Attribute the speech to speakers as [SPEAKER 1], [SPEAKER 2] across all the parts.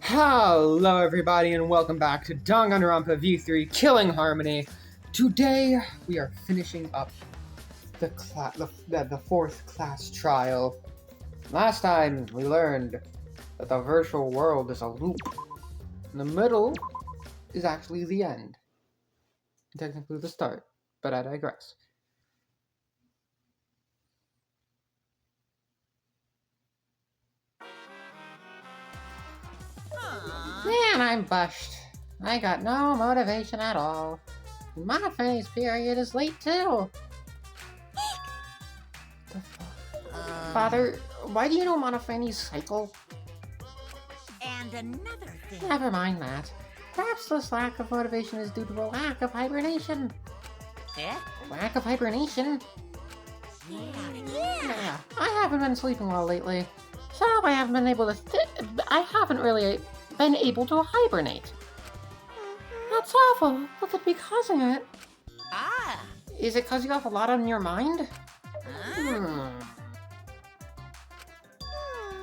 [SPEAKER 1] Hello everybody and welcome back to Danganronpa V3 Killing Harmony. Today we are finishing up the fourth class trial. Last time we learned that the virtual world is a loop. In the middle is actually the end. Technically the start, but I digress. Man, I'm bushed. I got no motivation at all. Monofany's period is late too. The fuck? Father, why do you know Monofany's cycle?
[SPEAKER 2] And another thing.
[SPEAKER 1] Never mind that. Perhaps this lack of motivation is due to a lack of hibernation.
[SPEAKER 2] Eh?
[SPEAKER 1] Lack of hibernation? Yeah. I haven't been sleeping well lately, so I haven't been able to. I haven't really been able to hibernate. That's awful. What could be causing it?
[SPEAKER 2] Ah.
[SPEAKER 1] Is it because you have a lot on your mind?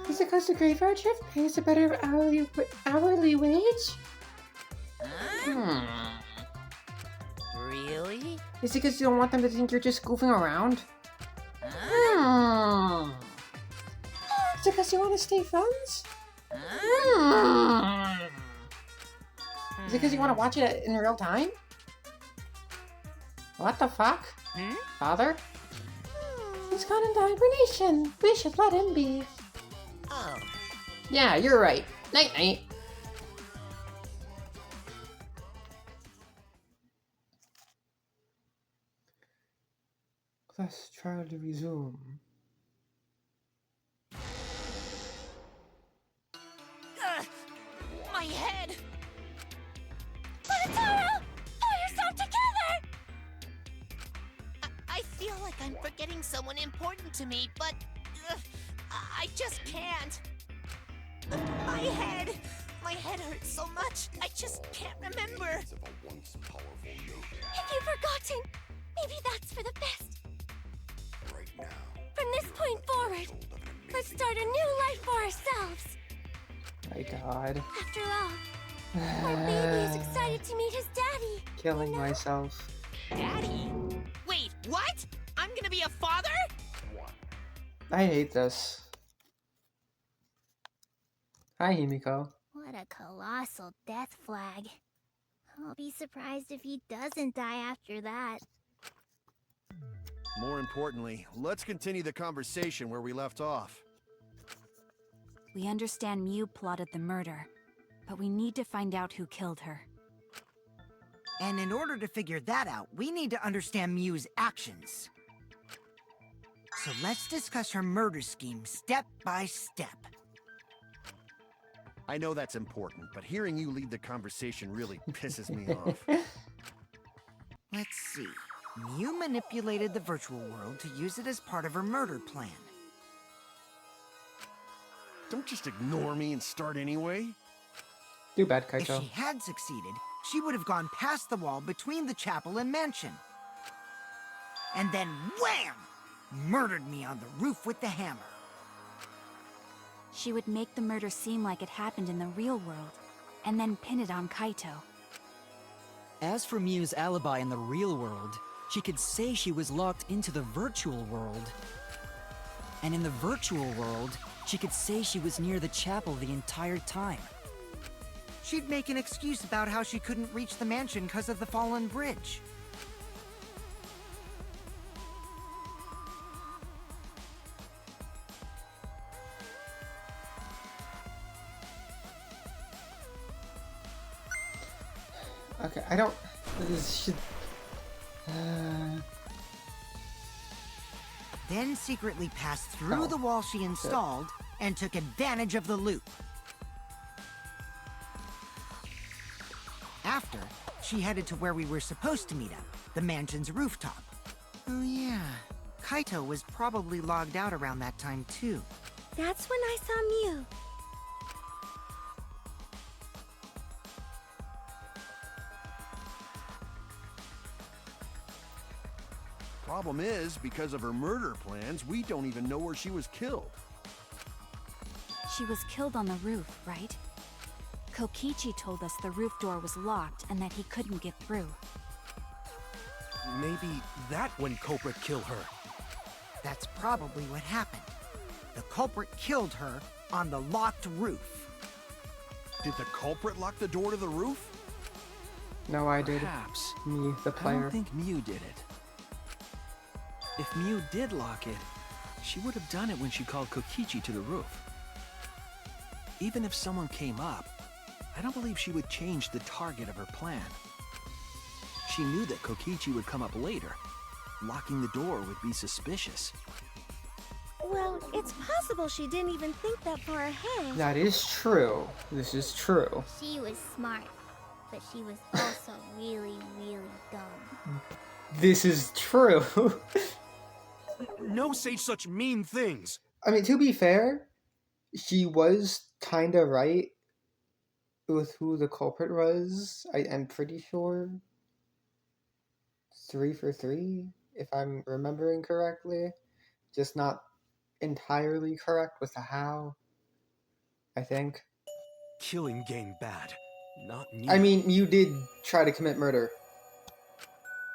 [SPEAKER 1] Is it because the graveyard shift pays a better hourly wage?
[SPEAKER 2] Really?
[SPEAKER 1] Is it because you don't want them to think you're just goofing around? Is it because you want to stay friends? Is it because you want to watch it in real time? What the fuck? Father? He's gone into hibernation. We should let him be.
[SPEAKER 2] Oh.
[SPEAKER 1] Yeah, you're right. Night-night. Let's try to resume.
[SPEAKER 2] My head!
[SPEAKER 3] Taro! Pull yourself together!
[SPEAKER 2] I feel like I'm forgetting someone important to me, but I just can't. My head! My head hurts so much, I just can't remember.
[SPEAKER 3] If you've forgotten, maybe that's for the best. From this point forward, let's start a new life for ourselves.
[SPEAKER 1] My god.
[SPEAKER 3] After all, my baby is excited to meet his daddy.
[SPEAKER 1] Killing myself.
[SPEAKER 2] Daddy? Wait, what? I'm gonna be a father?
[SPEAKER 1] I hate this. Hi, Himiko.
[SPEAKER 3] What a colossal death flag. I'll be surprised if he doesn't die after that.
[SPEAKER 4] More importantly, let's continue the conversation where we left off.
[SPEAKER 5] We understand Mew plotted the murder, but we need to find out who killed her.
[SPEAKER 6] And in order to figure that out, we need to understand Mew's actions. So let's discuss her murder scheme step by step.
[SPEAKER 4] I know that's important, but hearing you lead the conversation really pisses me off.
[SPEAKER 6] Let's see. Mew manipulated the virtual world to use it as part of her murder plan.
[SPEAKER 4] Don't just ignore me and start anyway.
[SPEAKER 1] Too bad,
[SPEAKER 6] If
[SPEAKER 1] Kaito.
[SPEAKER 6] she had succeeded, she would have gone past the wall between the chapel and mansion. And then wham! Murdered me on the roof with the hammer.
[SPEAKER 5] She would make the murder seem like it happened in the real world, and then pin it on Kaito.
[SPEAKER 7] As for Mew's alibi in the real world, she could say she was locked into the virtual world. And in the virtual world, she could say she was near the chapel the entire time.
[SPEAKER 6] She'd make an excuse about how she couldn't reach the mansion because of the fallen bridge.
[SPEAKER 1] Okay, I don't. This should.
[SPEAKER 6] Then secretly passed through
[SPEAKER 1] Oh.
[SPEAKER 6] the wall she installed and took advantage of the loop. After, she headed to where we were supposed to meet up, the mansion's rooftop. Oh yeah, Kaito was probably logged out around that time too.
[SPEAKER 3] That's when I saw Mew.
[SPEAKER 4] Problem is, because of her murder plans, we don't even know where she was killed.
[SPEAKER 5] She was killed on the roof, right? Kokichi told us the roof door was locked and that he couldn't get through.
[SPEAKER 8] Maybe that when culprit killed her.
[SPEAKER 6] That's probably what happened. The culprit killed her on the locked roof.
[SPEAKER 4] Did the culprit lock the door to the roof?
[SPEAKER 1] No, I did.
[SPEAKER 8] Perhaps.
[SPEAKER 1] Me, the
[SPEAKER 8] I
[SPEAKER 1] player.
[SPEAKER 8] don't think Mew did it. If Mew did lock it, she would have done it when she called Kokichi to the roof. Even if someone came up, I don't believe she would change the target of her plan. She knew that Kokichi would come up later. Locking the door would be suspicious.
[SPEAKER 9] Well, it's possible she didn't even think that far ahead.
[SPEAKER 1] That is true. This is true.
[SPEAKER 3] She was smart, but she was also really, really dumb.
[SPEAKER 1] This is true.
[SPEAKER 8] No say such mean things!
[SPEAKER 1] I mean, to be fair, she was kind of right with who the culprit was. I'm pretty sure. 3 for 3, if I'm remembering correctly. Just not entirely correct with the how, I think.
[SPEAKER 8] Killing game bad. Not Mew.
[SPEAKER 1] I mean, you did try to commit murder.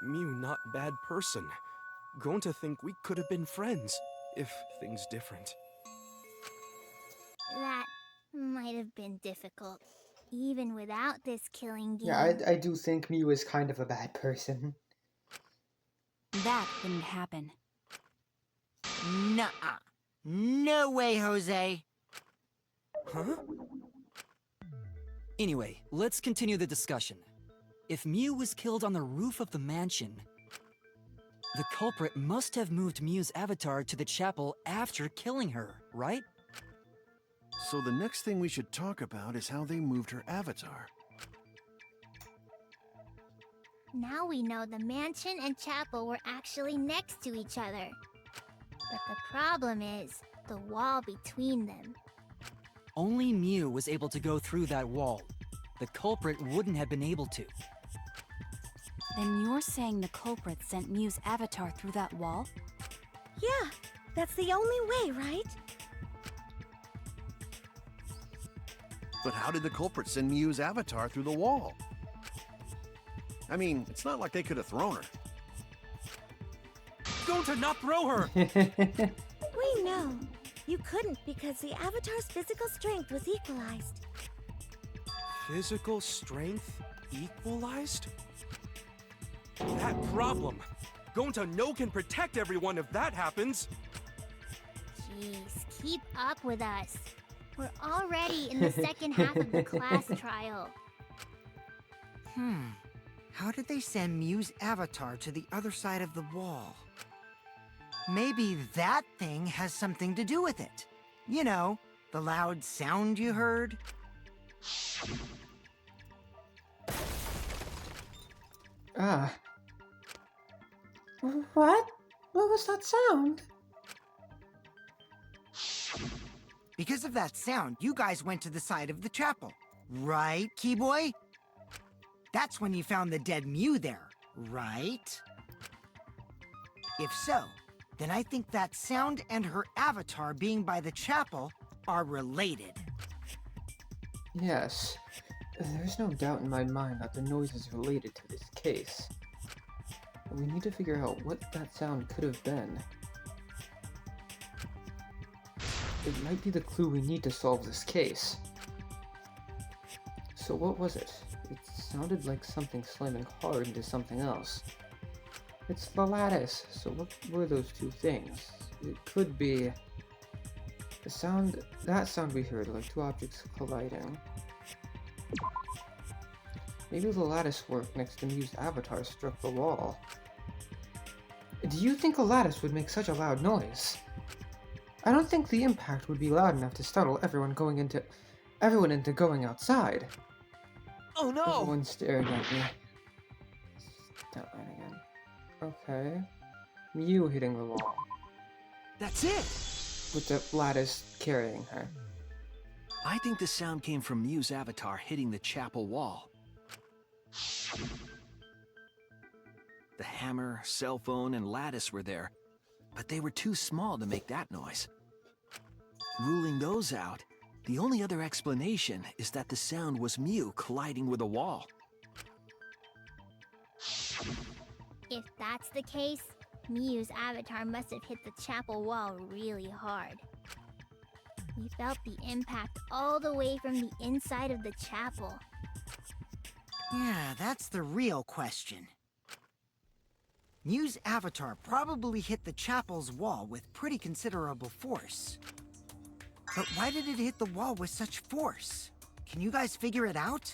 [SPEAKER 8] Mew not bad person. Going to think we could have been friends, if things different.
[SPEAKER 3] That might have been difficult, even without this killing game.
[SPEAKER 1] Yeah, I do think Mew is kind of a bad person.
[SPEAKER 5] That wouldn't happen.
[SPEAKER 6] Nuh-uh. No way, Jose.
[SPEAKER 8] Huh?
[SPEAKER 7] Anyway, let's continue the discussion. If Mew was killed on the roof of the mansion, the culprit must have moved Mew's avatar to the chapel after killing her, right?
[SPEAKER 4] So the next thing we should talk about is how they moved her avatar.
[SPEAKER 3] Now we know the mansion and chapel were actually next to each other. But the problem is the wall between them.
[SPEAKER 7] Only Mew was able to go through that wall. The culprit wouldn't have been able to.
[SPEAKER 5] Then you're saying the culprit sent Mew's avatar through that wall?
[SPEAKER 9] Yeah, that's the only way, right?
[SPEAKER 4] But how did the culprit send Mew's avatar through the wall? I mean, it's not like they could have thrown her.
[SPEAKER 8] Going to not throw her!
[SPEAKER 9] We know. You couldn't because the avatar's physical strength was equalized.
[SPEAKER 8] Physical strength equalized? That problem! Gonta no can protect everyone if that happens!
[SPEAKER 3] Jeez, keep up with us. We're already in the second half of the class trial.
[SPEAKER 6] How did they send Mew's avatar to the other side of the wall? Maybe that thing has something to do with it. You know, the loud sound you heard?
[SPEAKER 1] Ah. What? What was that sound?
[SPEAKER 6] Because of that sound, you guys went to the side of the chapel. Right, Keyboy? That's when you found the dead Mew there, right? If so, then I think that sound and her avatar being by the chapel are related.
[SPEAKER 1] Yes. There's no doubt in my mind that the noise is related to this case. We need to figure out what that sound could have been. It might be the clue we need to solve this case. So what was it? It sounded like something slamming hard into something else. It's the lattice, so what were those two things? It could be that sound we heard, like two objects colliding. Maybe the lattice work next to Mew's avatar struck the wall. Do you think a lattice would make such a loud noise? I don't think the impact would be loud enough to startle everyone into going outside.
[SPEAKER 8] Oh no!
[SPEAKER 1] Everyone staring at me. That line again. Okay. Mew hitting the wall.
[SPEAKER 8] That's it!
[SPEAKER 1] With the lattice carrying her.
[SPEAKER 8] I think the sound came from Mew's avatar hitting the chapel wall. The hammer, cell phone, and lattice were there, but they were too small to make that noise. Ruling those out, The only other explanation is that the sound was Mew colliding with a wall.
[SPEAKER 3] If that's the case, Mew's avatar must have hit the chapel wall really hard. We felt the impact all the way from the inside of the chapel.
[SPEAKER 6] Yeah, that's the real question. Mew's avatar probably hit the chapel's wall with pretty considerable force. But why did it hit the wall with such force? Can you guys figure it out?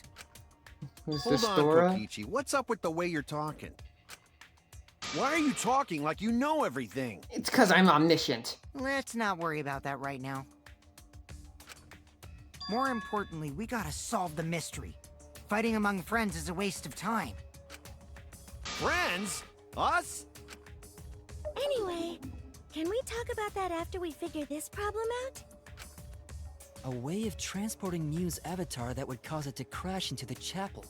[SPEAKER 1] Who's
[SPEAKER 4] Hold
[SPEAKER 1] this
[SPEAKER 4] on,
[SPEAKER 1] Dora?
[SPEAKER 4] Kokichi. What's up with the way you're talking? Why are you talking like you know everything?
[SPEAKER 1] It's because I'm omniscient.
[SPEAKER 6] Let's not worry about that right now. More importantly, we gotta solve the mystery. Fighting among friends is a waste of time.
[SPEAKER 4] Friends? Us?
[SPEAKER 9] Anyway, can we talk about that after we figure this problem out?
[SPEAKER 7] A way of transporting Mew's avatar that would cause it to crash into the chapel.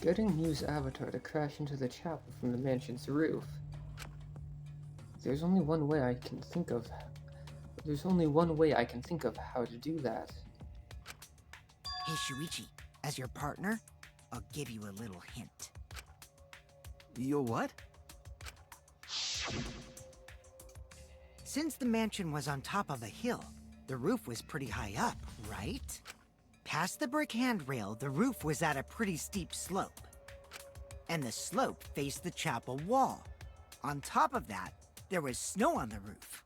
[SPEAKER 1] Getting Mew's avatar to crash into the chapel from the mansion's roof. There's only one way I can think of. There's only one way I can think of how to do that.
[SPEAKER 6] Hey, Shuichi, as your partner, I'll give you a little hint.
[SPEAKER 8] Yo, what?
[SPEAKER 6] Since the mansion was on top of a hill, the roof was pretty high up, right? Past the brick handrail, the roof was at a pretty steep slope. And the slope faced the chapel wall. On top of that, there was snow on the roof.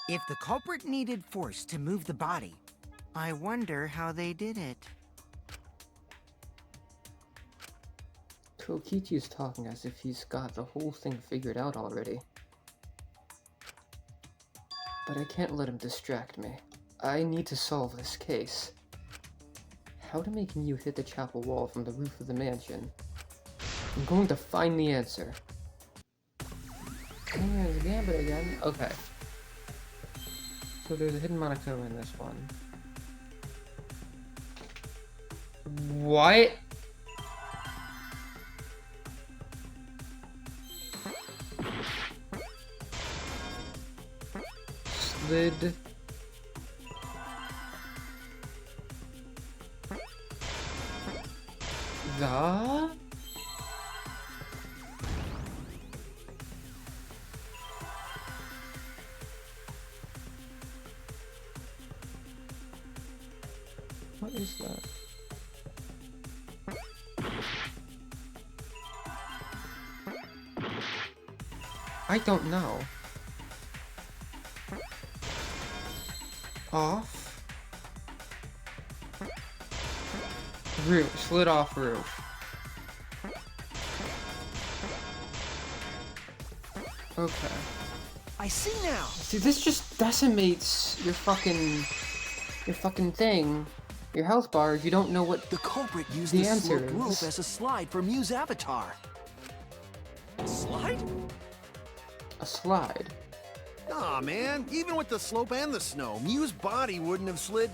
[SPEAKER 6] If the culprit needed force to move the body, I wonder how they did it.
[SPEAKER 1] Kokichi's talking as if he's got the whole thing figured out already. But I can't let him distract me. I need to solve this case. How to make Mew hit the chapel wall from the roof of the mansion. I'm going to find the answer. Here's Gambit again. Okay. So there's a hidden Monaco in this one. What? Slid. The? What is that? I don't know. Off. Roof. Slid off roof. Okay.
[SPEAKER 8] I see now!
[SPEAKER 1] See, this just decimates your fucking thing. Your health bar if you don't know what
[SPEAKER 8] The culprit used
[SPEAKER 1] The
[SPEAKER 8] the
[SPEAKER 1] answer
[SPEAKER 8] sloped
[SPEAKER 1] is-
[SPEAKER 8] roof as a slide for Mew's avatar. Slide?
[SPEAKER 1] a slide.
[SPEAKER 4] Aw, man. Even with the slope and the snow, Mew's body wouldn't have slid.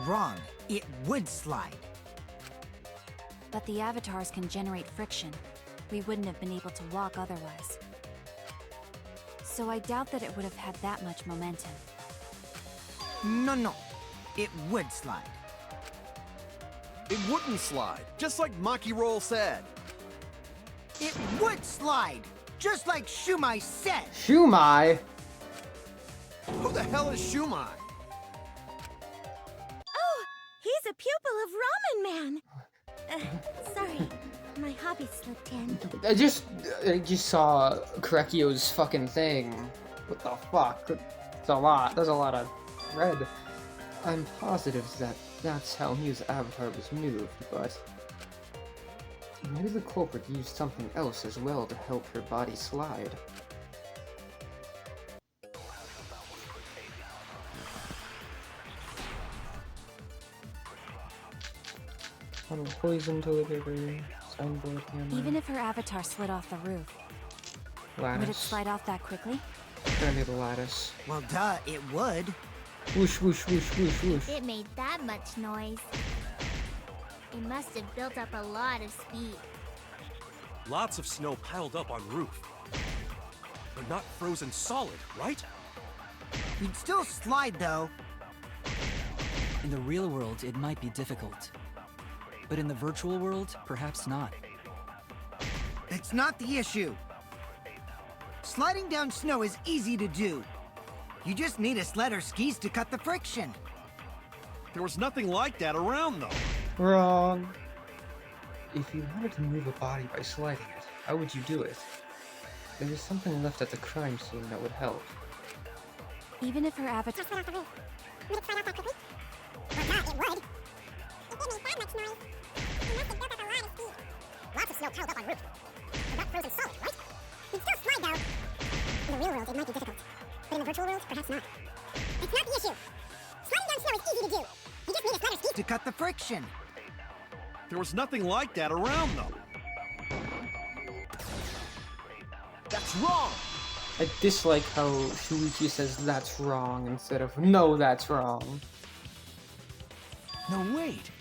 [SPEAKER 6] Wrong. It would slide.
[SPEAKER 5] But the avatars can generate friction. We wouldn't have been able to walk otherwise. So I doubt that it would have had that much momentum.
[SPEAKER 6] No. It would slide.
[SPEAKER 4] It wouldn't slide, just like Maki Roll said.
[SPEAKER 6] It would slide! Just like Shumai said!
[SPEAKER 1] Shumai!
[SPEAKER 4] Who the hell is Shumai?
[SPEAKER 9] Oh, he's a pupil of Ramen Man. Sorry, my hobby slipped in.
[SPEAKER 1] I just saw Korekio's fucking thing. What the fuck? It's a lot. There's a lot of red. I'm positive that that's how Mew's avatar was moved, but maybe the culprit used something else as well to help her body slide. Poison delivery, signboard hammer,
[SPEAKER 5] Even if her avatar slid off the roof, would it
[SPEAKER 1] lattice.
[SPEAKER 5] slide off that quickly?
[SPEAKER 1] Gonna need a lattice.
[SPEAKER 6] Well, duh, it would.
[SPEAKER 1] Whoosh, whoosh, whoosh, whoosh, whoosh.
[SPEAKER 3] It made that much noise. It must have built up a lot of speed.
[SPEAKER 10] Lots of snow piled up on roof.
[SPEAKER 4] but not frozen solid, right?
[SPEAKER 6] You'd still slide, though.
[SPEAKER 7] In the real world, it might be difficult. But in the virtual world, perhaps not.
[SPEAKER 6] It's not the issue. Sliding down snow is easy to do. You just need a sled or skis to cut the friction.
[SPEAKER 4] There was nothing like that around, though.
[SPEAKER 1] Wrong. If you wanted to move a body by sliding it, how would you do it? There is something left at the crime scene that would help.
[SPEAKER 5] Even if her avatar...
[SPEAKER 9] Would it slide off that quickly? Well, yeah, it would. It didn't make that much noise. You must have built up a lot of speed. Lots of snow piled up on roof. But not frozen solid, right? You'd still slide, though. In the real world, it might be difficult. But in the virtual world, perhaps not. It's not the issue. Sliding down snow is easy to do. You just need a sled or ski
[SPEAKER 6] To cut the friction.
[SPEAKER 4] There was nothing like that around, though. That's wrong!
[SPEAKER 1] I dislike how Shuichi says that's wrong instead of no, that's wrong.
[SPEAKER 8] No, wait.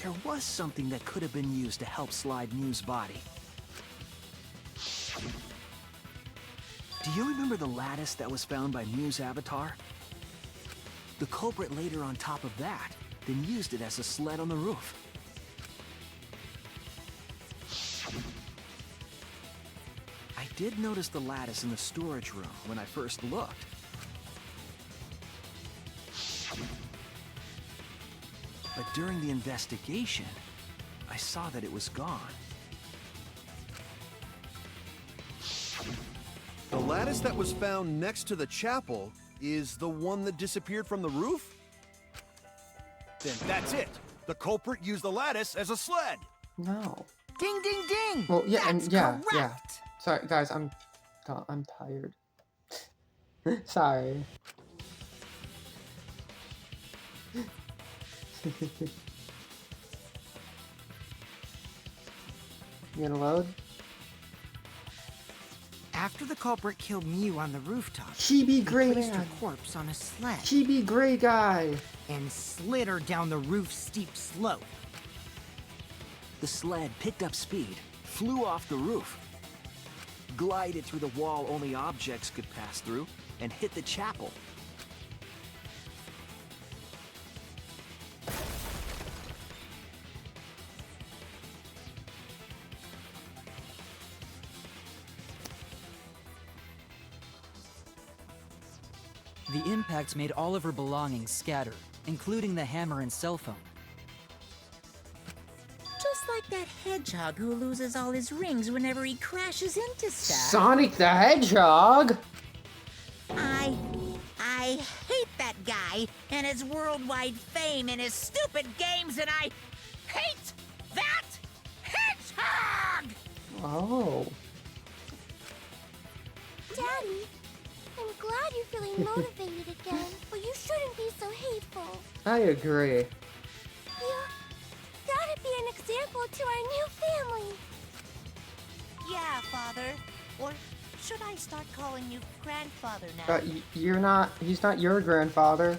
[SPEAKER 8] There was something that could have been used to help slide Mew's body. Do you remember the lattice that was found by Mew's avatar? The culprit laid her on top of that, then used it as a sled on the roof. I did notice the lattice in the storage room when I first looked. But during the investigation, I saw that it was gone.
[SPEAKER 4] The lattice that was found next to the chapel is the one that disappeared from the roof? Then that's it. The culprit used the lattice as a sled.
[SPEAKER 1] No.
[SPEAKER 6] Ding, ding, ding!
[SPEAKER 1] Well, yeah,
[SPEAKER 6] That's
[SPEAKER 1] and yeah,
[SPEAKER 6] correct.
[SPEAKER 1] yeah. Sorry, guys, I'm tired. Sorry. You gonna load?
[SPEAKER 6] After the culprit killed Mew on the rooftop,
[SPEAKER 1] Chibi
[SPEAKER 6] he
[SPEAKER 1] Gray
[SPEAKER 6] placed her
[SPEAKER 1] Man.
[SPEAKER 6] corpse on a sled
[SPEAKER 1] Chibi Gray Guy.
[SPEAKER 6] and slid her down the roof's steep slope.
[SPEAKER 8] The sled picked up speed, flew off the roof, glided through the wall only objects could pass through, and hit the chapel.
[SPEAKER 7] The impact made all of her belongings scatter, including the hammer and cell phone.
[SPEAKER 10] Just like that hedgehog who loses all his rings whenever he crashes into stuff.
[SPEAKER 1] Sonic the Hedgehog.
[SPEAKER 10] I hate that guy and his worldwide fame and his stupid games, and I hate that hedgehog!
[SPEAKER 1] Oh.
[SPEAKER 3] Daddy, I'm glad you're feeling motivated again, but you shouldn't be so hateful.
[SPEAKER 1] I agree.
[SPEAKER 3] You gotta be an example to our new family.
[SPEAKER 2] Yeah, Father. Or should I start calling you grandfather now?
[SPEAKER 1] You're not. He's not your grandfather.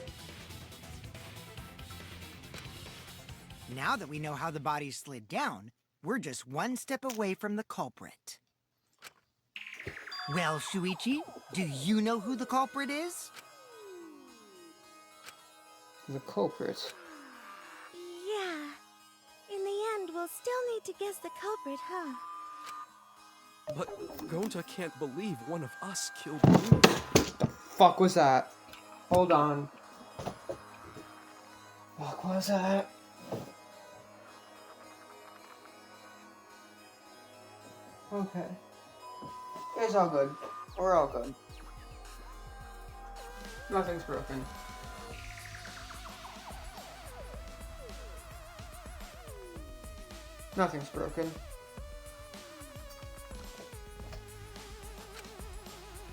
[SPEAKER 6] Now that we know how the body slid down, we're just one step away from the culprit. Well, Shuichi, do you know who the culprit is?
[SPEAKER 1] The culprit.
[SPEAKER 9] Yeah. In the end, we'll still need to guess the culprit, huh?
[SPEAKER 8] But Gonta can't believe one of us killed Mew.
[SPEAKER 1] The fuck was that? Hold on. Fuck was that? Okay. It's all good. We're all good. Nothing's broken. Nothing's broken.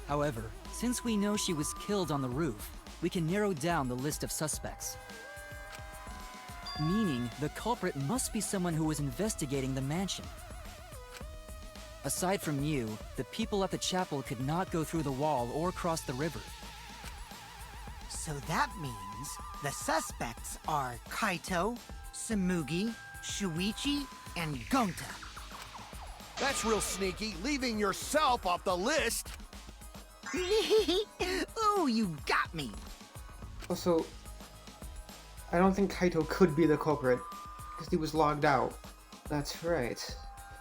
[SPEAKER 7] However, since we know she was killed on the roof, we can narrow down the list of suspects. Meaning, the culprit must be someone who was investigating the mansion. Aside from Mew, the people at the chapel could not go through the wall or cross the river.
[SPEAKER 6] So that means the suspects are Kaito, Samugi, Shuichi, and Gonta.
[SPEAKER 4] That's real sneaky, leaving yourself off the list.
[SPEAKER 6] Ooh, you got me.
[SPEAKER 1] Also, I don't think Kaito could be the culprit, because he was logged out. That's right.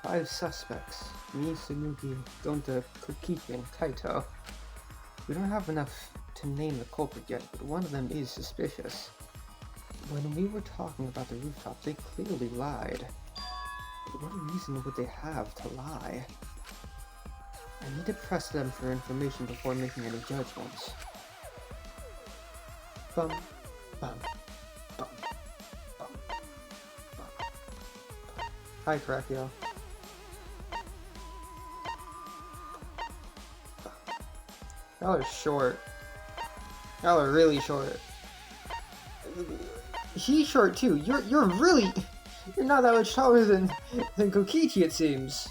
[SPEAKER 1] 5 suspects. Me, Suzuki, Gonta, Kokichi, and Kaito. We don't have enough to name the culprit yet, but one of them is suspicious. When we were talking about the rooftops, they clearly lied. But what reason would they have to lie? I need to press them for information before making any judgments. Bum, bum, bum, bum, bum. Hi, Crackio. Y'all are short. Y'all are really short. He's short too. You're really you're not that much taller than Kokichi, it seems.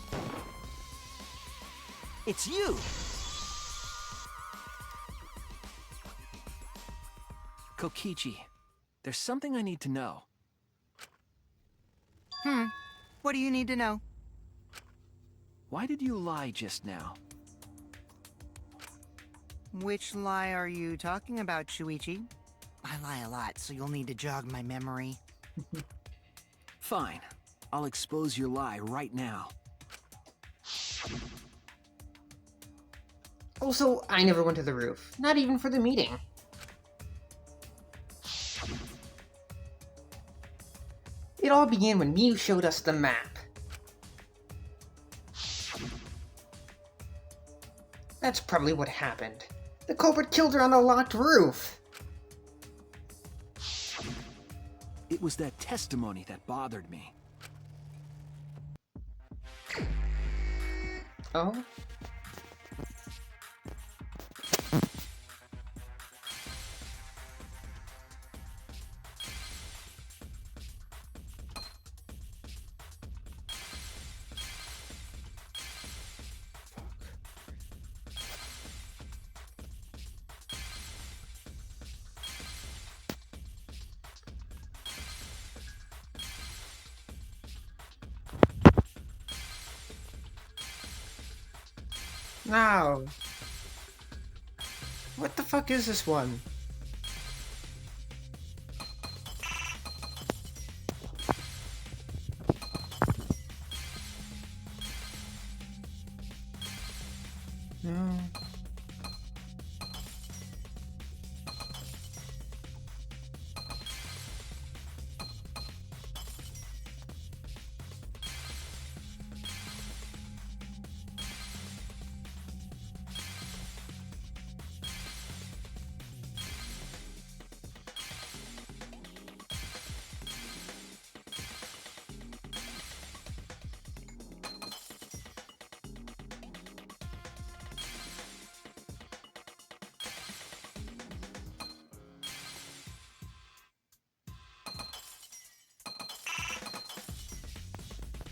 [SPEAKER 7] It's you!
[SPEAKER 8] Kokichi, there's something I need to know.
[SPEAKER 6] What do you need to know?
[SPEAKER 8] Why did you lie just now?
[SPEAKER 6] Which lie are you talking about, Shuichi? I lie a lot, so you'll need to jog my memory.
[SPEAKER 8] Fine. I'll expose your lie right now.
[SPEAKER 1] Also, I never went to the roof. Not even for the meeting. It all began when Miu showed us the map. That's probably what happened. The culprit killed her on the locked roof.
[SPEAKER 8] It was that testimony that bothered me.
[SPEAKER 1] Oh? No. What the fuck is this one? No.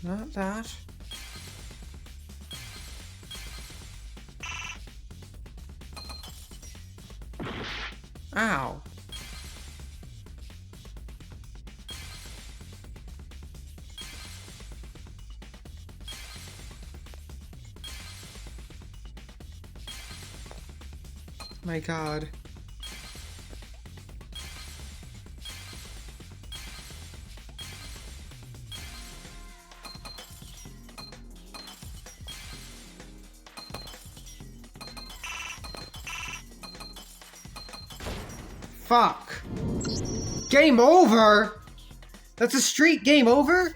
[SPEAKER 1] Not that. Ow. My God. Fuck. Game over? That's a straight game over?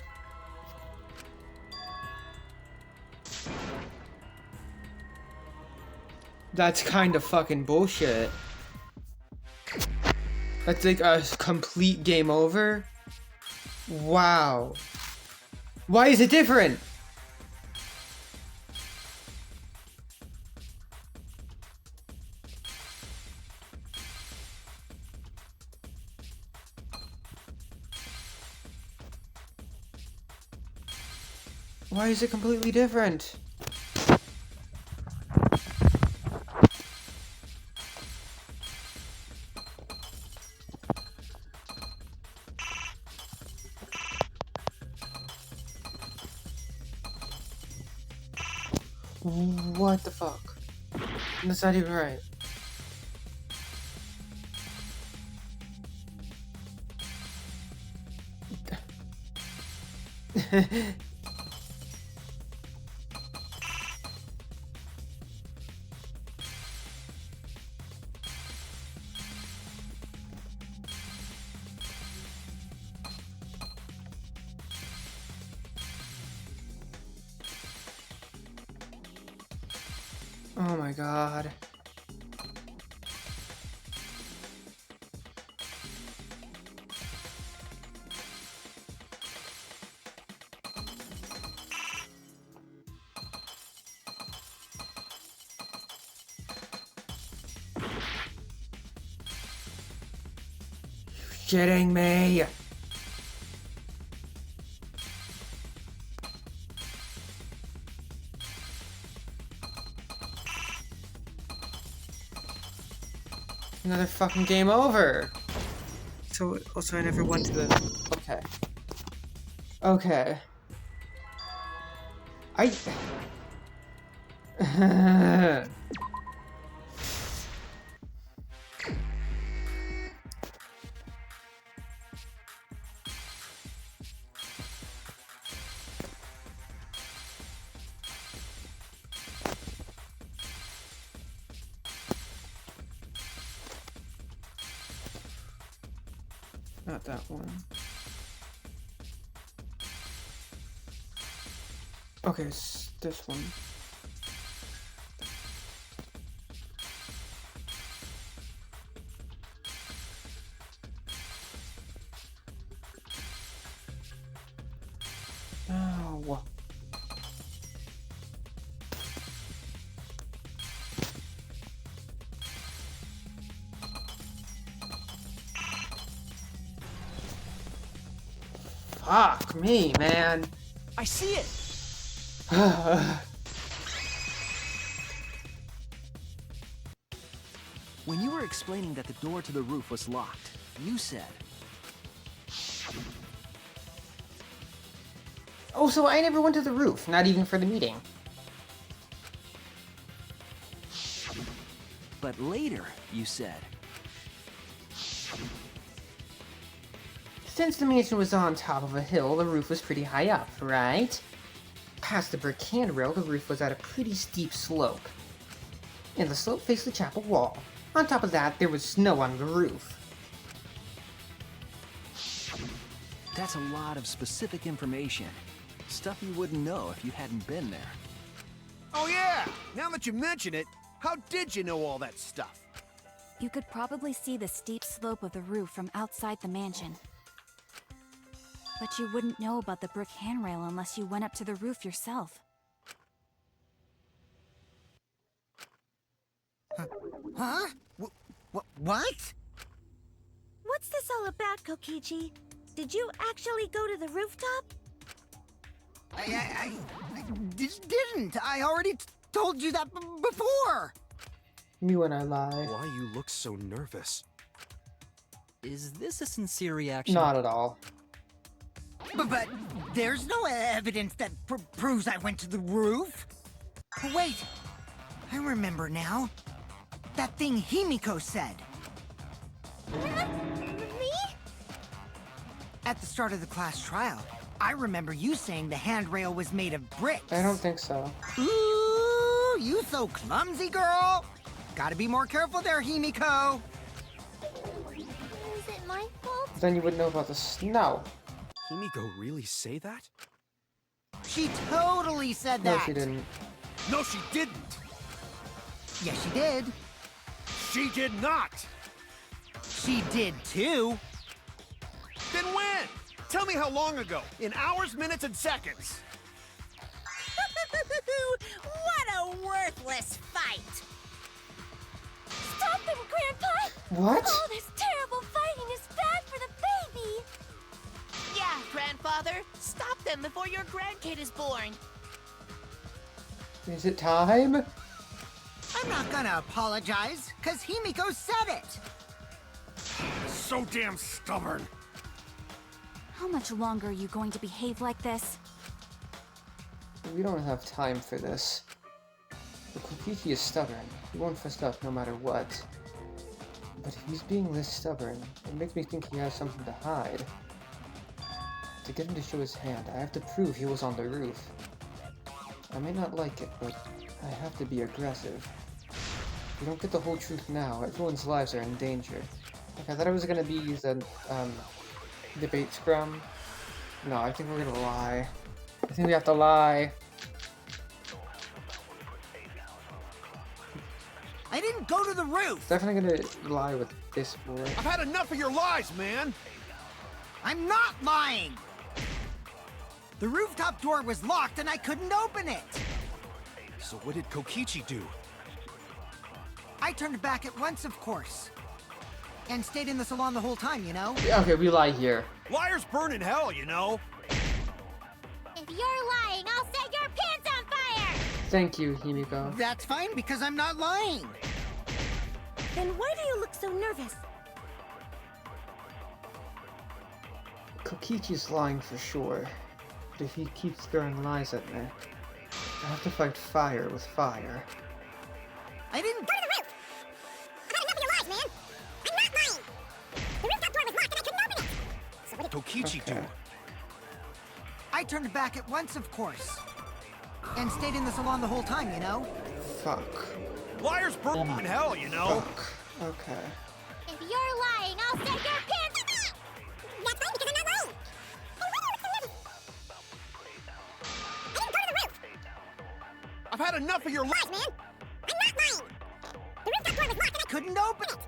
[SPEAKER 1] That's kind of fucking bullshit. That's like a complete game over? Wow. Why is it different? Why is it completely different? What the fuck? That's not even right. Oh my god. Shitting me. Another fucking game over. So also I never went to the. Okay. Okay. Not that one. Okay, it's this one. Oh. Fuck me, man.
[SPEAKER 8] I see it! When you were explaining that the door to the roof was locked, you said...
[SPEAKER 1] Oh, so I never went to the roof, not even for the meeting.
[SPEAKER 8] But later, you said...
[SPEAKER 1] Since the mansion was on top of a hill, the roof was pretty high up, right? Past the brick handrail, the roof was at a pretty steep slope. And the slope faced the chapel wall. On top of that, there was snow on the roof.
[SPEAKER 8] That's a lot of specific information. Stuff you wouldn't know if you hadn't been there.
[SPEAKER 4] Oh yeah! Now that you mention it, how did you know all that stuff?
[SPEAKER 5] You could probably see the steep slope of the roof from outside the mansion. But you wouldn't know about the brick handrail unless you went up to the roof yourself.
[SPEAKER 6] Huh? What?
[SPEAKER 2] What's this all about, Kokichi? Did you actually go to the rooftop?
[SPEAKER 6] I didn't. I already told you that before.
[SPEAKER 1] Me when I lie.
[SPEAKER 4] Why you look so nervous?
[SPEAKER 7] Is this a sincere reaction?
[SPEAKER 1] Not at all.
[SPEAKER 6] But there's no evidence that proves I went to the roof. Wait, I remember now. That thing Himiko said.
[SPEAKER 3] Me?
[SPEAKER 6] At the start of the class trial, I remember you saying the handrail was made of bricks.
[SPEAKER 1] I don't think so.
[SPEAKER 6] Ooh, you so clumsy, girl. Gotta be more careful there, Himiko.
[SPEAKER 3] Is it my fault?
[SPEAKER 1] Then you would know about the snow.
[SPEAKER 4] Himiko really say that?
[SPEAKER 6] She totally said
[SPEAKER 1] No,
[SPEAKER 6] that.
[SPEAKER 1] she didn't.
[SPEAKER 4] No, she didn't!
[SPEAKER 6] Yes, she did.
[SPEAKER 4] She did not!
[SPEAKER 6] She did too.
[SPEAKER 4] Then when? Tell me how long ago. In hours, minutes, and seconds.
[SPEAKER 10] What a worthless fight!
[SPEAKER 3] Stop him, Grandpa!
[SPEAKER 1] What?
[SPEAKER 3] All this terrible fighting is bad for the baby!
[SPEAKER 2] Yeah, Grandfather. Stop them before your grandkid is born.
[SPEAKER 1] Is it time?
[SPEAKER 6] I'm not gonna apologize, cause Himiko said it.
[SPEAKER 4] So damn stubborn.
[SPEAKER 5] How much longer are you going to behave like this?
[SPEAKER 1] We don't have time for this. But Kokichi is stubborn. He won't fess up no matter what. But if he's being this stubborn, it makes me think he has something to hide. To get him to show his hand, I have to prove he was on the roof. I may not like it, but I have to be aggressive. If we don't get the whole truth now, everyone's lives are in danger. Like, I thought it was gonna be the debate scrum. No, I think we're gonna lie. I think we have to lie.
[SPEAKER 6] I didn't go to the roof!
[SPEAKER 1] Definitely gonna lie with this boy.
[SPEAKER 4] I've had enough of your lies, man!
[SPEAKER 6] I'm not lying! The rooftop door was locked and I couldn't open it!
[SPEAKER 4] So what did Kokichi do?
[SPEAKER 6] I turned back at once, of course. And stayed in the salon the whole time, you know?
[SPEAKER 1] Yeah, okay, we lie here.
[SPEAKER 4] Liars burn in hell, you know?
[SPEAKER 3] If you're lying, I'll set your pants on fire!
[SPEAKER 1] Thank you, Himiko.
[SPEAKER 6] That's fine, because I'm not lying.
[SPEAKER 9] Then why do you look so nervous?
[SPEAKER 1] Kokichi's lying for sure. But if he keeps throwing lies at me, I have to fight fire with fire.
[SPEAKER 6] I didn't...
[SPEAKER 9] Go to the roof! I've had enough of your lies, man! I'm not lying! The rooftop door was locked and I couldn't open it! So what did
[SPEAKER 4] Kokichi do?
[SPEAKER 6] I turned back at once, of course. And stayed in the salon the whole time, you know?
[SPEAKER 1] Fuck.
[SPEAKER 4] Liars burn in hell, you know?
[SPEAKER 1] Fuck. Okay.
[SPEAKER 3] If you're lying, I'll set your pants on fire!
[SPEAKER 9] That's fine, because I'm not lying! And why do you look so nervous? I didn't go to the roof!
[SPEAKER 4] I've had enough of your
[SPEAKER 9] Lies, man! I'm not lying! The rooftop door was locked and I
[SPEAKER 6] Couldn't open it!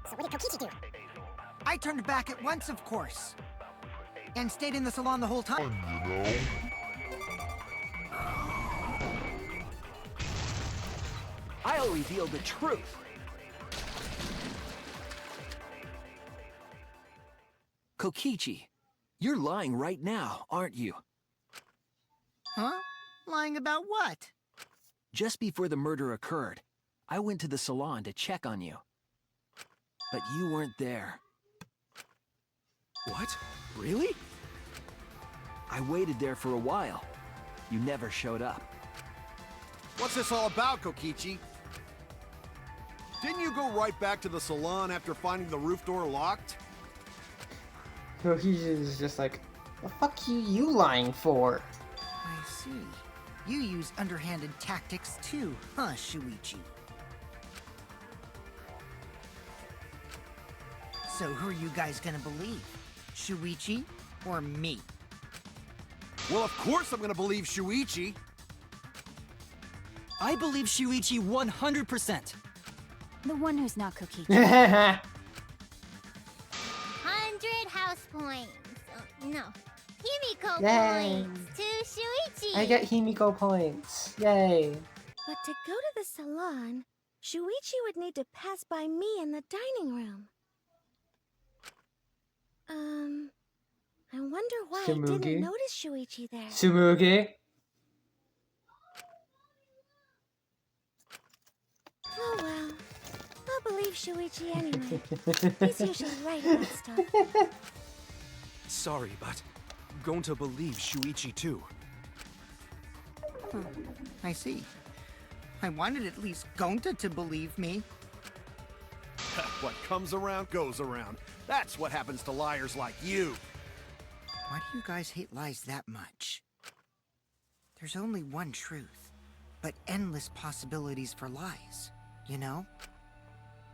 [SPEAKER 9] So what did Kokichi do?
[SPEAKER 6] I turned back at once, of course. And stayed in the salon the whole time.
[SPEAKER 8] I'll reveal the truth. Kokichi, you're lying right now, aren't you?
[SPEAKER 6] Huh? Lying about what?
[SPEAKER 8] Just before the murder occurred, I went to the salon to check on you. But you weren't there. What? Really? I waited there for a while. You never showed up.
[SPEAKER 4] What's this all about, Kokichi? Didn't you go right back to the salon after finding the roof door locked?
[SPEAKER 1] Kokichi's just like, the fuck you lying for?
[SPEAKER 6] I see. You use underhanded tactics too, huh, Shuichi? So who are you guys gonna believe? Shuichi or me?
[SPEAKER 4] Well, of course I'm gonna believe Shuichi.
[SPEAKER 7] I believe Shuichi 100%.
[SPEAKER 5] The one who's not Kokichi.
[SPEAKER 3] 100 house points. Oh, no. Himiko
[SPEAKER 1] Yay.
[SPEAKER 3] points to Shuichi.
[SPEAKER 1] I get Himiko points. Yay.
[SPEAKER 9] But to go to the salon, Shuichi would need to pass by me in the dining room. I wonder why I
[SPEAKER 1] Tsumugi?
[SPEAKER 9] didn't notice Shuichi there.
[SPEAKER 1] Tsumugi.
[SPEAKER 9] Oh well. I'll believe Shuichi anyway. He's usually right about stuff.
[SPEAKER 8] Sorry, but I'm going to believe Shuichi too.
[SPEAKER 6] I see. I wanted at least Gonta to believe me.
[SPEAKER 4] What comes around goes around. That's what happens to liars like you.
[SPEAKER 6] Why do you guys hate lies that much? There's only one truth, but endless possibilities for lies, you know?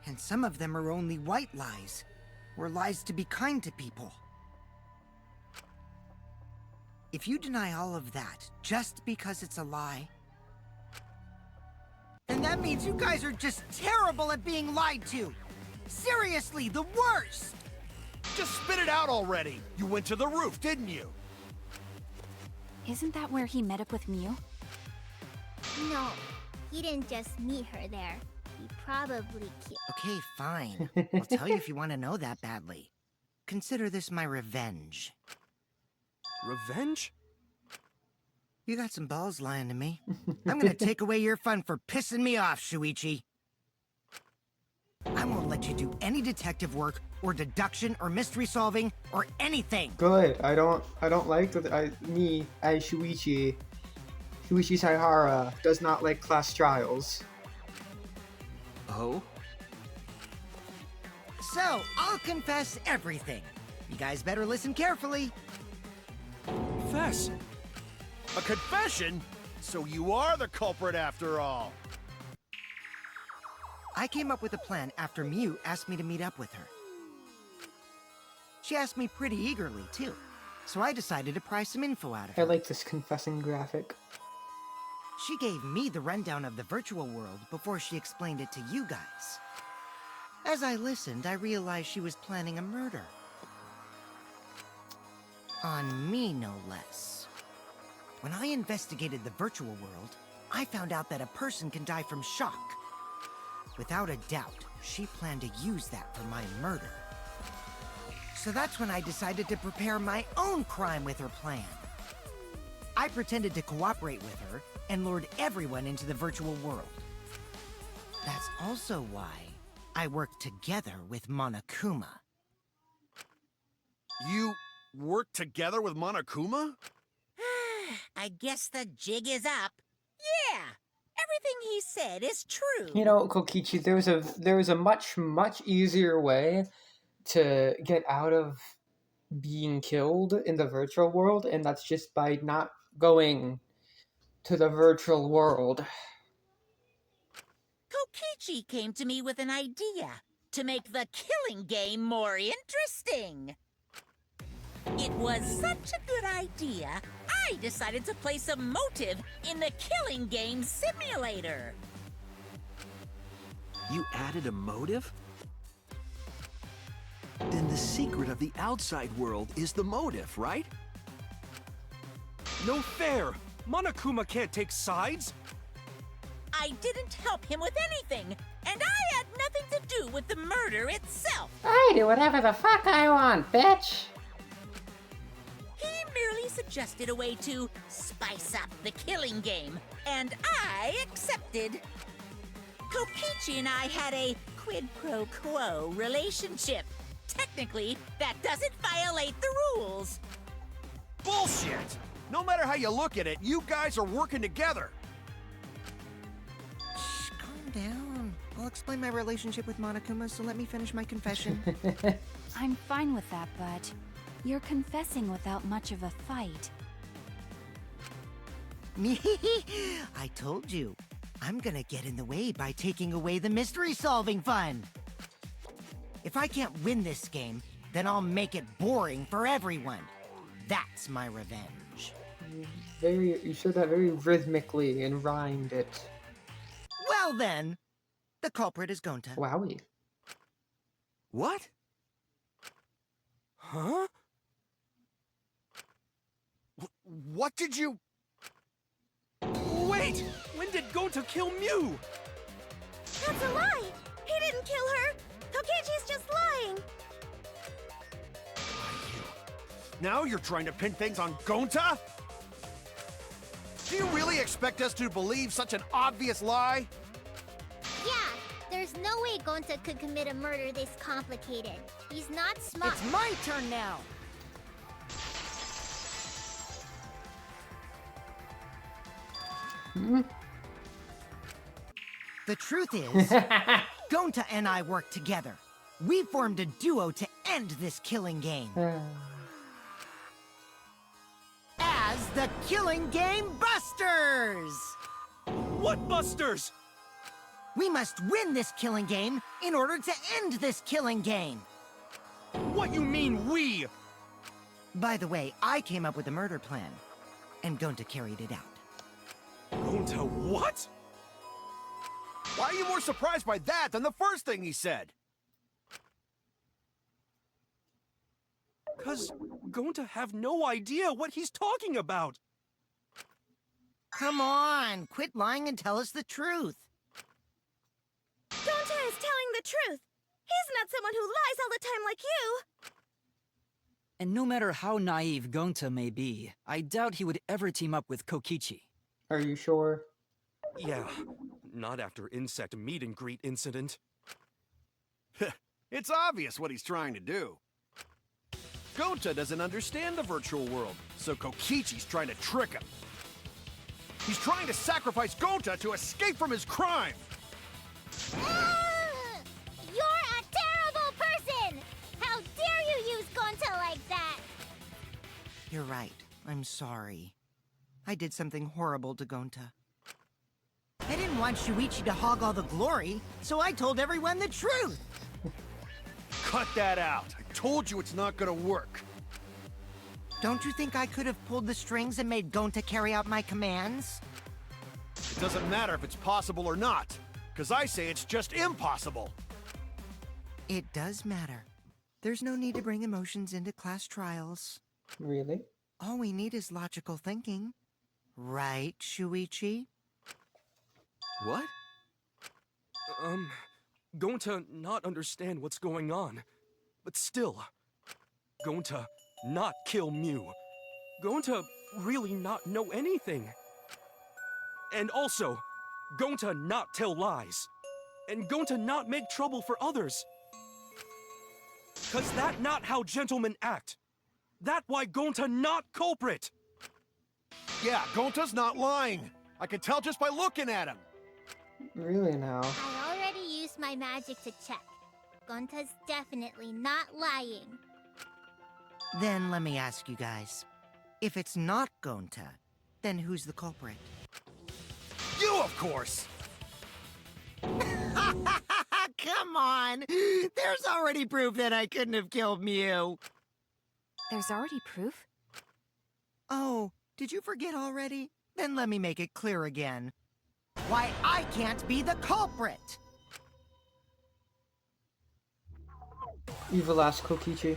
[SPEAKER 6] And some of them are only white lies, or lies to be kind to people. If you deny all of that just because it's a lie, then that means you guys are just terrible at being lied to. Seriously, the worst!
[SPEAKER 4] Just spit it out already. You went to the roof, didn't you?
[SPEAKER 5] Isn't that where he met up with Mew?
[SPEAKER 3] No, he didn't just meet her there. He probably killed.
[SPEAKER 6] Okay, fine. I'll tell you if you want to know that badly. Consider this my revenge.
[SPEAKER 8] Revenge?
[SPEAKER 6] You got some balls lying to me. I'm gonna take away your fun for pissing me off, Shuichi. I won't let you do any detective work, or deduction, or mystery solving, or anything.
[SPEAKER 1] Good. I don't like that. Me, as Shuichi, Shuichi Saihara does not like class trials.
[SPEAKER 8] Oh?
[SPEAKER 6] So, I'll confess everything. You guys better listen carefully.
[SPEAKER 8] Confess?
[SPEAKER 4] A confession? So you are the culprit after all.
[SPEAKER 6] I came up with a plan after Mew asked me to meet up with her. She asked me pretty eagerly, too. So I decided to pry some info out of her.
[SPEAKER 1] I like this confessing graphic.
[SPEAKER 6] She gave me the rundown of the virtual world before she explained it to you guys. As I listened, I realized she was planning a murder. On me, no less. When I investigated the virtual world, I found out that a person can die from shock. Without a doubt, she planned to use that for my murder. So that's when I decided to prepare my own crime with her plan. I pretended to cooperate with her and lured everyone into the virtual world. That's also why I worked together with Monokuma.
[SPEAKER 4] You worked together with Monokuma?
[SPEAKER 10] I guess the jig is up. Yeah, everything he said is true.
[SPEAKER 1] You know, Kokichi, there was a much easier way to get out of being killed in the virtual world, and that's just by not going to the virtual world.
[SPEAKER 10] Kokichi came to me with an idea to make the killing game more interesting. It was such a good idea, I decided to place a motive in the killing game simulator.
[SPEAKER 8] You added a motive? Then the secret of the outside world is the motive, right?
[SPEAKER 11] No fair! Monokuma can't take sides!
[SPEAKER 10] I didn't help him with anything, and I had nothing to do with the murder itself.
[SPEAKER 1] I do whatever the fuck I want, bitch!
[SPEAKER 10] He merely suggested a way to spice up the killing game, and I accepted. Kokichi and I had a quid pro quo relationship. Technically, that doesn't violate the rules.
[SPEAKER 4] Bullshit! No matter how you look at it, you guys are working together.
[SPEAKER 6] Shh, calm down. I'll explain my relationship with Monokuma, so let me finish my confession.
[SPEAKER 5] I'm fine with that, but you're confessing without much of a fight.
[SPEAKER 6] I told you. I'm gonna get in the way by taking away the mystery-solving fun. If I can't win this game, then I'll make it boring for everyone. That's my revenge.
[SPEAKER 1] You said that very rhythmically and rhymed it.
[SPEAKER 6] Well then, the culprit is Gonta.
[SPEAKER 1] Wowie.
[SPEAKER 8] What?
[SPEAKER 11] Huh?
[SPEAKER 4] What did you...
[SPEAKER 11] Wait! When did Gonta kill Mew?
[SPEAKER 9] That's a lie! He didn't kill her! Kokichi's just lying!
[SPEAKER 4] Now you're trying to pin things on Gonta? Do you really expect us to believe such an obvious lie?
[SPEAKER 3] Yeah, there's no way Gonta could commit a murder this complicated. He's not smart.
[SPEAKER 6] It's my turn now! The truth is, Gonta and I worked together. We formed a duo to end this killing game. As the Killing Game Busters!
[SPEAKER 11] What busters?
[SPEAKER 6] We must win this killing game in order to end this killing game.
[SPEAKER 11] What you mean, we?
[SPEAKER 6] By the way, I came up with a murder plan, and Gonta carried it out.
[SPEAKER 11] Gonta what?
[SPEAKER 4] Why are you more surprised by that than the first thing he said?
[SPEAKER 11] 'Cause Gonta have no idea what he's talking about.
[SPEAKER 6] Come on, quit lying and tell us the truth.
[SPEAKER 9] Gonta is telling the truth! He's not someone who lies all the time like you!
[SPEAKER 7] And no matter how naive Gonta may be, I doubt he would ever team up with Kokichi.
[SPEAKER 1] Are you sure?
[SPEAKER 11] Yeah, not after insect meet and greet incident.
[SPEAKER 4] It's obvious what he's trying to do. Gonta doesn't understand the virtual world, so Kokichi's trying to trick him. He's trying to sacrifice Gonta to escape from his crime!
[SPEAKER 3] You're a terrible person! How dare you use Gonta like that?
[SPEAKER 6] You're right. I'm sorry. I did something horrible to Gonta. I didn't want Shuichi to hog all the glory, so I told everyone the truth!
[SPEAKER 4] Cut that out! I told you it's not gonna work!
[SPEAKER 6] Don't you think I could have pulled the strings and made Gonta carry out my commands?
[SPEAKER 4] It doesn't matter if it's possible or not, because I say it's just impossible!
[SPEAKER 6] It does matter. There's no need to bring emotions into class trials.
[SPEAKER 1] Really?
[SPEAKER 6] All we need is logical thinking. Right, Shuichi?
[SPEAKER 11] What? Going to not understand what's going on. But still, going to not kill Mew. Going to really not know anything. And also, going to not tell lies. And going to not make trouble for others. 'Cause that not how gentlemen act. That why going to not culprit.
[SPEAKER 4] Yeah, Gonta's not lying. I can tell just by looking at him.
[SPEAKER 1] Really now?
[SPEAKER 3] I already used my magic to check. Gonta's definitely not lying.
[SPEAKER 6] Then let me ask you guys. If it's not Gonta, then who's the culprit?
[SPEAKER 4] You, of course!
[SPEAKER 6] Come on! There's already proof that I couldn't have killed Mew.
[SPEAKER 5] There's already proof?
[SPEAKER 6] Oh, did you forget already? Then let me make it clear again. Why I can't be the culprit!
[SPEAKER 1] Evil ass Kokichi.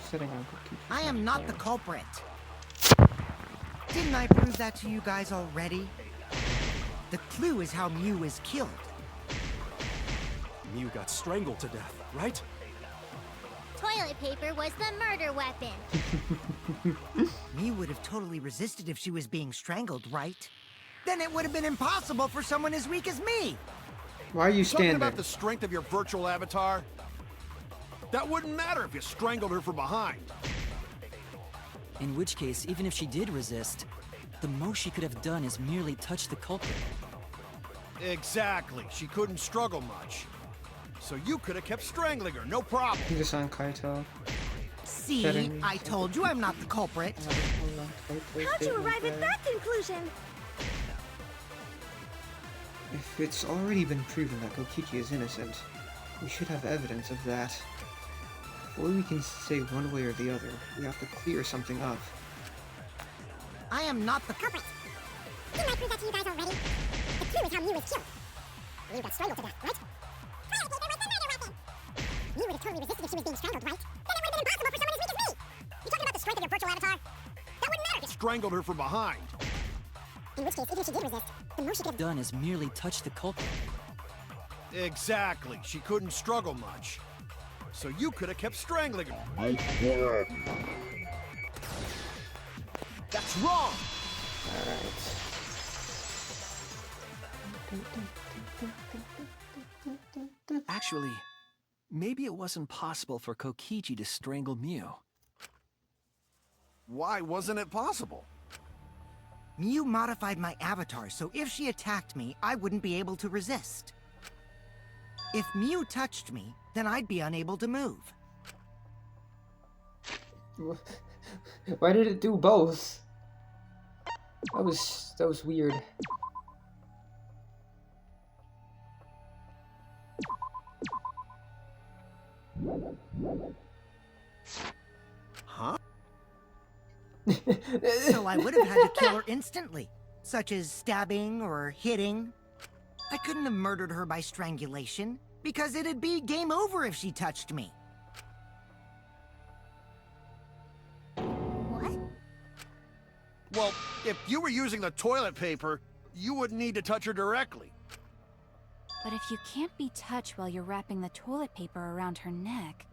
[SPEAKER 1] Sitting on Kokichi.
[SPEAKER 6] I am not the culprit. Didn't I prove that to you guys already? The clue is how Mew is killed.
[SPEAKER 11] Mew got strangled to death, right?
[SPEAKER 3] Toilet paper was the murder weapon.
[SPEAKER 6] Mew would have totally resisted if she was being strangled, right? Then it would have been impossible for someone as weak as me.
[SPEAKER 1] Why are you
[SPEAKER 4] Talking
[SPEAKER 1] standing?
[SPEAKER 4] about the strength of your virtual avatar? That wouldn't matter if you strangled her from behind.
[SPEAKER 7] In which case, even if she did resist, the most she could have done is merely touch the culprit.
[SPEAKER 4] Exactly. She couldn't struggle much. So you could have kept strangling her, no problem.
[SPEAKER 1] You just on Kaito.
[SPEAKER 6] See,
[SPEAKER 1] Getting-
[SPEAKER 6] I told you I'm not the culprit.
[SPEAKER 9] How'd you arrive at that conclusion?
[SPEAKER 1] If it's already been proven that Kokichi is innocent, we should have evidence of that. Before we can say one way or the other, we have to clear something up.
[SPEAKER 6] I am not the
[SPEAKER 9] Culprit. Didn't I prove that to you guys already? The clue is how Mew was killed. Mew got strangled to death, right? Toilet paper was the murder weapon. Mew would have totally resisted if she was being strangled, right? Then it would have been impossible for someone as weak as me. You talking about the strength of your virtual avatar? That wouldn't matter.
[SPEAKER 4] Strangled her from behind.
[SPEAKER 9] In which case, even if she did resist, the most she could have
[SPEAKER 7] Done is merely touch the culprit.
[SPEAKER 4] Exactly. She couldn't struggle much. So you could have kept strangling her. That's wrong!
[SPEAKER 8] Actually, maybe it wasn't possible for Kokichi to strangle Mew.
[SPEAKER 4] Why wasn't it possible?
[SPEAKER 6] Mew modified my avatar, so if she attacked me, I wouldn't be able to resist. If Mew touched me, then I'd be unable to move.
[SPEAKER 1] Why did it do both? That was weird.
[SPEAKER 4] Huh?
[SPEAKER 6] So I would have had to kill her instantly, such as stabbing or hitting. I couldn't have murdered her by strangulation, because it'd be game over if she touched me.
[SPEAKER 3] What?
[SPEAKER 4] Well, if you were using the toilet paper, you wouldn't need to touch her directly.
[SPEAKER 5] But if you can't be touched while you're wrapping the toilet paper around her neck,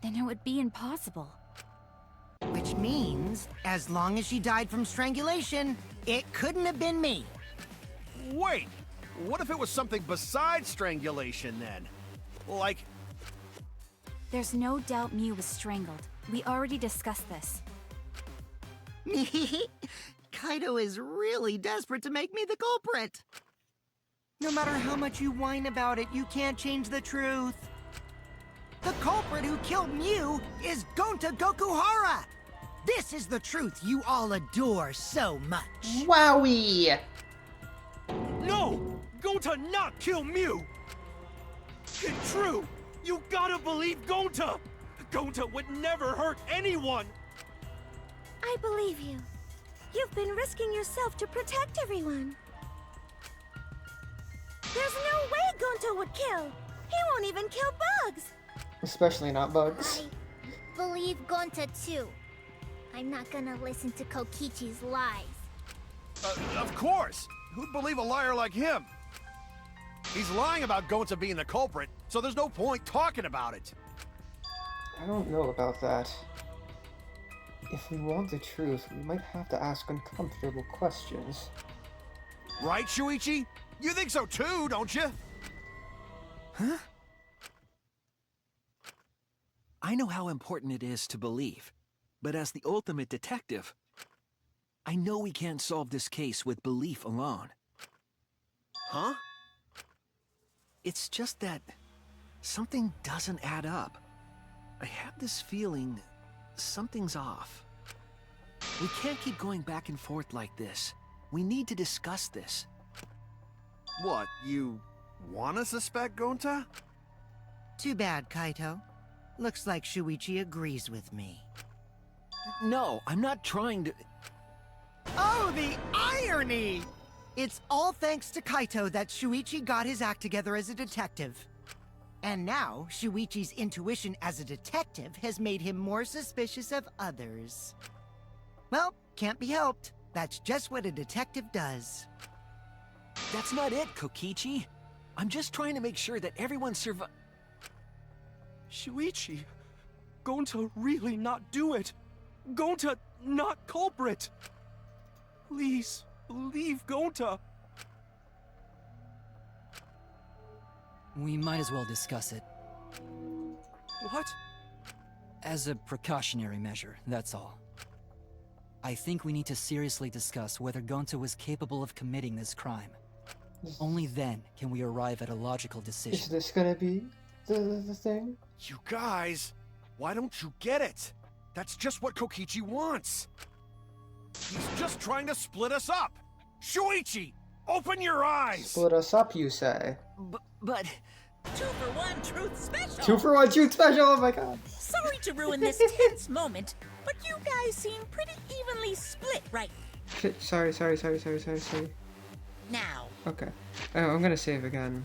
[SPEAKER 5] then it would be impossible.
[SPEAKER 6] Which means, as long as she died from strangulation, it couldn't have been me.
[SPEAKER 4] Wait! What if it was something besides strangulation then? Like...
[SPEAKER 5] There's no doubt Mew was strangled. We already discussed this.
[SPEAKER 6] Kaito is really desperate to make me the culprit. No matter how much you whine about it, you can't change the truth. The culprit who killed Mew is Gonta Gokuhara! This is the truth you all adore so much.
[SPEAKER 1] Wowie!
[SPEAKER 4] No! Gonta not kill Mew! It's true! You gotta believe Gonta! Gonta would never hurt anyone!
[SPEAKER 9] I believe you. You've been risking yourself to protect everyone. There's no way Gonto would kill. He won't even kill bugs.
[SPEAKER 1] Especially not bugs.
[SPEAKER 3] I believe Gonta too. I'm not gonna listen to Kokichi's lies.
[SPEAKER 4] Of course! Who'd believe a liar like him? He's lying about Gonta being the culprit, so there's no point talking about it.
[SPEAKER 1] I don't know about that. If we want the truth, we might have to ask uncomfortable questions.
[SPEAKER 4] Right, Shuichi? You think so too, don't you?
[SPEAKER 8] Huh? I know how important it is to believe, but as the ultimate detective, I know we can't solve this case with belief alone.
[SPEAKER 4] Huh?
[SPEAKER 8] It's just that something doesn't add up. I have this feeling something's off. We can't keep going back and forth like this. We need to discuss this.
[SPEAKER 4] What, you wanna suspect Gonta?
[SPEAKER 6] Too bad, Kaito. Looks like Shuichi agrees with me.
[SPEAKER 8] No, I'm not trying to...
[SPEAKER 6] Oh, the irony! It's all thanks to Kaito that Shuichi got his act together as a detective. And now, Shuichi's intuition as a detective has made him more suspicious of others. Well, can't be helped. That's just what a detective does.
[SPEAKER 8] That's not it, Kokichi. I'm just trying to make sure that everyone
[SPEAKER 11] Shuichi, Gonta really not do it. Gonta not culprit. Please, believe Gonta.
[SPEAKER 7] We might as well discuss it.
[SPEAKER 11] What?
[SPEAKER 7] As a precautionary measure, that's all. I think we need to seriously discuss whether Gonta was capable of committing this crime. Only then can we arrive at a logical
[SPEAKER 1] Is
[SPEAKER 7] decision.
[SPEAKER 1] this gonna be the thing?
[SPEAKER 4] You guys, why don't you get it? That's just what Kokichi wants. He's just trying to split us up. Shuichi, open your eyes!
[SPEAKER 1] Split us up, you say?
[SPEAKER 8] But...
[SPEAKER 10] 2 for 1 truth special!
[SPEAKER 1] 2 for 1 truth special, oh my god!
[SPEAKER 10] Sorry to ruin this tense moment, but you guys seem pretty evenly split right
[SPEAKER 1] Shit, sorry.
[SPEAKER 10] now.
[SPEAKER 1] Okay. I'm gonna save again.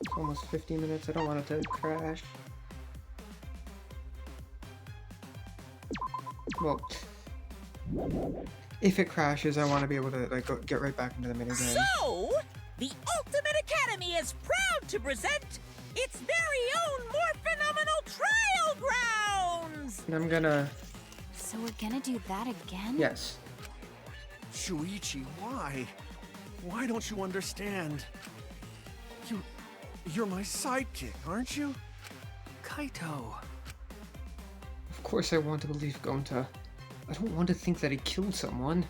[SPEAKER 1] It's almost 50 minutes, I don't want it to crash. Well, if it crashes, I want to be able to like get right back into the minigame.
[SPEAKER 10] So, the Ultimate Academy is proud to present its very own more phenomenal trial grounds!
[SPEAKER 1] And I'm gonna...
[SPEAKER 5] So we're gonna do that again?
[SPEAKER 1] Yes.
[SPEAKER 4] Shuichi, why? Why don't you understand? You're my sidekick, aren't you?
[SPEAKER 8] Kaito...
[SPEAKER 1] Of course I want to believe Gonta. I don't want to think that he killed someone.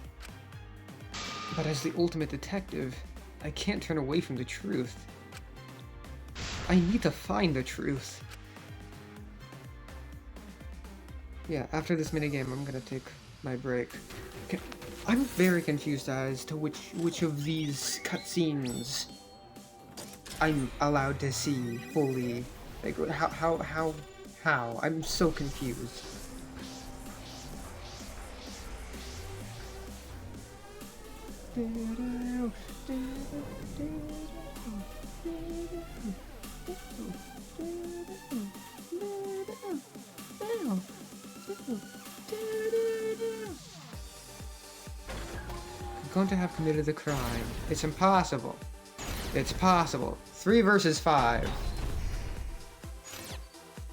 [SPEAKER 1] But as the ultimate detective, I can't turn away from the truth. I need to find the truth. Yeah, after this minigame, I'm gonna take my break. I'm very confused as to which of these cutscenes I'm allowed to see fully. Like, how? I'm so confused. I'm going to have committed the crime. It's impossible. It's possible. 3 versus 5.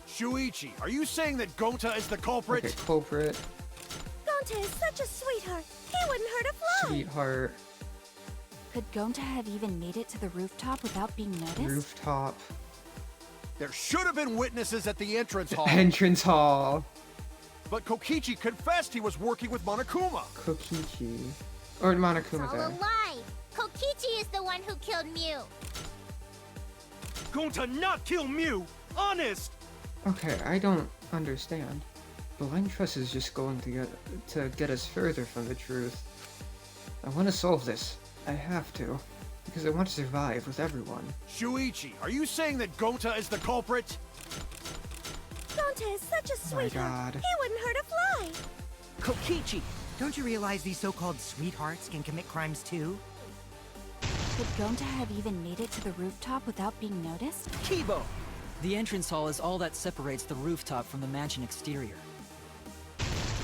[SPEAKER 4] Shuichi, are you saying that Gonta is the culprit?
[SPEAKER 1] Okay, culprit.
[SPEAKER 9] Gonta is such a sweetheart. He wouldn't hurt a fly.
[SPEAKER 1] Sweetheart.
[SPEAKER 5] Could Gonta have even made it to the rooftop without being noticed?
[SPEAKER 1] Rooftop.
[SPEAKER 4] There should have been witnesses at the entrance hall.
[SPEAKER 1] Entrance hall.
[SPEAKER 4] But Kokichi confessed he was working with Monokuma.
[SPEAKER 1] Kokichi. Or
[SPEAKER 3] It's
[SPEAKER 1] Monokuma
[SPEAKER 3] all a
[SPEAKER 1] there.
[SPEAKER 3] lie. Kokichi is the one who killed Mew.
[SPEAKER 11] Going to not kill Mew! Honest!
[SPEAKER 1] Okay, I don't understand. Blind trust is just going to get us further from the truth. I want to solve this. I have to. Because I want to survive with everyone.
[SPEAKER 4] Shuichi, are you saying that Gonta is the culprit?
[SPEAKER 9] Gonta is such a
[SPEAKER 1] Oh my
[SPEAKER 9] sweetheart.
[SPEAKER 1] god.
[SPEAKER 9] He wouldn't hurt a fly.
[SPEAKER 7] Kokichi!
[SPEAKER 6] Don't you realize these so-called sweethearts can commit crimes too?
[SPEAKER 5] Could Gonta have even made it to the rooftop without being noticed?
[SPEAKER 7] Kibo! The entrance hall is all that separates the rooftop from the mansion exterior.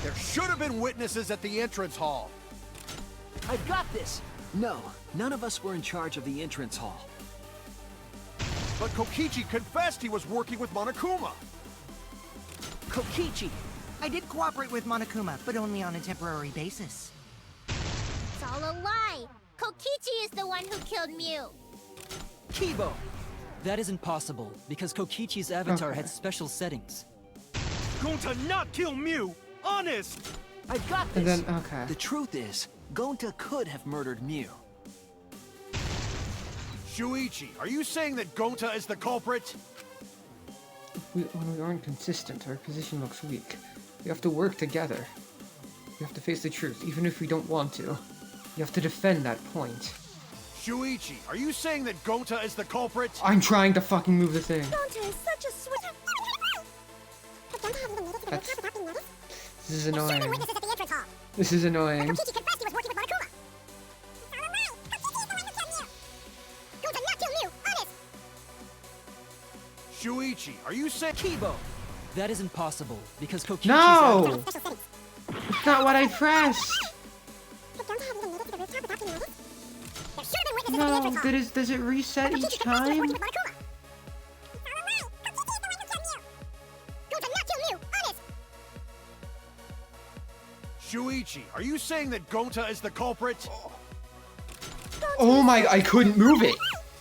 [SPEAKER 4] There should have been witnesses at the entrance hall.
[SPEAKER 8] I've got this! No, none of us were in charge of the entrance hall.
[SPEAKER 4] But Kokichi confessed he was working with Monokuma.
[SPEAKER 7] Kokichi!
[SPEAKER 6] I did cooperate with Monokuma, but only on a temporary basis.
[SPEAKER 3] It's all a lie. Kokichi is the one who killed Mew.
[SPEAKER 7] Kibo! That isn't possible, because Kokichi's avatar
[SPEAKER 1] Okay.
[SPEAKER 7] had special settings.
[SPEAKER 11] Going to not kill Mew! Honest!
[SPEAKER 8] I've got
[SPEAKER 1] And
[SPEAKER 8] this!
[SPEAKER 1] then, okay.
[SPEAKER 8] The truth is, Gonta could have murdered Mew.
[SPEAKER 4] Shuichi, are you saying that Gonta is the culprit?
[SPEAKER 1] When we aren't consistent, our position looks weak. We have to work together. We have to face the truth, even if we don't want to. You have to defend that point.
[SPEAKER 4] Shuichi, are you saying that Gonta is the culprit?
[SPEAKER 1] I'm trying to fucking move the thing.
[SPEAKER 9] Gonta is such a sweet. But Gonta hasn't been made it to the rooftop without being noticed.
[SPEAKER 1] This is
[SPEAKER 9] There should have been
[SPEAKER 1] annoying.
[SPEAKER 9] witnesses at the entrance hall.
[SPEAKER 1] This is annoying.
[SPEAKER 9] Kokichi confessed he was working with Monokuma. It's all a lie. Kokichi is the one who killed Mew. Gonta not kill Mew. Honest.
[SPEAKER 4] Shuichi, are you saying...
[SPEAKER 7] Kibo! That isn't possible, because Kokichi's
[SPEAKER 1] No!
[SPEAKER 9] Special settings.
[SPEAKER 1] It's not what I pressed!
[SPEAKER 9] Could Gonta have even made it to the rooftop without being noticed? There should have been witnesses at the
[SPEAKER 1] No,
[SPEAKER 9] entrance hall.
[SPEAKER 1] does it reset
[SPEAKER 9] But
[SPEAKER 1] each
[SPEAKER 9] Kokichi confessed he was
[SPEAKER 1] time?
[SPEAKER 9] working with Monokuma. It's all a lie. Kokichi is the one who killed Mew. Gonta not kill Mew. Honest.
[SPEAKER 4] Shuichi, are you saying that Gonta is the culprit?
[SPEAKER 1] Oh my, I couldn't move it!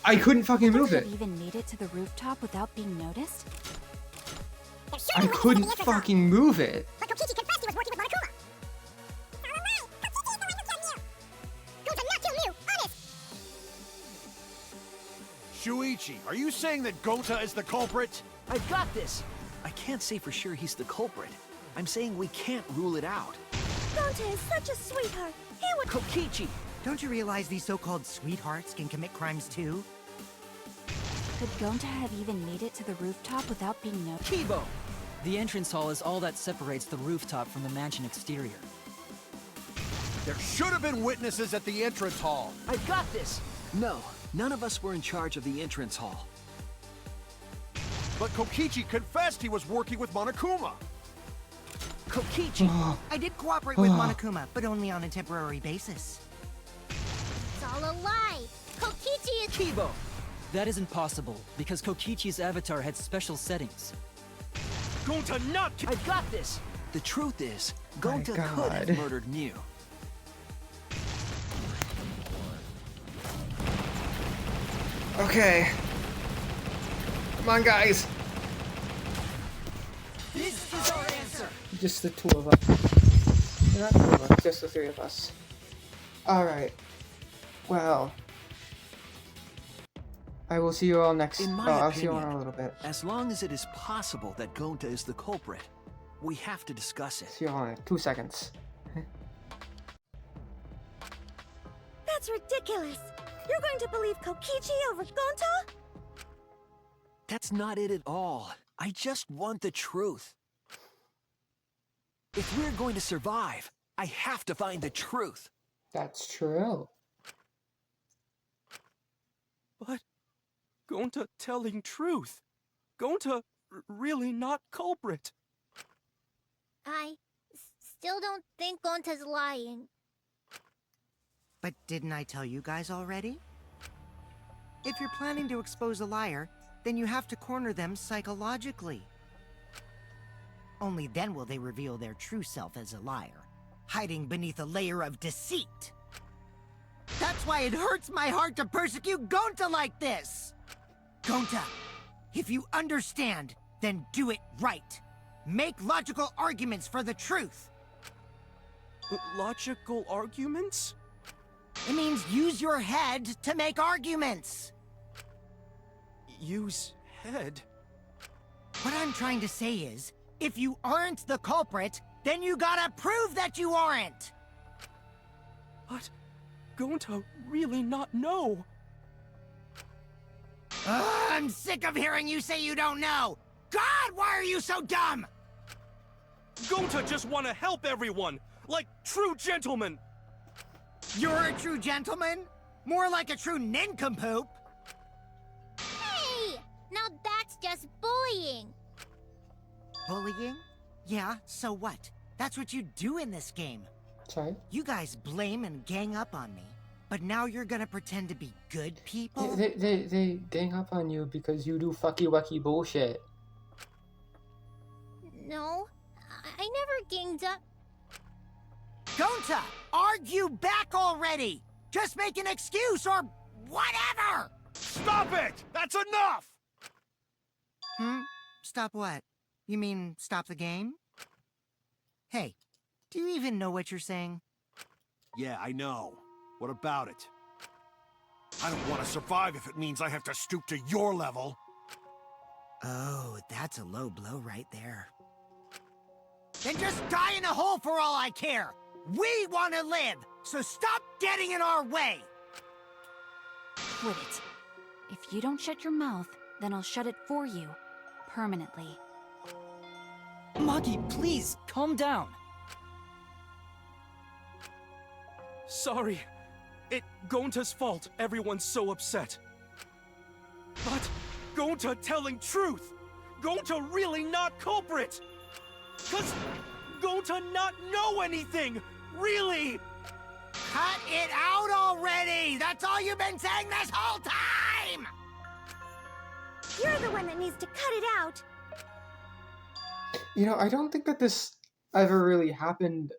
[SPEAKER 1] I couldn't fucking move
[SPEAKER 5] Could
[SPEAKER 1] it!
[SPEAKER 5] have even made it to the rooftop without being noticed?
[SPEAKER 9] There should
[SPEAKER 1] I
[SPEAKER 9] have been witnesses at
[SPEAKER 1] couldn't
[SPEAKER 9] the entrance hall.
[SPEAKER 1] fucking move it!
[SPEAKER 9] But Kokichi confessed he was working with Monokuma. It's all a lie. Kokichi is the one who killed Mew. Gonta not kill Mew. Honest.
[SPEAKER 4] Shuichi, are you saying that Gonta is the culprit?
[SPEAKER 8] I've got this! I can't say for sure he's the culprit. I'm saying we can't rule it out.
[SPEAKER 9] Gonta is such a sweetheart. He would.
[SPEAKER 7] Kokichi!
[SPEAKER 6] Don't you realize these so-called sweethearts can commit crimes too?
[SPEAKER 5] Could Gonta have even made it to the rooftop without being noticed?
[SPEAKER 7] Kibo! The entrance hall is all that separates the rooftop from the mansion exterior.
[SPEAKER 4] There should have been witnesses at the entrance hall.
[SPEAKER 8] I've got this! No, none of us were in charge of the entrance hall.
[SPEAKER 4] But Kokichi confessed he was working with Monokuma.
[SPEAKER 7] Kokichi!
[SPEAKER 1] Oh,
[SPEAKER 6] I did cooperate with Monokuma, but only on a temporary basis.
[SPEAKER 3] It's all a lie. Kokichi is.
[SPEAKER 7] Kibo! That isn't possible, because Kokichi's avatar had special settings.
[SPEAKER 11] Going to not kill.
[SPEAKER 8] I've got this! The truth is,
[SPEAKER 1] My
[SPEAKER 8] Gonta could have
[SPEAKER 1] God.
[SPEAKER 8] murdered Mew.
[SPEAKER 1] okay. Come on, guys.
[SPEAKER 7] This is our answer!
[SPEAKER 1] Just the two of us. Not two of us, just the three of us. Alright. Well. I will see you all next.
[SPEAKER 8] In my
[SPEAKER 1] I'll see you all in
[SPEAKER 8] opinion,
[SPEAKER 1] a little bit.
[SPEAKER 8] As long as it is possible that Gonta is the culprit, we have to discuss it.
[SPEAKER 1] See you all in 2 seconds.
[SPEAKER 9] That's ridiculous. You're going to believe Kokichi over Gonta?
[SPEAKER 8] That's not it at all. I just want the truth. If we're going to survive, I have to find the truth.
[SPEAKER 1] That's true.
[SPEAKER 11] But Gonta telling truth. Gonta really not culprit.
[SPEAKER 3] I still don't think Gonta's lying.
[SPEAKER 6] But didn't I tell you guys already? If you're planning to expose a liar, then you have to corner them psychologically. Only then will they reveal their true self as a liar, hiding beneath a layer of deceit. That's why it hurts my heart to persecute Gonta like this! Gonta, If you understand, then do it right. Make logical arguments for the truth.
[SPEAKER 11] Logical arguments?
[SPEAKER 6] It means use your head to make arguments.
[SPEAKER 11] Use head?
[SPEAKER 6] What I'm trying to say is, if you aren't the culprit, then you gotta prove that you aren't!
[SPEAKER 11] But Gonta really not know.
[SPEAKER 6] I'm sick of hearing you say you don't know! God, why are you so dumb?
[SPEAKER 11] Gonta just want to help everyone, like true gentlemen.
[SPEAKER 6] You're a true gentleman? More like a true nincompoop.
[SPEAKER 3] Hey! Now that's just bullying.
[SPEAKER 6] Bullying? Yeah, so what? That's what you do in this game.
[SPEAKER 1] Sorry?
[SPEAKER 6] You guys blame and gang up on me, but now you're gonna pretend to be good people?
[SPEAKER 1] They gang up on you because you do fucky-wucky bullshit.
[SPEAKER 3] No, I never ganged up.
[SPEAKER 6] Gonta, argue back already! Just make an excuse or whatever!
[SPEAKER 4] Stop it! That's enough!
[SPEAKER 6] Stop what? You mean stop the game? Hey, do you even know what you're saying?
[SPEAKER 4] Yeah, I know. What about it? I don't want to survive if it means I have to stoop to your level.
[SPEAKER 6] Oh, that's a low blow right there. Then just die in a hole for all I care! We want to live, so stop getting in our way!
[SPEAKER 5] Quit it. If you don't shut your mouth, then I'll shut it for you. Permanently.
[SPEAKER 7] Maki, please, calm down.
[SPEAKER 11] Sorry. It Gonta's fault everyone's so upset. But Gonta telling truth! Gonta really not culprit! 'Cause Gonta not know anything! Really!
[SPEAKER 6] Cut it out already! That's all you've been saying this whole time!
[SPEAKER 9] You're the one that needs to cut it out.
[SPEAKER 1] You know, I don't think that this ever really happened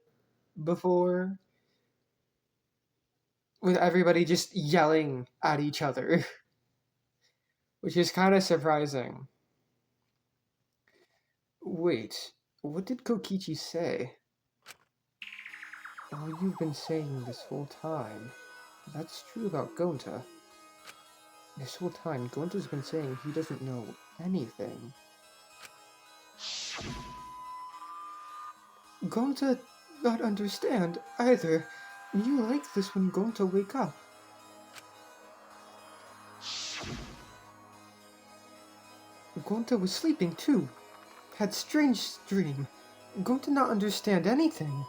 [SPEAKER 1] before. With everybody just yelling at each other. Which is kind of surprising. Wait, what did Kokichi say? All you've been saying this whole time. That's true about Gonta. This whole time, Gonta's been saying he doesn't know anything. Gonta not understand either. You like this when Gonta wake up. Gonta was sleeping too. Had strange dream. Gonta not understand anything.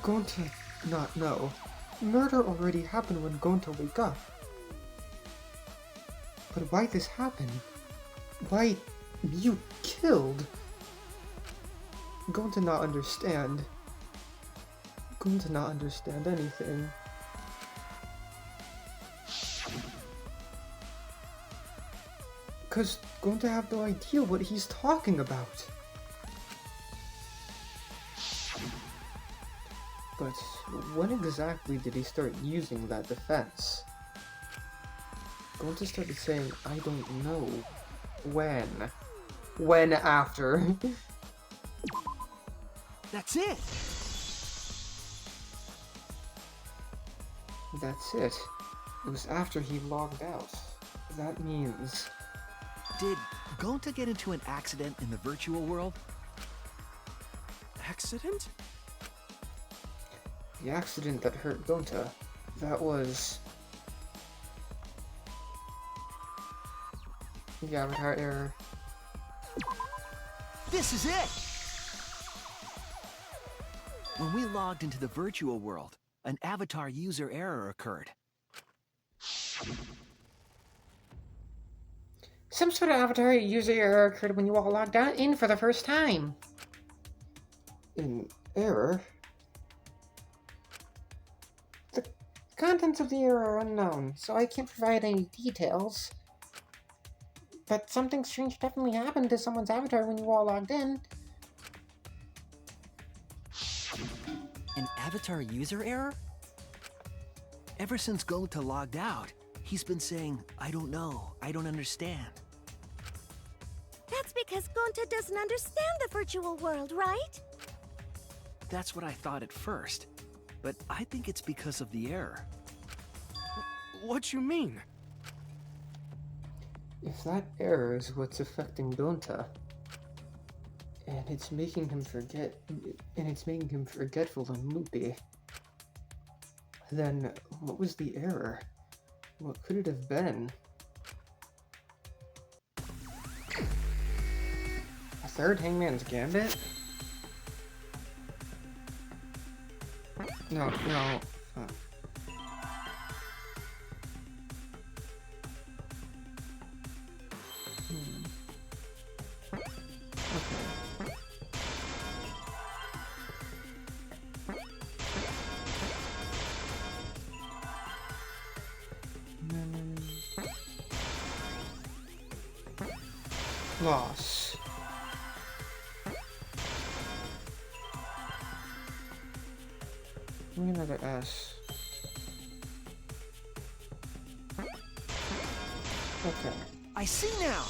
[SPEAKER 1] Gonta not know. Murder already happened when Gonta wake up. But why this happened? Why you killed? Gonta not understand. Gonta not understand anything. Cause Gonta have no idea what he's talking about. But when exactly did he start using that defense? Gonta started saying, I don't know. When? When after?
[SPEAKER 4] That's it!
[SPEAKER 1] That's it. It was after he logged out. That means...
[SPEAKER 8] Did Gonta get into an accident in the virtual world?
[SPEAKER 11] Accident?
[SPEAKER 1] The accident that hurt Gonta, that was... the avatar error.
[SPEAKER 8] This is it! When we logged into the virtual world, an avatar user error occurred.
[SPEAKER 1] Some sort of avatar user error occurred when you all logged in for the first time. An error? The contents of the error are unknown, so I can't provide any details. But something strange definitely happened to someone's avatar when you all logged in.
[SPEAKER 7] An avatar user error?
[SPEAKER 8] Ever since Gonta logged out, he's been saying, I don't know, I don't understand.
[SPEAKER 9] That's because Gonta doesn't understand the virtual world, right?
[SPEAKER 8] That's what I thought at first. But I think it's because of the error.
[SPEAKER 11] What you mean?
[SPEAKER 1] If that error is what's affecting Gonta, and it's making him forgetful and loopy, then what was the error? What could it have been? A third Hangman's Gambit? No. Loss. Give me another S. Okay.
[SPEAKER 8] I see now!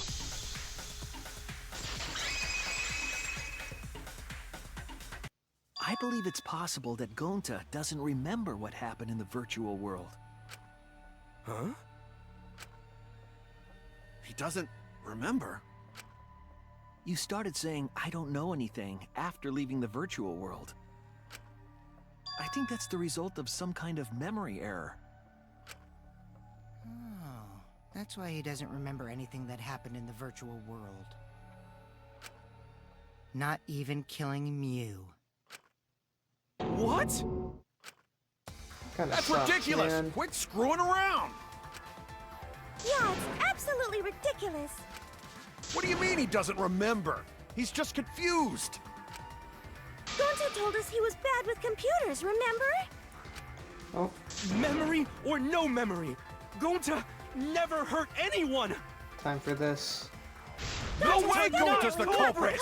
[SPEAKER 8] I believe it's possible that Gonta doesn't remember what happened in the virtual world.
[SPEAKER 11] Huh?
[SPEAKER 4] He doesn't remember.
[SPEAKER 8] You started saying, I don't know anything, after leaving the virtual world. I think that's the result of some kind of memory error.
[SPEAKER 6] Oh, that's why he doesn't remember anything that happened in the virtual world. Not even killing Mew.
[SPEAKER 11] What?
[SPEAKER 1] Kinda
[SPEAKER 4] That's
[SPEAKER 1] sucks,
[SPEAKER 4] ridiculous!
[SPEAKER 1] man.
[SPEAKER 4] Quit screwing around!
[SPEAKER 9] Yeah, it's absolutely ridiculous.
[SPEAKER 4] What do you mean he doesn't remember? He's just confused!
[SPEAKER 9] Gonta told us he was bad with computers, remember?
[SPEAKER 1] Oh,
[SPEAKER 11] Memory or no memory, Gonta never hurt anyone!
[SPEAKER 1] time for this.
[SPEAKER 4] No way Gonta's the culprit!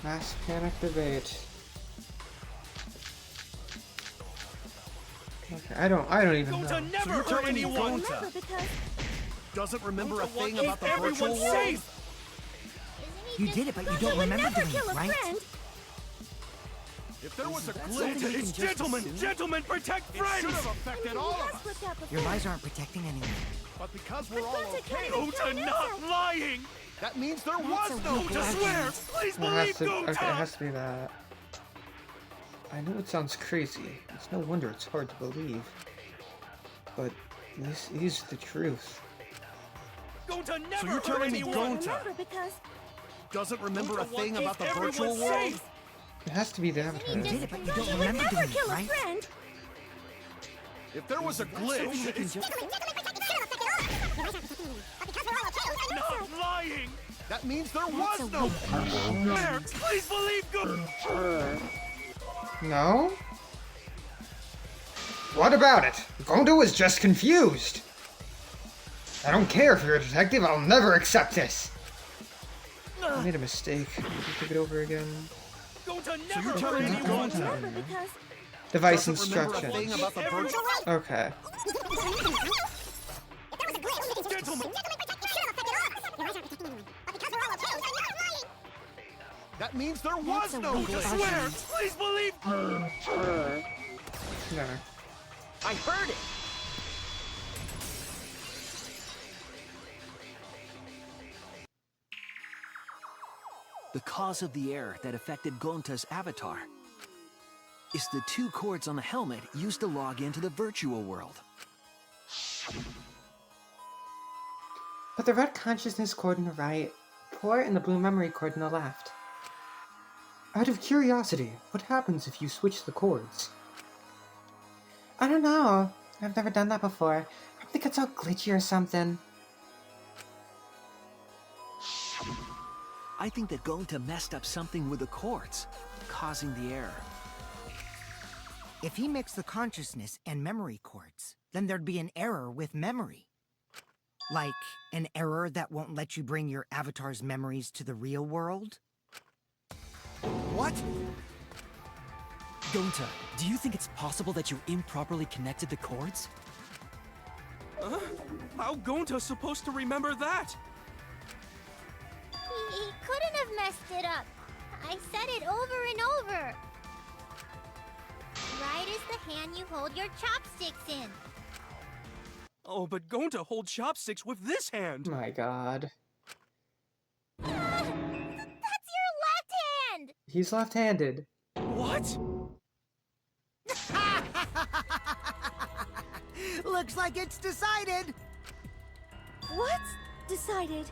[SPEAKER 1] Mass panic debate. Okay, I don't even know.
[SPEAKER 11] Gonta never
[SPEAKER 4] So you're
[SPEAKER 11] hurt
[SPEAKER 4] telling me
[SPEAKER 11] anyone!
[SPEAKER 4] Gonta
[SPEAKER 9] Because
[SPEAKER 4] doesn't remember a thing
[SPEAKER 11] Keep
[SPEAKER 4] about the
[SPEAKER 11] everyone
[SPEAKER 4] virtual world?
[SPEAKER 11] safe!
[SPEAKER 6] You did it, but you don't
[SPEAKER 9] would
[SPEAKER 6] remember
[SPEAKER 9] never
[SPEAKER 6] doing
[SPEAKER 9] kill
[SPEAKER 6] it,
[SPEAKER 9] a
[SPEAKER 6] right?
[SPEAKER 9] friend.
[SPEAKER 4] If there was a
[SPEAKER 11] Gonta,
[SPEAKER 4] glitch,
[SPEAKER 11] it's gentlemen! Gentlemen, protect
[SPEAKER 4] it should
[SPEAKER 11] friends!
[SPEAKER 4] have affected all of us!
[SPEAKER 6] Your lies aren't protecting anyone.
[SPEAKER 4] But because we're all
[SPEAKER 9] Gonta
[SPEAKER 4] okay,
[SPEAKER 9] can't
[SPEAKER 11] Gonta not lying!
[SPEAKER 4] that means there was no
[SPEAKER 11] Gonta
[SPEAKER 4] glitch!
[SPEAKER 11] swears! Please
[SPEAKER 1] It has
[SPEAKER 11] believe
[SPEAKER 1] to. Okay, it
[SPEAKER 11] Gonta!
[SPEAKER 1] has to be that. I know it sounds crazy. It's no wonder it's hard to believe. But this is the truth.
[SPEAKER 11] Gonta never
[SPEAKER 4] So you're
[SPEAKER 11] hurt
[SPEAKER 4] telling me
[SPEAKER 11] anyone!
[SPEAKER 4] Gonta
[SPEAKER 9] Because
[SPEAKER 4] doesn't remember a
[SPEAKER 11] Gonta
[SPEAKER 4] thing
[SPEAKER 11] wants
[SPEAKER 4] about the
[SPEAKER 11] everyone
[SPEAKER 4] virtual world?
[SPEAKER 11] safe.
[SPEAKER 1] It has to be the Avatar.
[SPEAKER 6] You did it, but you
[SPEAKER 9] Gonta
[SPEAKER 6] don't
[SPEAKER 9] would
[SPEAKER 6] remember
[SPEAKER 9] never
[SPEAKER 6] doing
[SPEAKER 9] kill
[SPEAKER 6] it,
[SPEAKER 9] a
[SPEAKER 6] right?
[SPEAKER 9] friend.
[SPEAKER 4] If there was a glitch,
[SPEAKER 11] Not lying!
[SPEAKER 4] that means there was no
[SPEAKER 11] There, please believe Gonta!
[SPEAKER 1] No? What about it? Gonta was just confused. I don't care if you're a detective, I'll never accept this. I made a mistake. Can you take it over again?
[SPEAKER 11] Gonta
[SPEAKER 4] So
[SPEAKER 11] never
[SPEAKER 4] you're
[SPEAKER 11] hurt
[SPEAKER 4] telling me
[SPEAKER 11] anyone!
[SPEAKER 4] Gonta
[SPEAKER 9] Remember because
[SPEAKER 1] Device
[SPEAKER 4] doesn't remember a
[SPEAKER 1] instructions.
[SPEAKER 4] thing about the virtual world?
[SPEAKER 1] Okay.
[SPEAKER 11] Gentlemen,
[SPEAKER 4] That means there was no glitch!
[SPEAKER 11] swear! Please believe!
[SPEAKER 1] No.
[SPEAKER 11] I heard it!
[SPEAKER 8] The cause of the error that affected Gonta's avatar is the 2 cords on the helmet used to log into the virtual world.
[SPEAKER 1] But the red consciousness cord on the right, port and the blue memory cord on the left. Out of curiosity, what happens if you switch the cords? I don't know. I've never done that before. Probably gets all glitchy or something.
[SPEAKER 8] I think that Gonta messed up something with the cords, causing the error.
[SPEAKER 6] If he mixed the consciousness and memory cords, then there'd be an error with memory. Like an error that won't let you bring your avatar's memories to the real world?
[SPEAKER 4] What?
[SPEAKER 7] Gonta, do you think it's possible that you improperly connected the cords?
[SPEAKER 11] Huh? How Gonta's supposed to remember that?
[SPEAKER 3] He couldn't have messed it up. I said it over and over. Right is the hand you hold your chopsticks in.
[SPEAKER 11] Oh, but Gonta holds chopsticks with this hand.
[SPEAKER 1] My god.
[SPEAKER 3] That's your left hand!
[SPEAKER 1] He's left-handed.
[SPEAKER 11] What?
[SPEAKER 6] Looks like it's decided.
[SPEAKER 9] What's decided?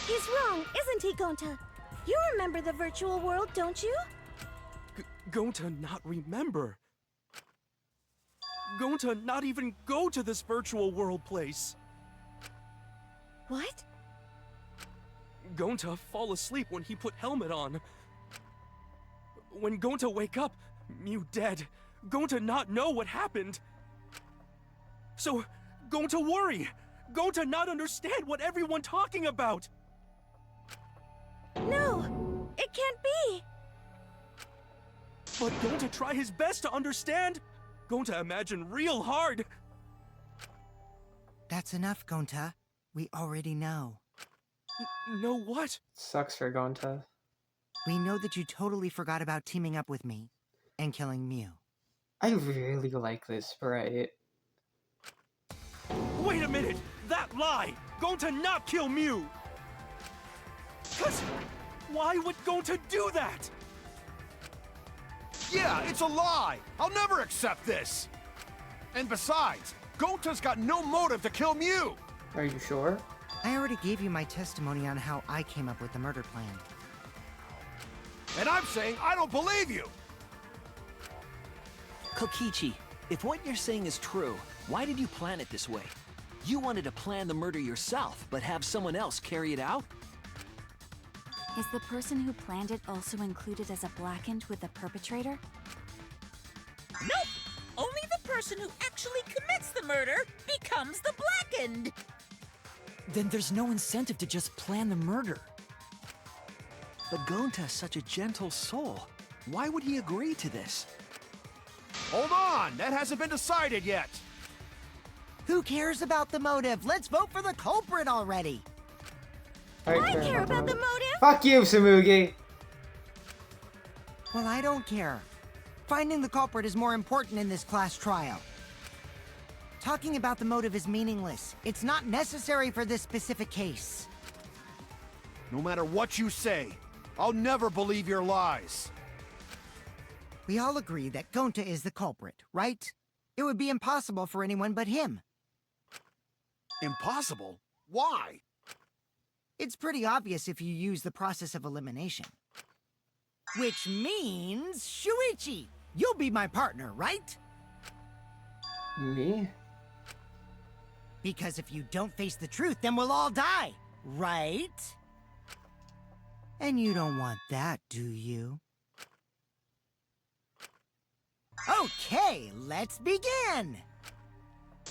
[SPEAKER 9] He's wrong, isn't he, Gonta? You remember the virtual world, don't you?
[SPEAKER 11] Gonta not remember. Gonta not even go to this virtual world place.
[SPEAKER 9] What?
[SPEAKER 11] Gonta fall asleep when he put helmet on. When Gonta wake up, Mew dead. Gonta not know what happened. So, Gonta worry. Gonta not understand what everyone talking about.
[SPEAKER 9] No, it can't be.
[SPEAKER 11] But Gonta try his best to understand. Gonta imagine real hard.
[SPEAKER 6] That's enough, Gonta. We already know.
[SPEAKER 11] Know what?
[SPEAKER 1] Sucks for Gonta.
[SPEAKER 6] We know that you totally forgot about teaming up with me and killing Mew.
[SPEAKER 1] I really like this sprite.
[SPEAKER 11] Wait a minute! That lie! Gonta not kill Mew! Cause why would Gonta do that?
[SPEAKER 4] Yeah, it's a lie! I'll never accept this! And besides, Gonta's got no motive to kill Mew!
[SPEAKER 1] Are you sure?
[SPEAKER 6] I already gave you my testimony on how I came up with the murder plan.
[SPEAKER 4] And I'm saying I don't believe you!
[SPEAKER 8] Kokichi, if what you're saying is true, why did you plan it this way? You wanted to plan the murder yourself, but have someone else carry it out?
[SPEAKER 5] Is the person who planned it also included as a blackened with the perpetrator?
[SPEAKER 10] Nope! Only the person who actually commits the murder becomes the blackened!
[SPEAKER 7] Then there's no incentive to just plan the murder.
[SPEAKER 8] But Gonta's such a gentle soul. Why would he agree to this?
[SPEAKER 4] Hold on, that hasn't been decided yet!
[SPEAKER 6] Who cares about the motive? Let's vote for the culprit already!
[SPEAKER 9] I care about the motive.
[SPEAKER 1] Fuck you, Samugi!
[SPEAKER 6] Well, I don't care. Finding the culprit is more important in this class trial. Talking about the motive is meaningless. It's not necessary for this specific case.
[SPEAKER 4] No matter what you say, I'll never believe your lies.
[SPEAKER 6] We all agree that Gonta is the culprit, right? It would be impossible for anyone but him.
[SPEAKER 4] Impossible? Why?
[SPEAKER 6] It's pretty obvious if you use the process of elimination. Which means, Shuichi, you'll be my partner, right?
[SPEAKER 1] Me?
[SPEAKER 6] Because if you don't face the truth, then we'll all die, right? And you don't want that, do you? Okay, let's begin!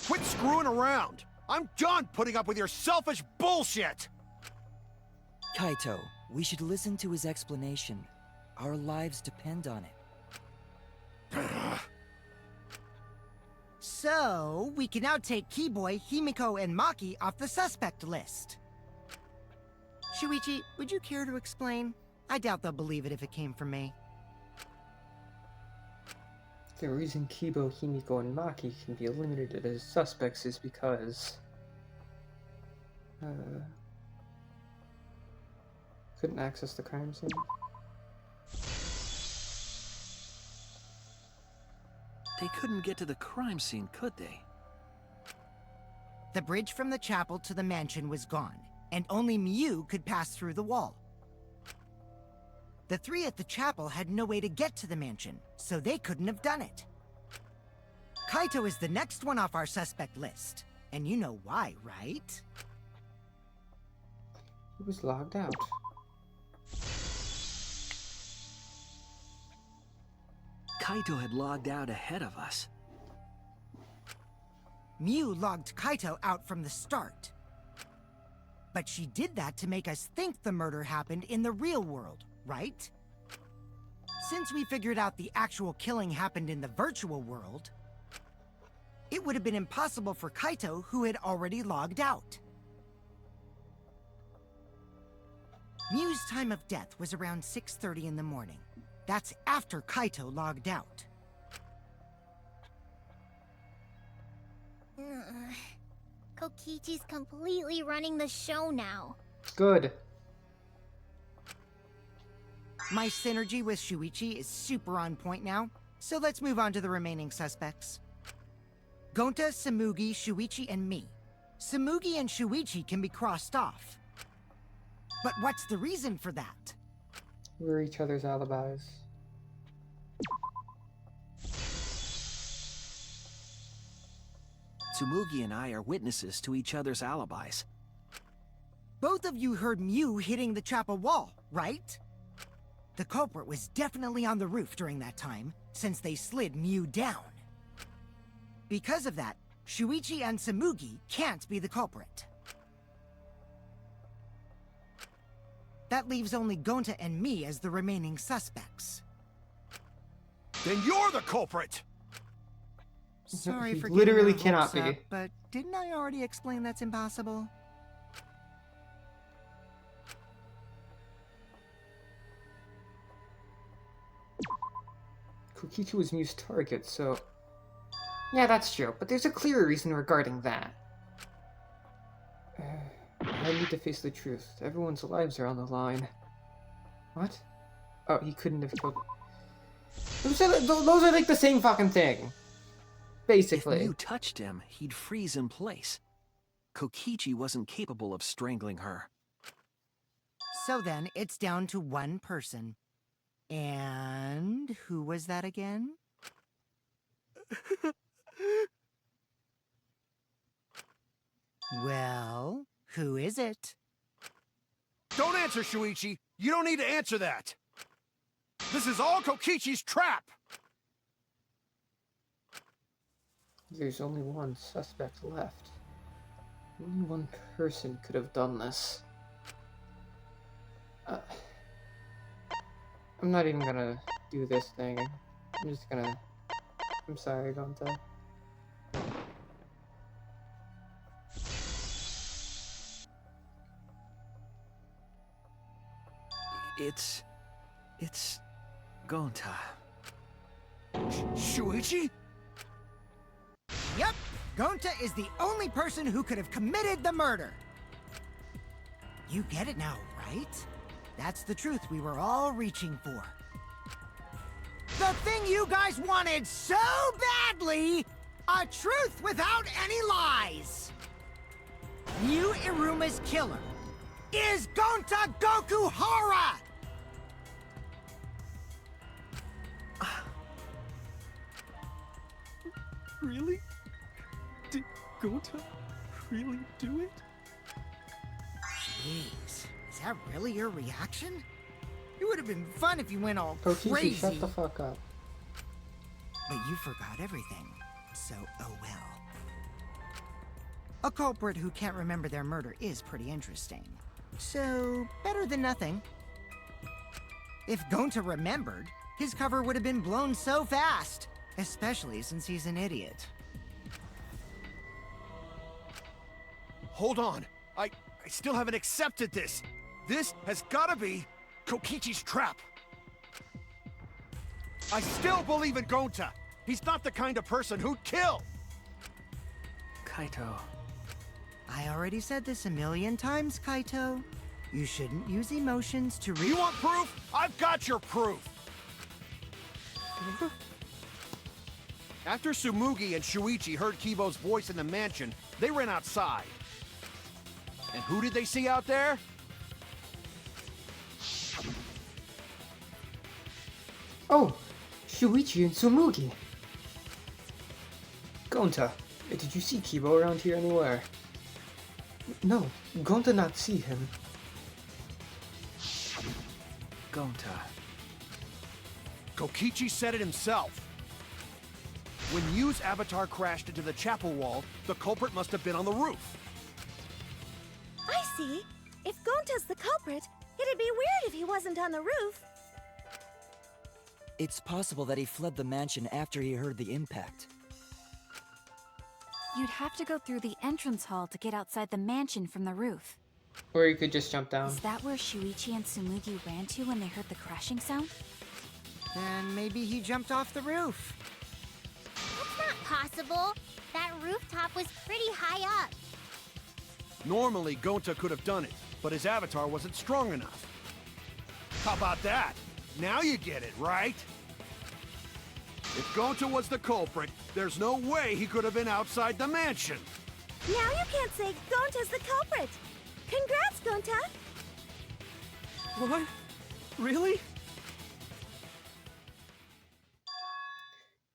[SPEAKER 4] Quit screwing around! I'm done putting up with your selfish bullshit!
[SPEAKER 7] Kaito, we should listen to his explanation. Our lives depend on it.
[SPEAKER 6] So, we can now take Keyboy, Himiko, and Maki off the suspect list. Shuichi, would you care to explain? I doubt they'll believe it if it came from me.
[SPEAKER 1] The reason Kibo, Himiko, and Maki can be eliminated as suspects is because... couldn't access the crime scene.
[SPEAKER 8] They couldn't get to the crime scene, could they?
[SPEAKER 6] The bridge from the chapel to the mansion was gone, and only Mew could pass through the wall. The three at the chapel had no way to get to the mansion, so they couldn't have done it. Kaito is the next one off our suspect list, and you know why, right?
[SPEAKER 1] He was logged out.
[SPEAKER 8] Kaito had logged out ahead of us.
[SPEAKER 6] Mew logged Kaito out from the start. But she did that to make us think the murder happened in the real world, right? Since we figured out the actual killing happened in the virtual world, it would have been impossible for Kaito, who had already logged out. Mew's time of death was around 6:30 in the morning. That's after Kaito logged out.
[SPEAKER 3] Kokichi's completely running the show now.
[SPEAKER 1] Good.
[SPEAKER 6] My synergy with Shuichi is super on point now, so let's move on to the remaining suspects. Gonta, Samugi, Shuichi, and me. Samugi and Shuichi can be crossed off. But what's the reason for that?
[SPEAKER 1] We're each other's alibis.
[SPEAKER 8] Tsumugi and I are witnesses to each other's alibis.
[SPEAKER 6] Both of you heard Mew hitting the chapel wall, right? The culprit was definitely on the roof during that time, since they slid Mew down. Because of that, Shuichi and Samugi can't be the culprit. That leaves only Gonta and me as the remaining suspects.
[SPEAKER 4] Then you're the culprit!
[SPEAKER 6] Sorry
[SPEAKER 1] He
[SPEAKER 6] for
[SPEAKER 1] literally
[SPEAKER 6] getting our
[SPEAKER 1] cannot
[SPEAKER 6] hopes up,
[SPEAKER 1] be.
[SPEAKER 6] but didn't I already explain that's impossible?
[SPEAKER 1] Kokichi was Mew's target, so... Yeah, that's true, but there's a clearer reason regarding that. I need to face the truth. Everyone's lives are on the line. What? Oh, he couldn't have killed... Those are like the same fucking thing. Basically.
[SPEAKER 8] If Mew touched him, he'd freeze in place. Kokichi wasn't capable of strangling her.
[SPEAKER 6] So then, it's down to one person. And who was that again? Well, who is it?
[SPEAKER 4] Don't answer, Shuichi! You don't need to answer that! This is all Kokichi's trap!
[SPEAKER 1] There's only one suspect left. Only one person could have done this. I'm not even gonna do this thing. I'm just gonna... I'm sorry, Gonta.
[SPEAKER 8] It's Gonta.
[SPEAKER 4] Shuichi?
[SPEAKER 6] Yep, Gonta is the only person who could have committed the murder. You get it now, right? That's the truth we were all reaching for. The thing you guys wanted so badly! A truth without any lies! Mew Iruma's killer is Gonta Gokuhara!
[SPEAKER 11] Really? Did Gonta really do it?
[SPEAKER 6] Jeez, is that really your reaction? It would have been fun if you went all
[SPEAKER 1] Kokichi,
[SPEAKER 6] crazy.
[SPEAKER 1] shut the fuck up.
[SPEAKER 6] But you forgot everything, so oh well. A culprit who can't remember their murder is pretty interesting. So, better than nothing. If Gonta remembered, his cover would have been blown so fast. Especially since he's an idiot.
[SPEAKER 4] Hold on. I still haven't accepted this. This has gotta be Kokichi's trap. I still believe in Gonta. He's not the kind of person who'd kill.
[SPEAKER 8] Kaito.
[SPEAKER 6] I already said this a million times, Kaito. You shouldn't use emotions to
[SPEAKER 4] You want proof? I've got your proof. After Tsumugi and Shuichi heard Kibo's voice in the mansion, they ran outside. And who did they see out there?
[SPEAKER 1] Oh, Shuichi and Tsumugi. Gonta, did you see Kibo around here anywhere? No, Gonta not see him.
[SPEAKER 8] Gonta.
[SPEAKER 4] Kokichi said it himself. When Mew's avatar crashed into the chapel wall, the culprit must have been on the roof.
[SPEAKER 12] I see. If Gonta's the culprit, it'd be weird if he wasn't on the roof.
[SPEAKER 7] It's possible that he fled the mansion after he heard the impact.
[SPEAKER 5] You'd have to go through the entrance hall to get outside the mansion from the roof.
[SPEAKER 1] Or you could just jump down.
[SPEAKER 5] Is that where Shuichi and Tsumugi ran to when they heard the crashing sound?
[SPEAKER 6] And maybe he jumped off the roof.
[SPEAKER 3] That's not possible. That rooftop was pretty high up.
[SPEAKER 4] Normally, Gonta could have done it, but his avatar wasn't strong enough. How about that? Now you get it, right? If Gonta was the culprit, there's no way he could have been outside the mansion.
[SPEAKER 12] Now you can't say Gonta's the culprit. Congrats, Gonta!
[SPEAKER 11] What? Really?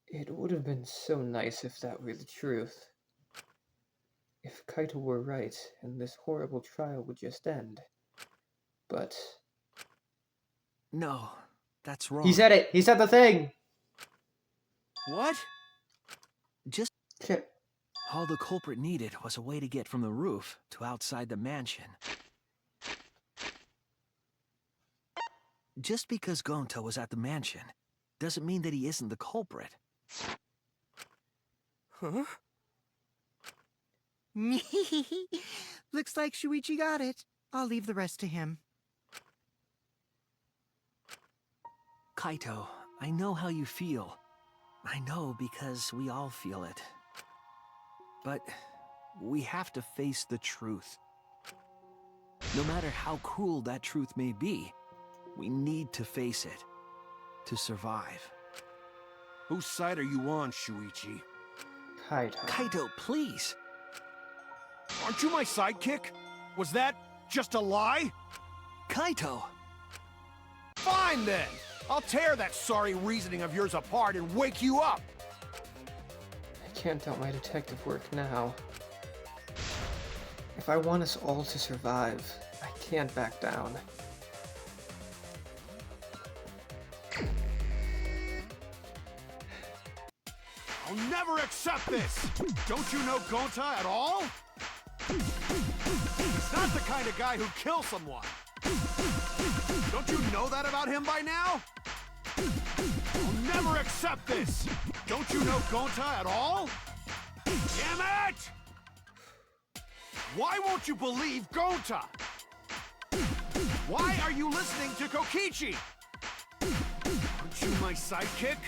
[SPEAKER 1] It would have been so nice if that were the truth. If Kaito were right, and this horrible trial would just end. But...
[SPEAKER 8] No, that's wrong.
[SPEAKER 1] he said it! He said the thing!
[SPEAKER 8] What? Just
[SPEAKER 1] Shit.
[SPEAKER 8] all the culprit needed was a way to get from the roof to outside the mansion. Just because Gonta was at the mansion doesn't mean that he isn't the culprit.
[SPEAKER 11] Huh?
[SPEAKER 6] Looks like Shuichi got it. I'll leave the rest to him.
[SPEAKER 8] Kaito, I know how you feel. I know because we all feel it. But we have to face the truth. No matter how cruel that truth may be, we need to face it to survive.
[SPEAKER 4] Whose side are you on, Shuichi?
[SPEAKER 1] Kaito.
[SPEAKER 8] Kaito, please!
[SPEAKER 4] Aren't you my sidekick? Was that just a lie?
[SPEAKER 8] Kaito!
[SPEAKER 4] Fine then! I'll tear that sorry reasoning of yours apart and wake you up!
[SPEAKER 1] I can't doubt my detective work now. If I want us all to survive, I can't back down.
[SPEAKER 4] I'll never accept this! Don't you know Gonta at all? He's not the kind of guy who'd kill someone. Don't you know that about him by now? I'll never accept this! Don't you know Gonta at all? Damn it! Why won't you believe Gonta? Why are you listening to Kokichi? Aren't you my sidekick?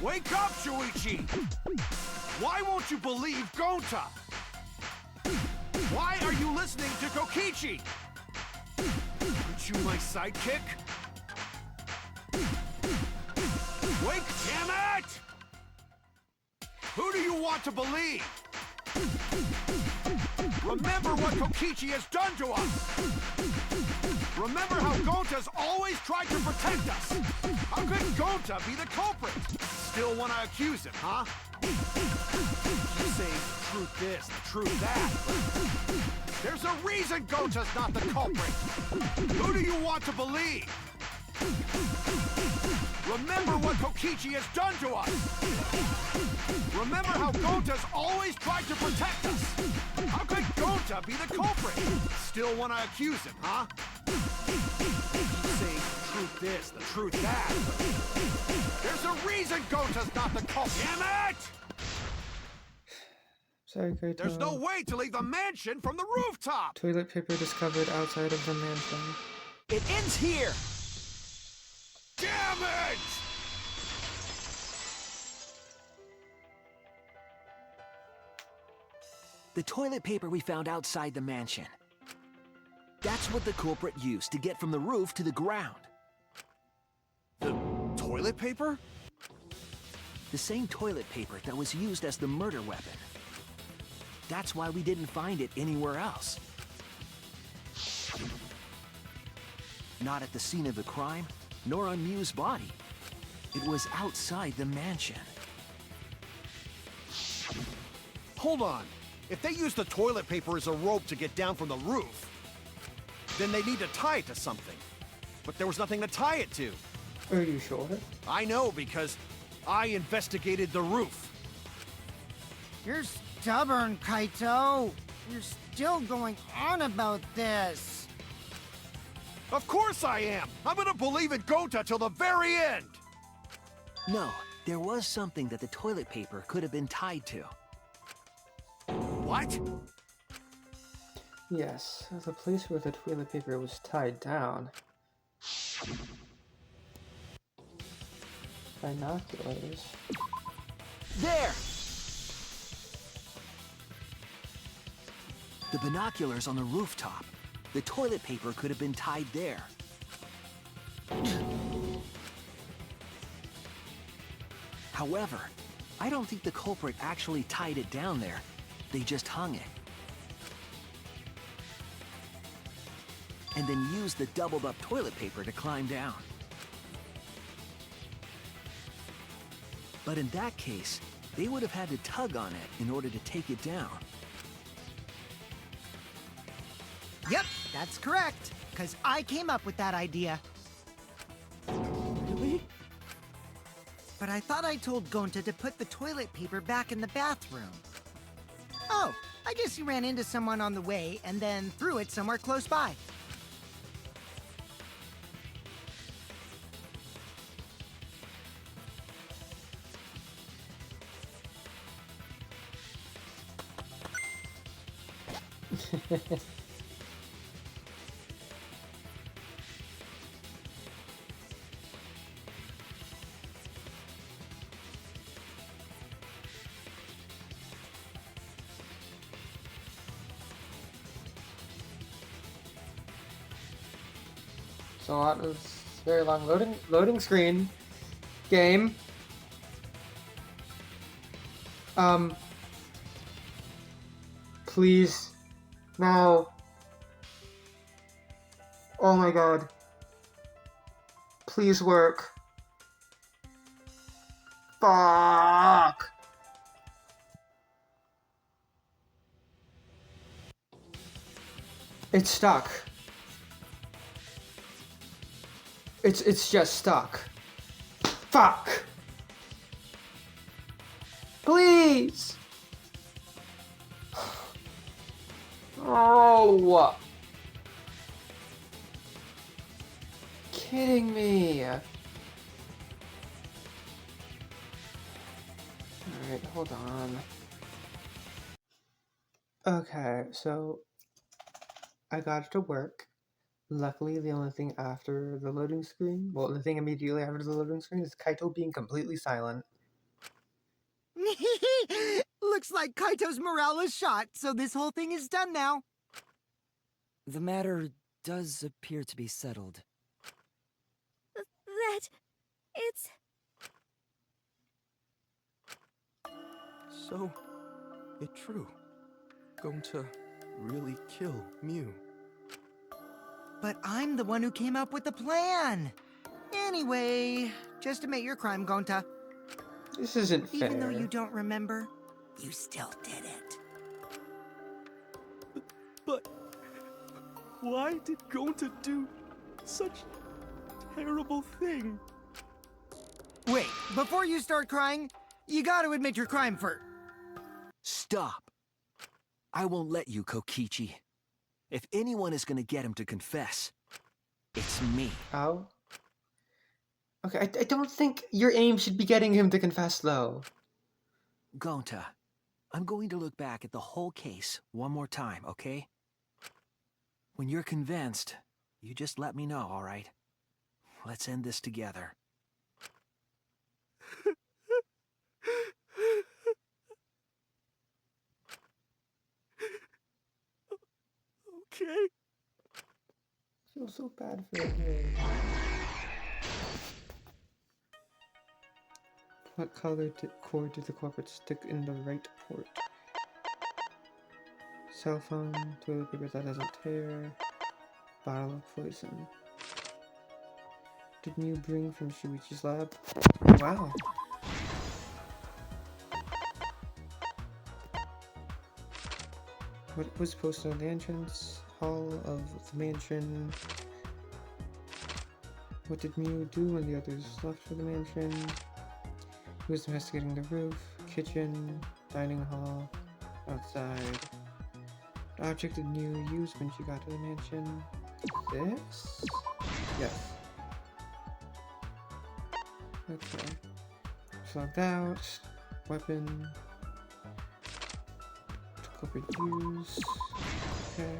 [SPEAKER 4] Wake up, Shuichi! Why won't you believe Gonta? Why are you listening to Kokichi? Aren't you my sidekick? Wake, damn it! Who do you want to believe? Remember what Kokichi has done to us! Remember how Gonta's always tried to protect us! How could Gonta be the culprit? Still want to accuse him, huh? You say the truth this, the truth that, but there's a reason Gonta's not the culprit! Who do you want to believe? Remember what Kokichi has done to us! Remember how Gonta's always tried to protect us! How could Gonta be the culprit? Still want to accuse him, huh? You say the truth this, the truth that, but there's a reason Gonta's not the culprit! Damn it!
[SPEAKER 1] Sorry, Kaito.
[SPEAKER 4] There's no way to leave the mansion from the rooftop!
[SPEAKER 1] Toilet paper discovered outside of the mansion.
[SPEAKER 8] It ends here!
[SPEAKER 4] Damn it!
[SPEAKER 8] The toilet paper we found outside the mansion. That's what the culprit used to get from the roof to the ground.
[SPEAKER 4] The toilet paper?
[SPEAKER 8] The same toilet paper that was used as the murder weapon. That's why we didn't find it anywhere else. Not at the scene of the crime, nor on Miu's body. It was outside the mansion.
[SPEAKER 4] Hold on. If they use the toilet paper as a rope to get down from the roof, then they need to tie it to something. But there was nothing to tie it to.
[SPEAKER 1] Are you sure?
[SPEAKER 4] I know because I investigated the roof.
[SPEAKER 6] You're stubborn, Kaito. You're still going on about this.
[SPEAKER 4] Of course I am! I'm gonna believe in Gonta till the very end!
[SPEAKER 8] No, there was something that the toilet paper could have been tied to.
[SPEAKER 4] What?
[SPEAKER 1] Yes, the place where the toilet paper was tied down. Binoculars.
[SPEAKER 8] There! The binoculars on the rooftop. The toilet paper could have been tied there. However, I don't think the culprit actually tied it down there. They just hung it. And then used the doubled up toilet paper to climb down. But in that case, they would have had to tug on it in order to take it down.
[SPEAKER 6] Yep, that's correct. Because I came up with that idea.
[SPEAKER 11] Really?
[SPEAKER 6] But I thought I told Gonta to put the toilet paper back in the bathroom. Oh, I guess he ran into someone on the way and then threw it somewhere close by.
[SPEAKER 1] So that was very long loading screen game. Please, now. Oh my god. Please work. Fuck. It's stuck. It's just stuck. Fuck. Please. Oh. Kidding me. Alright, hold on. Okay, so I got it to work. Luckily, the only thing after the loading screen, well, the thing immediately after the loading screen is Kaito being completely silent.
[SPEAKER 6] Looks like Kaito's morale is shot, so this whole thing is done now.
[SPEAKER 7] The matter does appear to be settled.
[SPEAKER 12] That... it's...
[SPEAKER 11] So, it true. Going to really kill Mew.
[SPEAKER 6] But I'm the one who came up with the plan. Anyway, just admit your crime, Gonta.
[SPEAKER 1] This isn't fair.
[SPEAKER 6] Even though you don't remember, you still did it.
[SPEAKER 11] But why did Gonta do such a terrible thing?
[SPEAKER 6] Wait, before you start crying, you gotta admit your crime first.
[SPEAKER 8] Stop. I won't let you, Kokichi. If anyone is gonna get him to confess, it's me.
[SPEAKER 1] Oh? Okay, I don't think your aim should be getting him to confess, though.
[SPEAKER 8] Gonta, I'm going to look back at the whole case one more time, okay? When you're convinced, you just let me know, all right? Let's end this together.
[SPEAKER 11] Okay.
[SPEAKER 1] I feel so bad for him. What color cord did the culprit stick in the right port? Cell phone, toilet paper that doesn't tear, bottle of poison. Did Mew bring from Shuichi's lab? Wow. What was posted on the entrance hall of the mansion? What did Mew do when the others left for the mansion? Who was investigating the roof, kitchen, dining hall, outside? What object did Mew use when she got to the mansion? this? Yes. Okay. Logged out. Weapon. Culprit use. Okay.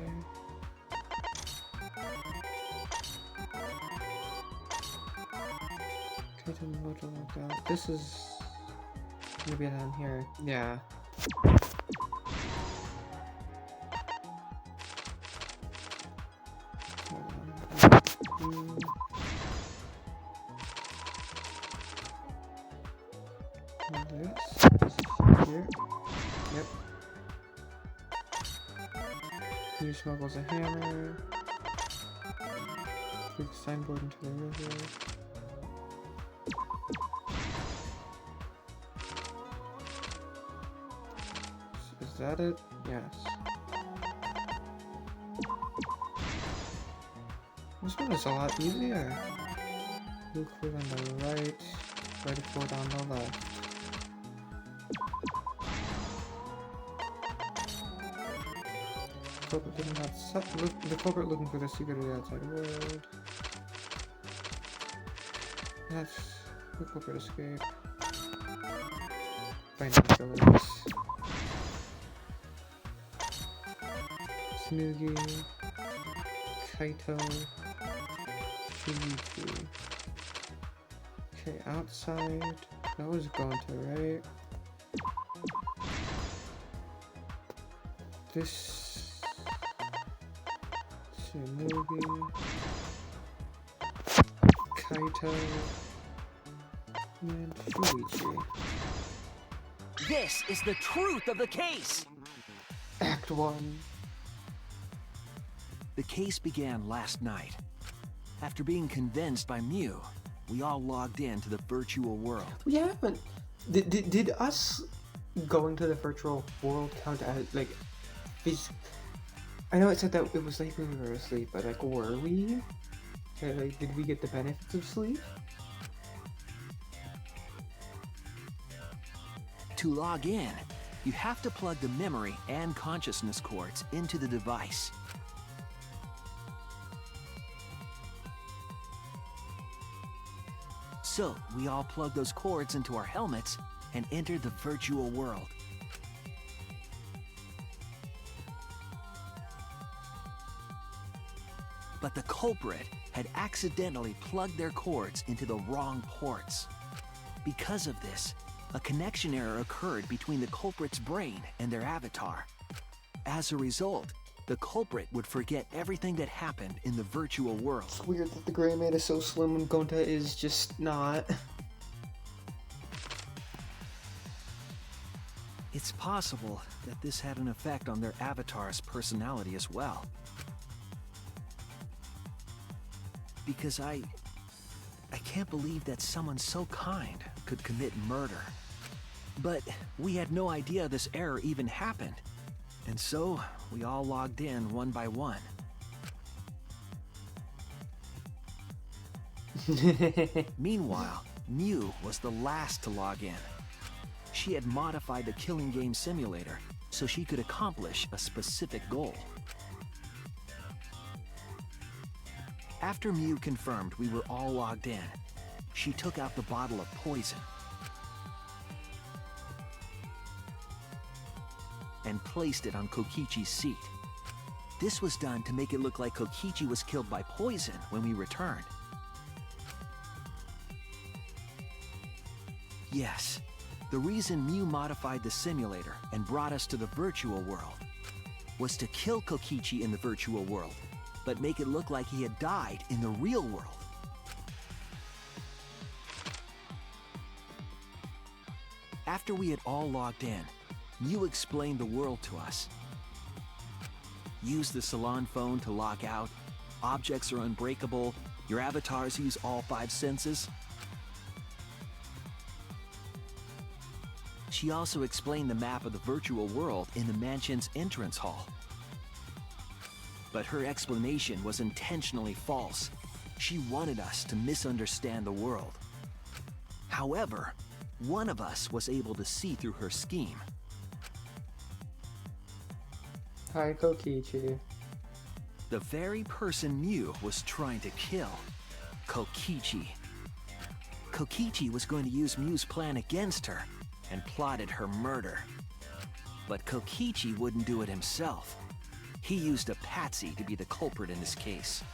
[SPEAKER 1] This is gonna be down here. Yeah. This is here. Yep. He smuggles a hammer. Through the signboard into the river. Is that it? Yes. This one is a lot easier. Blue cord on the right, red cord on the left. Culprit looking outside, the culprit looking for the secret of the outside world. That's the culprit escape. Finding killers. Smoogie. Kaito. Shuichi. Okay, outside. That was Gonta, right? This. Smoogie. Kaito. And Shuichi.
[SPEAKER 7] This is the truth of the case!
[SPEAKER 1] Act 1.
[SPEAKER 8] The case began last night. After being convinced by Mew, we all logged in to the virtual world.
[SPEAKER 1] We haven't. Did us going to the virtual world count as like? I know it said that it was like when we were asleep, but like, were we? Like, did we get the benefits of sleep?
[SPEAKER 8] To log in, you have to plug the memory and consciousness cords into the device. So, we all plugged those cords into our helmets and entered the virtual world. But the culprit had accidentally plugged their cords into the wrong ports. Because of this, a connection error occurred between the culprit's brain and their avatar. As a result, the culprit would forget everything that happened in the virtual world.
[SPEAKER 1] It's weird that the gray maid is so slim and Gonta is just not.
[SPEAKER 8] It's possible that this had an effect on their avatar's personality as well. Because I can't believe that someone so kind could commit murder. But we had no idea this error even happened. And so, we all logged in one by one. Meanwhile, Mew was the last to log in. She had modified the killing game simulator so she could accomplish a specific goal. After Mew confirmed we were all logged in, she took out the bottle of poison and placed it on Kokichi's seat. This was done to make it look like Kokichi was killed by poison when we returned. Yes, the reason Mew modified the simulator and brought us to the virtual world was to kill Kokichi in the virtual world, but make it look like he had died in the real world. After we had all logged in, Mew explained the world to us. Use the salon phone to log out. Objects are unbreakable. Your avatars use all 5 senses. She also explained the map of the virtual world in the mansion's entrance hall. But her explanation was intentionally false. She wanted us to misunderstand the world. However, one of us was able to see through her scheme.
[SPEAKER 1] Hi, Kokichi.
[SPEAKER 8] the very person Mew was trying to kill, Kokichi. Kokichi was going to use Mew's plan against her and plotted her murder. But Kokichi wouldn't do it himself. He used a patsy to be the culprit in this case.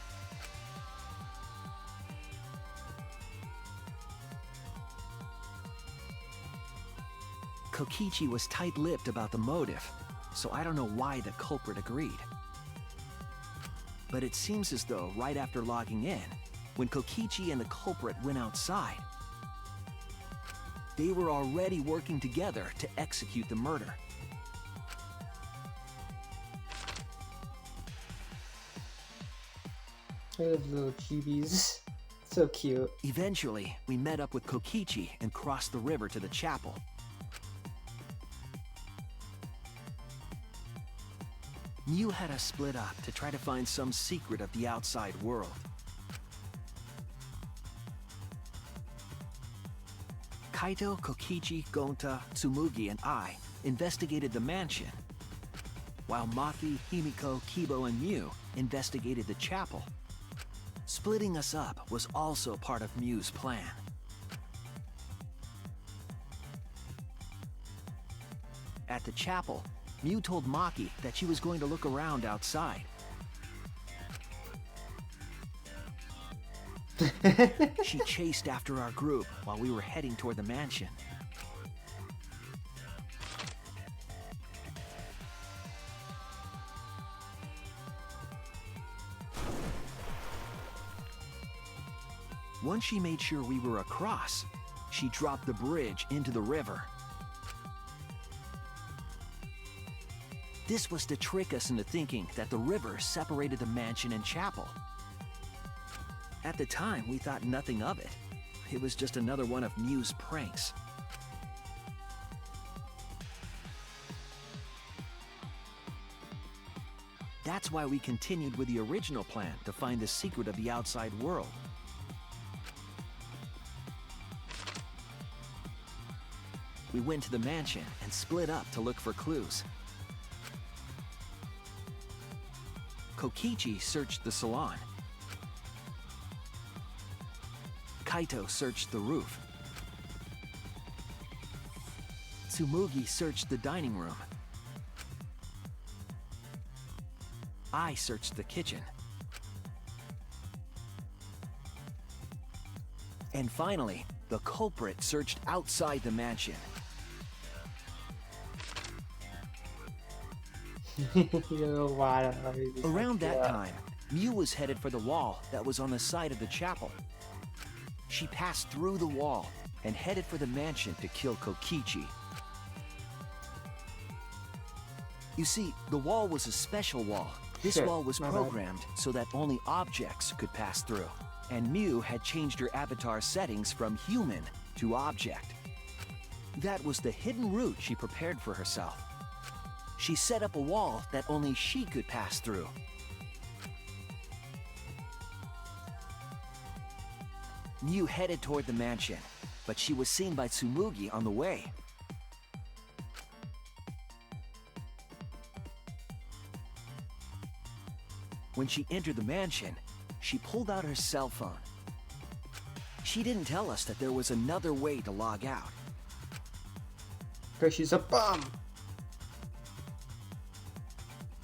[SPEAKER 8] Kokichi was tight-lipped about the motive, so I don't know why the culprit agreed. But it seems as though right after logging in, when Kokichi and the culprit went outside, they were already working together to execute the murder.
[SPEAKER 1] I love little chibis. So cute.
[SPEAKER 8] Eventually, we met up with Kokichi and crossed the river to the chapel. Mew had us split up to try to find some secret of the outside world. Kaito, Kokichi, Gonta, Tsumugi, and I investigated the mansion, while Maki, Himiko, Kibo, and Mew investigated the chapel. Splitting us up was also part of Mew's plan. At the chapel, Mew told Maki that she was going to look around outside. She chased after our group while we were heading toward the mansion. Once she made sure we were across, she dropped the bridge into the river. This was to trick us into thinking that the river separated the mansion and chapel. At the time, we thought nothing of it. It was just another one of Mew's pranks. That's why we continued with the original plan to find the secret of the outside world. We went to the mansion and split up to look for clues. Kokichi searched the salon. Kaito searched the roof. Tsumugi searched the dining room. I searched the kitchen. And finally, the culprit searched outside the mansion. Around that time, Mew was headed for the wall that was on the side of the chapel. She passed through the wall and headed for the mansion to kill Kokichi. You see, the wall was a special wall. This wall was programmed so that only objects could pass through. And Mew had changed her avatar settings from human to object. That was the hidden route she prepared for herself. She set up a wall that only she could pass through. Mew headed toward the mansion, but she was seen by Tsumugi on the way. When she entered the mansion, she pulled out her cell phone. She didn't tell us that there was another way to log out.
[SPEAKER 1] Because she's a bum.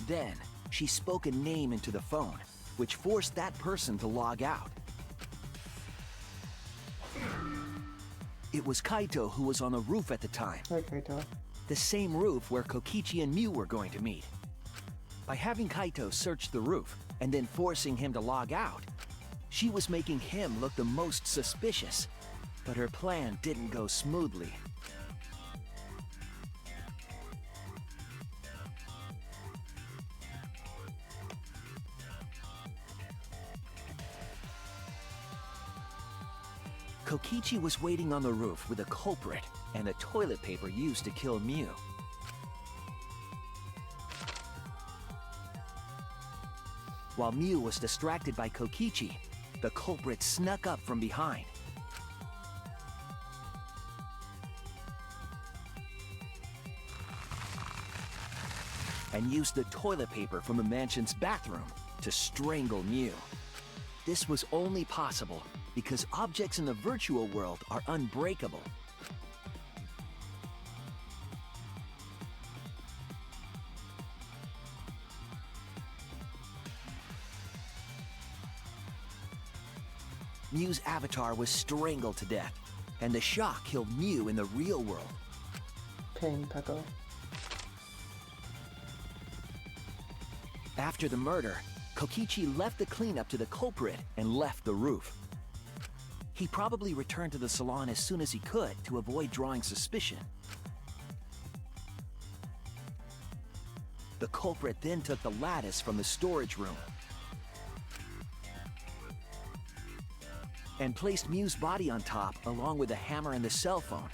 [SPEAKER 8] Then, she spoke a name into the phone, which forced that person to log out. It was Kaito who was on the roof at the time.
[SPEAKER 1] Hi, Kaito.
[SPEAKER 8] The same roof where Kokichi and Mew were going to meet. By having Kaito search the roof and then forcing him to log out, she was making him look the most suspicious. But her plan didn't go smoothly. Kokichi was waiting on the roof with a culprit and the toilet paper used to kill Mew. While Mew was distracted by Kokichi, the culprit snuck up from behind. and used the toilet paper from the mansion's bathroom to strangle Mew. This was only possible because objects in the virtual world are unbreakable. Mew's avatar was strangled to death, and the shock killed Mew in the real world.
[SPEAKER 1] Pain, Peko.
[SPEAKER 8] After the murder, Kokichi left the cleanup to the culprit and left the roof. He probably returned to the salon as soon as he could to avoid drawing suspicion. The culprit then took the lattice from the storage room and placed Mew's body on top along with the hammer and the cell phone.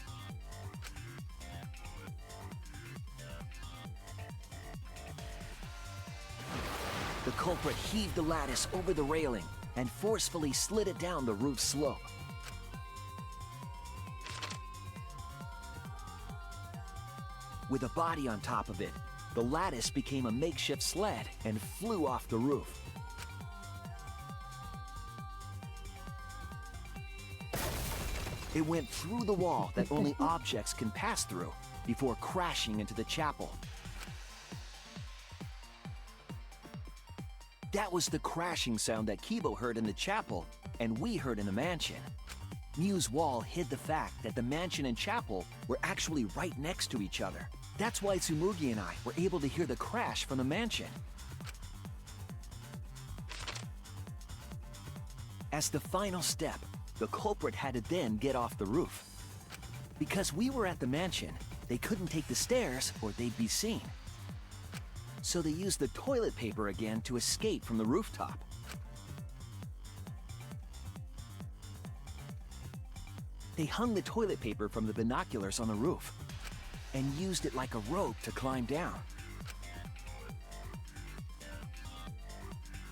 [SPEAKER 8] The culprit heaved the lattice over the railing and forcefully slid it down the roof slope. With a body on top of it, the lattice became a makeshift sled and flew off the roof. It went through the wall that only objects can pass through before crashing into the chapel. That was the crashing sound that Kibo heard in the chapel and we heard in the mansion. Mew's wall hid the fact that the mansion and chapel were actually right next to each other. That's why Tsumugi and I were able to hear the crash from the mansion. As the final step, the culprit had to then get off the roof. Because we were at the mansion, they couldn't take the stairs or they'd be seen. So they used the toilet paper again to escape from the rooftop. They hung the toilet paper from the binoculars on the roof and used it like a rope to climb down.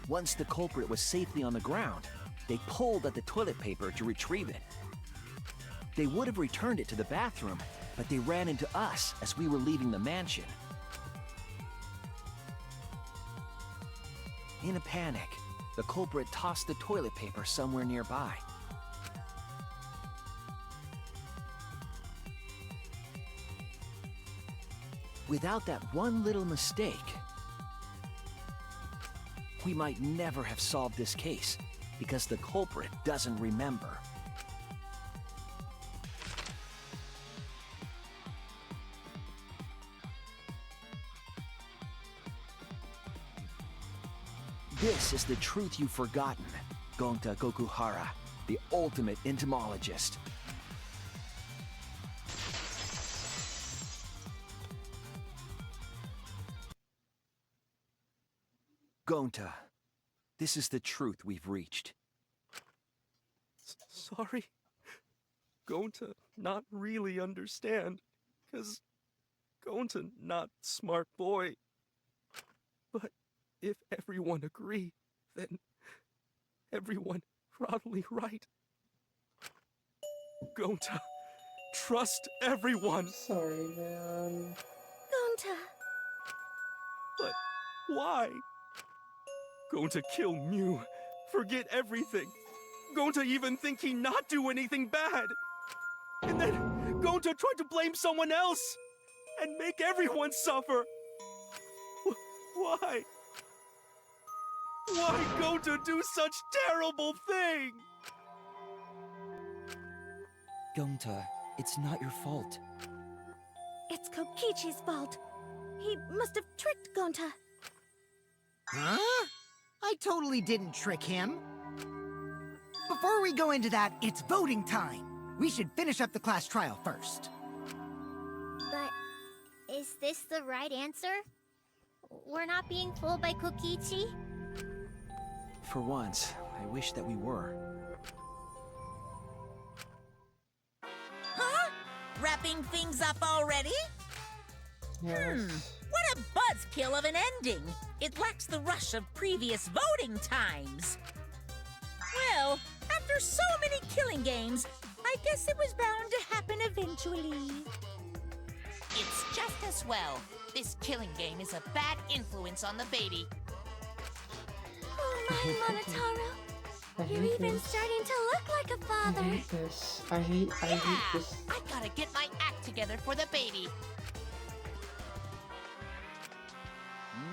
[SPEAKER 8] Once the culprit was safely on the ground, they pulled at the toilet paper to retrieve it. They would have returned it to the bathroom, but they ran into us as we were leaving the mansion. In a panic, the culprit tossed the toilet paper somewhere nearby. Without that one little mistake, we might never have solved this case because the culprit doesn't remember. This is the truth you've forgotten, Gonta Gokuhara, the ultimate entomologist. Gonta, this is the truth we've reached.
[SPEAKER 11] Sorry. Gonta not really understand, 'cause Gonta not smart boy. But if everyone agree, then everyone probably right. Gonta, trust everyone.
[SPEAKER 1] Sorry, man.
[SPEAKER 12] Gonta.
[SPEAKER 11] But why? Gonta kill Mew, forget everything. Gonta even think he not do anything bad. And then Gonta tried to blame someone else and make everyone suffer. Why? Why Gonta do such terrible thing?
[SPEAKER 7] Gonta, it's not your fault.
[SPEAKER 12] It's Kokichi's fault. He must have tricked Gonta.
[SPEAKER 6] Huh? I totally didn't trick him. Before we go into that, it's voting time. We should finish up the class trial first.
[SPEAKER 3] But is this the right answer? We're not being fooled by Kokichi?
[SPEAKER 8] For once, I wish that we were.
[SPEAKER 10] Huh? Wrapping things up already?
[SPEAKER 1] Yes.
[SPEAKER 10] What a buzzkill of an ending! It lacks the rush of previous voting times. Well, after so many killing games, I guess it was bound to happen eventually.
[SPEAKER 2] It's just as well. This killing game is a bad influence on the baby.
[SPEAKER 3] Oh my, Monotaro. You're
[SPEAKER 1] hate
[SPEAKER 3] even
[SPEAKER 1] this.
[SPEAKER 3] starting to look like a
[SPEAKER 1] I
[SPEAKER 3] father.
[SPEAKER 1] hate this. I hate this.
[SPEAKER 2] I gotta get my act together for the baby.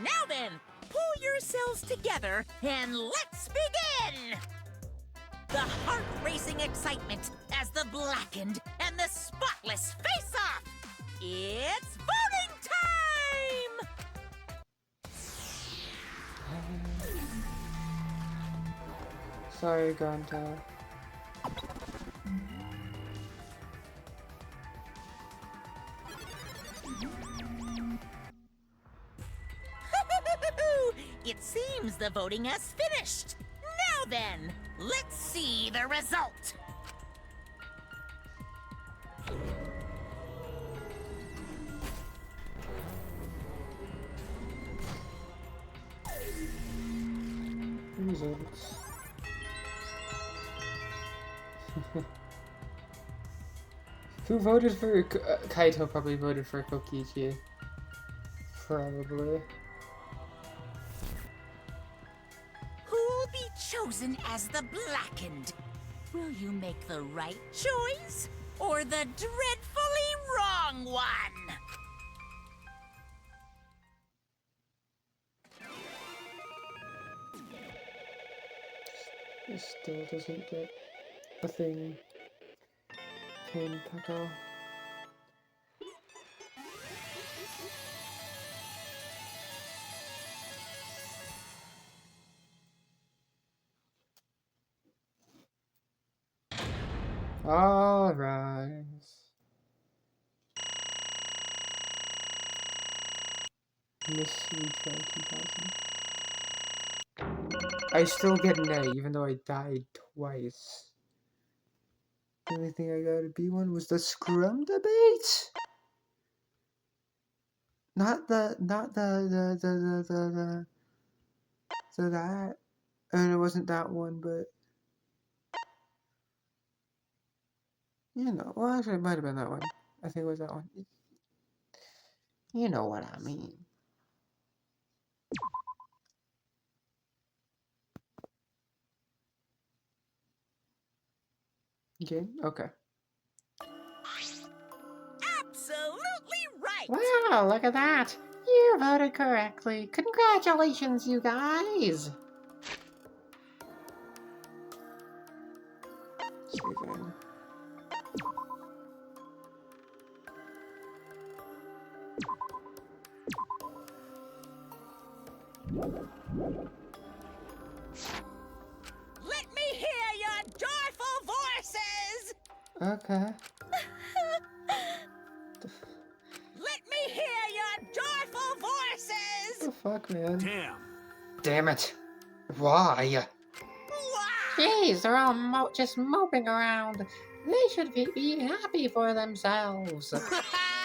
[SPEAKER 10] Now then, pull yourselves together and let's begin! The heart-racing excitement as the blackened and the spotless face off! It's voting time!
[SPEAKER 1] Sorry, Gonta.
[SPEAKER 10] It seems the voting has finished. Now then, let's see the result.
[SPEAKER 1] Results. Who voted for Kaito? Probably voted for Kokichi. Probably.
[SPEAKER 10] Who'll be chosen as the blackened? Will you make the right choice or the dreadfully wrong one?
[SPEAKER 1] It still doesn't get a thing. Ken Kako. All rise. Miss Retry 2000. I still get an A, even though I died twice. The only thing I got a B1 was the Scrum debate. Not the that. And it wasn't that one, but you know. Well, actually, it might have been that one. I think it was that one. You know what I mean. Okay. Okay.
[SPEAKER 10] Absolutely right!
[SPEAKER 1] Wow! Look at that. You voted correctly. Congratulations, you guys. Saving.
[SPEAKER 10] Let me hear your joyful voices!
[SPEAKER 1] Okay.
[SPEAKER 10] Let me hear your joyful voices!
[SPEAKER 1] What the fuck, man?
[SPEAKER 4] Damn.
[SPEAKER 1] Damn it. Why?
[SPEAKER 10] Wow!
[SPEAKER 1] Jeez, they're all just moping around. They should be happy for themselves.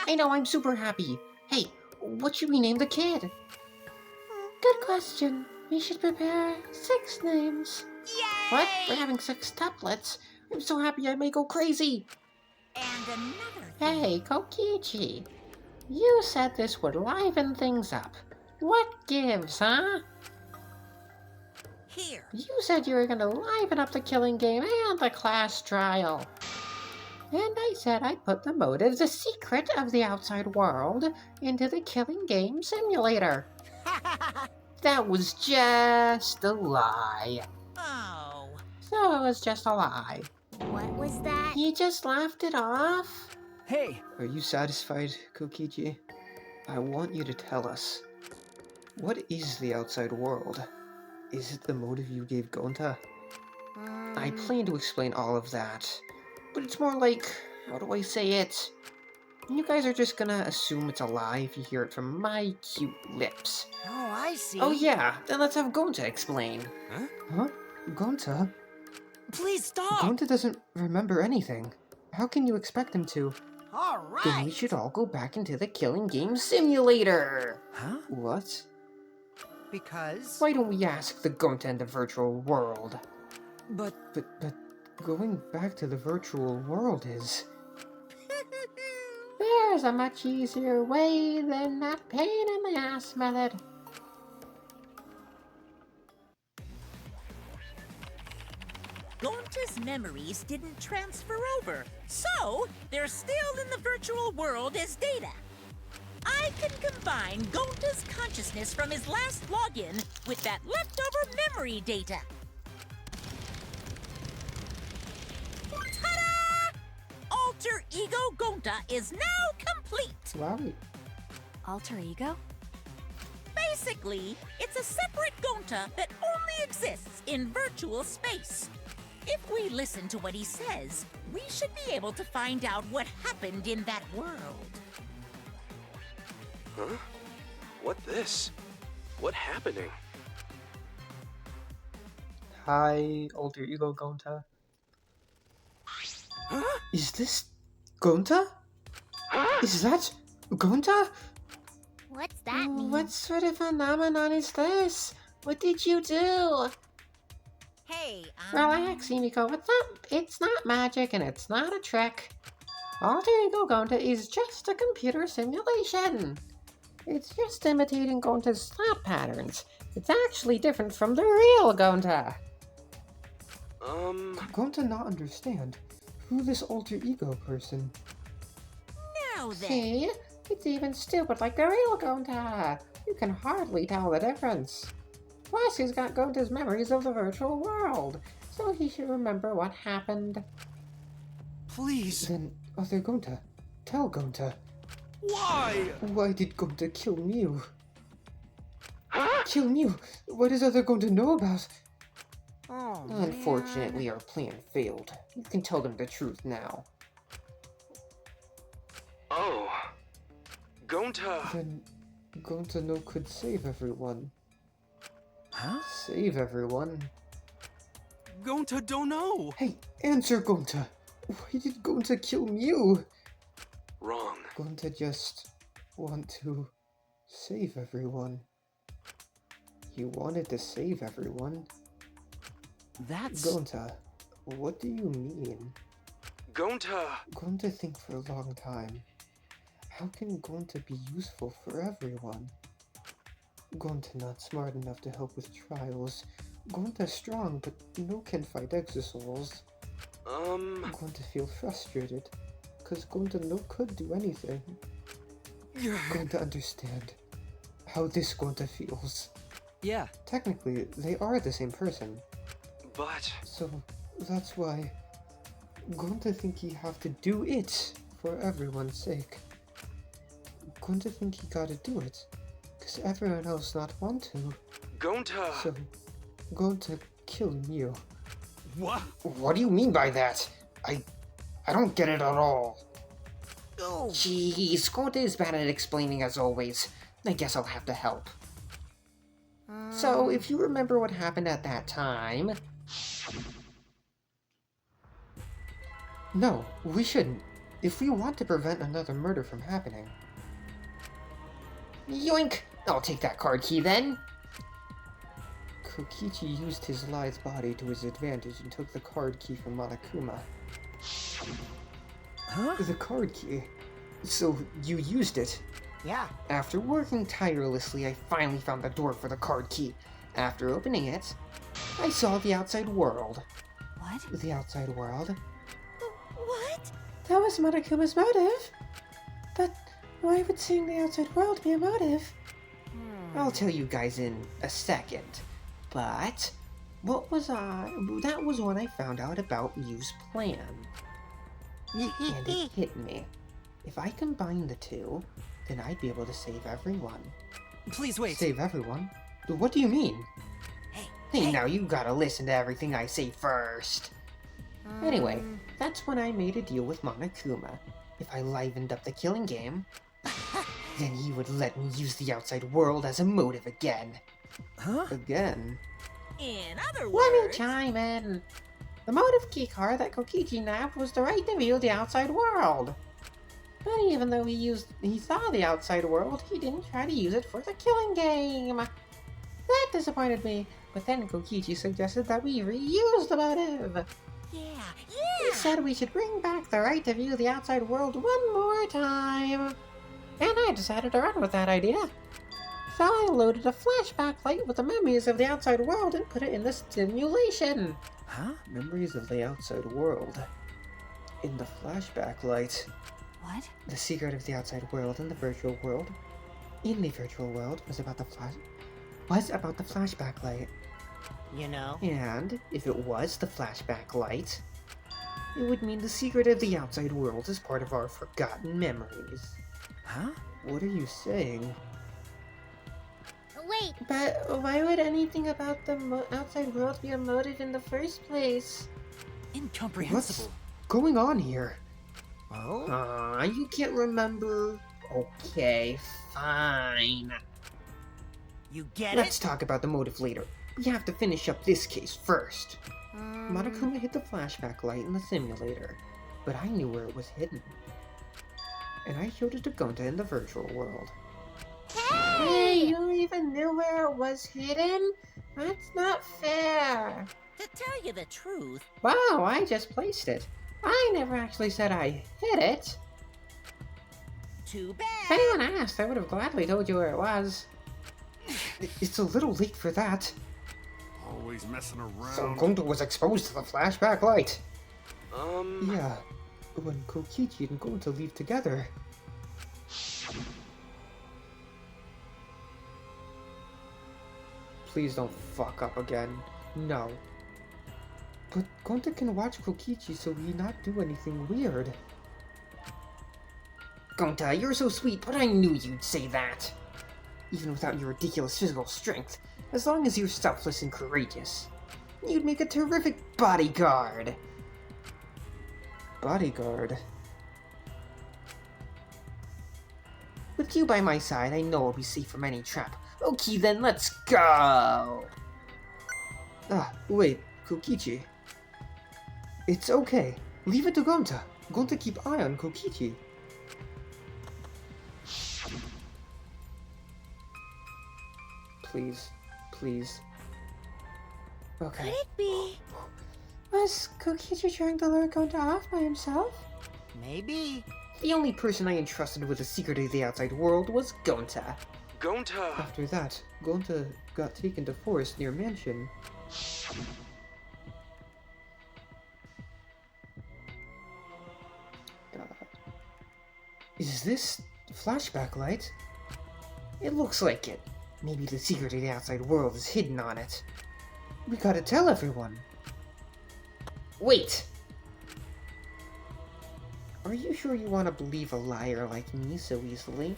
[SPEAKER 1] I know, I'm super happy. Hey, what should we name the kid? Good question. We should prepare 6 names.
[SPEAKER 10] Yay!
[SPEAKER 1] What? We're having 6 tuplets? I'm so happy I may go crazy.
[SPEAKER 10] And another thing.
[SPEAKER 1] Hey, Kokichi. You said this would liven things up. What gives, huh?
[SPEAKER 10] Here.
[SPEAKER 1] You said you were gonna liven up the killing game and the class trial. And I said I'd put the motive, the secret of the outside world, into the killing game simulator. That was just a lie.
[SPEAKER 10] Oh.
[SPEAKER 1] So it was just a lie.
[SPEAKER 3] What was that?
[SPEAKER 1] You just laughed it off?
[SPEAKER 7] Hey,
[SPEAKER 1] Are you satisfied, Kokichi? I want you to tell us. What is the outside world? Is it the motive you gave Gonta? I plan to explain all of that, but it's more like, how do I say it? You guys are just gonna assume it's a lie if you hear it from my cute lips.
[SPEAKER 6] Oh, I see.
[SPEAKER 1] Oh yeah, then let's have Gonta explain.
[SPEAKER 11] Huh?
[SPEAKER 1] Huh? Gonta?
[SPEAKER 6] Please stop.
[SPEAKER 1] Gonta doesn't remember anything. How can you expect him to?
[SPEAKER 6] All
[SPEAKER 1] Then we
[SPEAKER 6] right.
[SPEAKER 1] should all go back into the killing game simulator!
[SPEAKER 11] Huh?
[SPEAKER 1] What?
[SPEAKER 6] Because.
[SPEAKER 1] Why don't we ask the Gonta in the virtual world?
[SPEAKER 7] but
[SPEAKER 1] But going back to the virtual world is... There's a much easier way than that pain in the ass method.
[SPEAKER 10] Gonta's memories didn't transfer over, so they're still in the virtual world as data. I can combine Gonta's consciousness from his last login with that leftover memory data. Ta-da! Alter Ego Gonta is now complete.
[SPEAKER 1] Wow.
[SPEAKER 5] Alter ego?
[SPEAKER 10] Basically, it's a separate Gonta that only exists in virtual space. If we listen to what he says, we should be able to find out what happened in that world.
[SPEAKER 11] Huh? What this? What happening?
[SPEAKER 1] Hi, Alter Ego Gonta.
[SPEAKER 11] Huh?
[SPEAKER 1] Is this Gonta? Is that Gonta?
[SPEAKER 3] What's that mean?
[SPEAKER 1] What sort of phenomenon is this? What did you do?
[SPEAKER 10] Hey,
[SPEAKER 1] Relax, Himiko. It's not magic and it's not a trick. Alter Ego Gonta is just a computer simulation. It's just imitating Gonta's thought patterns. It's actually different from the real Gonta. Gonta not understand who this alter ego person.
[SPEAKER 10] Now then.
[SPEAKER 1] See? It's even stupid like the real Gonta. You can hardly tell the difference. Plus, he's got Gonta's memories of the virtual world, so he should remember what happened.
[SPEAKER 11] Please.
[SPEAKER 1] Then, other Gonta, tell Gonta.
[SPEAKER 11] Why?
[SPEAKER 1] Why did Gonta kill Mew? Kill Mew? What does other Gonta know about?
[SPEAKER 6] Oh,
[SPEAKER 1] Unfortunately, our plan failed. You can tell them the truth now.
[SPEAKER 11] Oh. Gonta.
[SPEAKER 1] Then, Gonta no could save everyone.
[SPEAKER 11] Huh?
[SPEAKER 1] Save everyone?
[SPEAKER 11] Gonta don't know.
[SPEAKER 1] Hey, answer Gonta! Why did Gonta kill Mew?
[SPEAKER 11] Wrong.
[SPEAKER 1] Gonta just want to save everyone. He wanted to save everyone.
[SPEAKER 7] That's...
[SPEAKER 1] Gonta, what do you mean?
[SPEAKER 11] Gonta.
[SPEAKER 1] Gonta think for a long time. How can Gonta be useful for everyone? Gonta not smart enough to help with trials. Gonta strong, but no can fight Exosouls. Gonta feel frustrated, cause Gonta no could do anything. Gonta understand how this Gonta feels.
[SPEAKER 7] Yeah.
[SPEAKER 1] Technically, they are the same person.
[SPEAKER 11] But...
[SPEAKER 1] So, that's why Gonta think he have to do it for everyone's sake. Gonta think he gotta do it, cause everyone else not want to.
[SPEAKER 11] Gonta.
[SPEAKER 1] So, Gonta kill Mew.
[SPEAKER 11] What?
[SPEAKER 1] What do you mean by that? I don't get it at all.
[SPEAKER 6] Oh.
[SPEAKER 1] Jeez, Gonta is bad at explaining as always. I guess I'll have to help. So, if you remember what happened at that time... No, we shouldn't. If we want to prevent another murder from happening... Yoink! I'll take that card key then! Kokichi used his lithe body to his advantage and took the card key from Monokuma.
[SPEAKER 7] Huh?
[SPEAKER 1] The card key? So, you used it?
[SPEAKER 6] Yeah.
[SPEAKER 1] After working tirelessly, I finally found the door for the card key. After opening it, I saw the outside world.
[SPEAKER 5] What?
[SPEAKER 1] The outside world?
[SPEAKER 12] What?
[SPEAKER 1] That was Monokuma's motive. But why would seeing the outside world be a motive? I'll tell you guys in a second. But that was when I found out about Mew's plan. And it hit me. If I combine the two, then I'd be able to save everyone.
[SPEAKER 7] Please wait.
[SPEAKER 1] Save everyone? What do you mean? Hey, now you gotta listen to everything I say first. Anyway, that's when I made a deal with Monokuma. If I livened up the killing game, then he would let me use the outside world as a motive again.
[SPEAKER 7] Huh?
[SPEAKER 1] Again.
[SPEAKER 10] In other
[SPEAKER 1] Let me
[SPEAKER 10] words...
[SPEAKER 1] chime in. The motive key card that Kokichi nabbed was the right to view the outside world. But even though he saw the outside world, he didn't try to use it for the killing game. That disappointed me, but then Kokichi suggested that we reuse the motive. He said we should bring back the right to view the outside world one more time. And I decided to run with that idea. So I loaded a flashback light with the memories of the outside world and put it in the simulation.
[SPEAKER 7] Huh?
[SPEAKER 1] Memories of the outside world. In the flashback light.
[SPEAKER 5] What?
[SPEAKER 1] The secret of the outside world and the virtual world. In the virtual world was about the flashback light.
[SPEAKER 6] You know?
[SPEAKER 1] And if it was the flashback light, it would mean the secret of the outside world is part of our forgotten memories.
[SPEAKER 7] Huh?
[SPEAKER 1] What are you saying?
[SPEAKER 3] Wait,
[SPEAKER 1] But why would anything about the outside world be a motive in the first place?
[SPEAKER 7] Incomprehensible.
[SPEAKER 1] What's going on here?
[SPEAKER 6] Oh?
[SPEAKER 1] You can't remember? Okay, fine.
[SPEAKER 6] You get
[SPEAKER 1] Let's talk about the motive later. We have to finish up this case first.
[SPEAKER 6] it?
[SPEAKER 1] Monokuma hid the flashback light in the simulator, but I knew where it was hidden. And I showed it to Gonta in the virtual world. Hey, you even knew where it was hidden? That's not fair.
[SPEAKER 10] To tell you the truth,
[SPEAKER 1] Wow, I just placed it. I never actually said I hid it.
[SPEAKER 10] too
[SPEAKER 1] If
[SPEAKER 10] bad.
[SPEAKER 1] anyone asked, I would have gladly told you where it was. It's a little late for that.
[SPEAKER 4] Always messing around.
[SPEAKER 1] So Gonta was exposed to the flashback light. Yeah, when Kokichi and Gonta leave together. Please don't fuck up again. No. But Gonta can watch Kokichi so he not do anything weird. Gonta, you're so sweet, but I knew you'd say that. Even without your ridiculous physical strength, as long as you're selfless and courageous, you'd make a terrific bodyguard. Bodyguard? With you by my side, I know I'll be safe from any trap. Okay then, let's go! Ah, wait, Kokichi. It's okay. Leave it to Gonta. Gonta keep eye on Kokichi. Please, please. Okay.
[SPEAKER 12] Could it be?
[SPEAKER 1] Was Kokichi trying to lure Gonta off by himself?
[SPEAKER 6] Maybe.
[SPEAKER 1] The only person I entrusted with the secret of the outside world was Gonta.
[SPEAKER 11] Gonta!
[SPEAKER 1] After that, Gonta got taken to forest near mansion. Is this flashback light? It looks like it. Maybe the secret of the outside world is hidden on it. We gotta tell everyone. Wait! Are you sure you want to believe a liar like me so easily?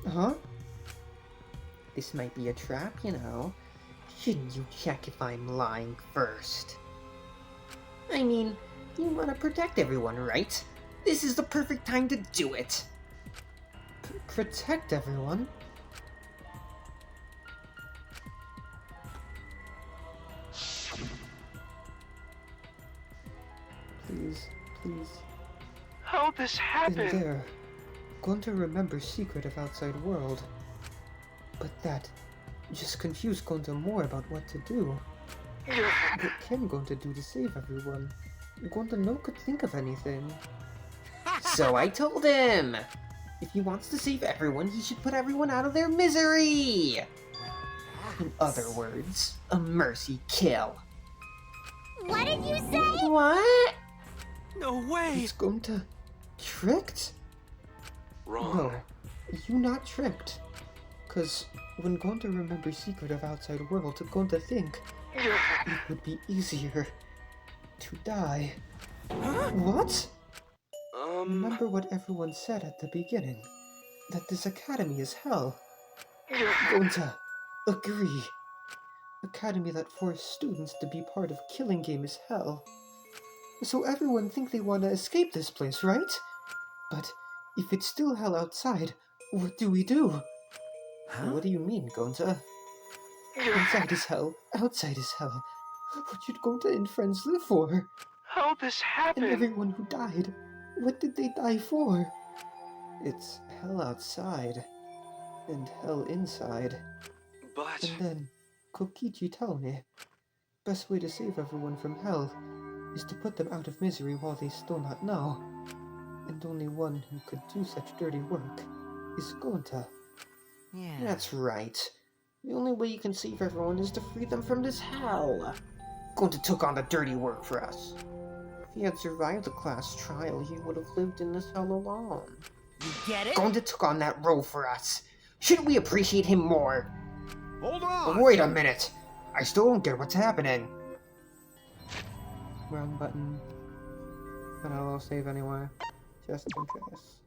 [SPEAKER 1] Huh? This might be a trap, you know. Shouldn't you check if I'm lying first? I mean, you want to protect everyone, right? This is the perfect time to do it! Protect everyone? Please, please.
[SPEAKER 11] How'd this
[SPEAKER 1] And there, Gonta remembers secret of outside world. But that just confused Gonta more about what to do. What can Gonta do to save everyone? Gonta no could think of anything. So I told him! If he wants to save everyone, he should put everyone out of their misery! In other words, a mercy kill.
[SPEAKER 3] what did you say?
[SPEAKER 1] What?
[SPEAKER 11] No way!
[SPEAKER 1] Is Gonta tricked?
[SPEAKER 11] Wrong.
[SPEAKER 1] No, you not tricked. Cause when Gonta remembers secret of outside world, Gonta think it would be easier to die. What? Remember what everyone said at the beginning? That this academy is hell. Gonta, agree. Academy that forced students to be part of killing game is hell. So everyone think they want to escape this place, right? But if it's still hell outside, what do we do?
[SPEAKER 7] Huh?
[SPEAKER 1] What do you mean, Gonta? Inside is hell, outside is hell. What should Gonta and friends live for?
[SPEAKER 11] How'd this happen?
[SPEAKER 1] And everyone who died, what did they die for? It's hell outside, and hell inside.
[SPEAKER 11] But...
[SPEAKER 1] And then, Kokichi told me, best way to save everyone from hell is to put them out of misery while they still not know. And only one who could do such dirty work is Gonta.
[SPEAKER 6] Yeah.
[SPEAKER 1] That's right. The only way you can save everyone is to free them from this hell. Gonta took on the dirty work for us. If he had survived the class trial, he would have lived in this hell alone.
[SPEAKER 6] You get it?
[SPEAKER 1] Gonta took on that role for us. Shouldn't we appreciate him more?
[SPEAKER 4] Hold on!
[SPEAKER 1] Wait a minute! I still don't get what's happening. Wrong button. But I'll save anyway. Just in case.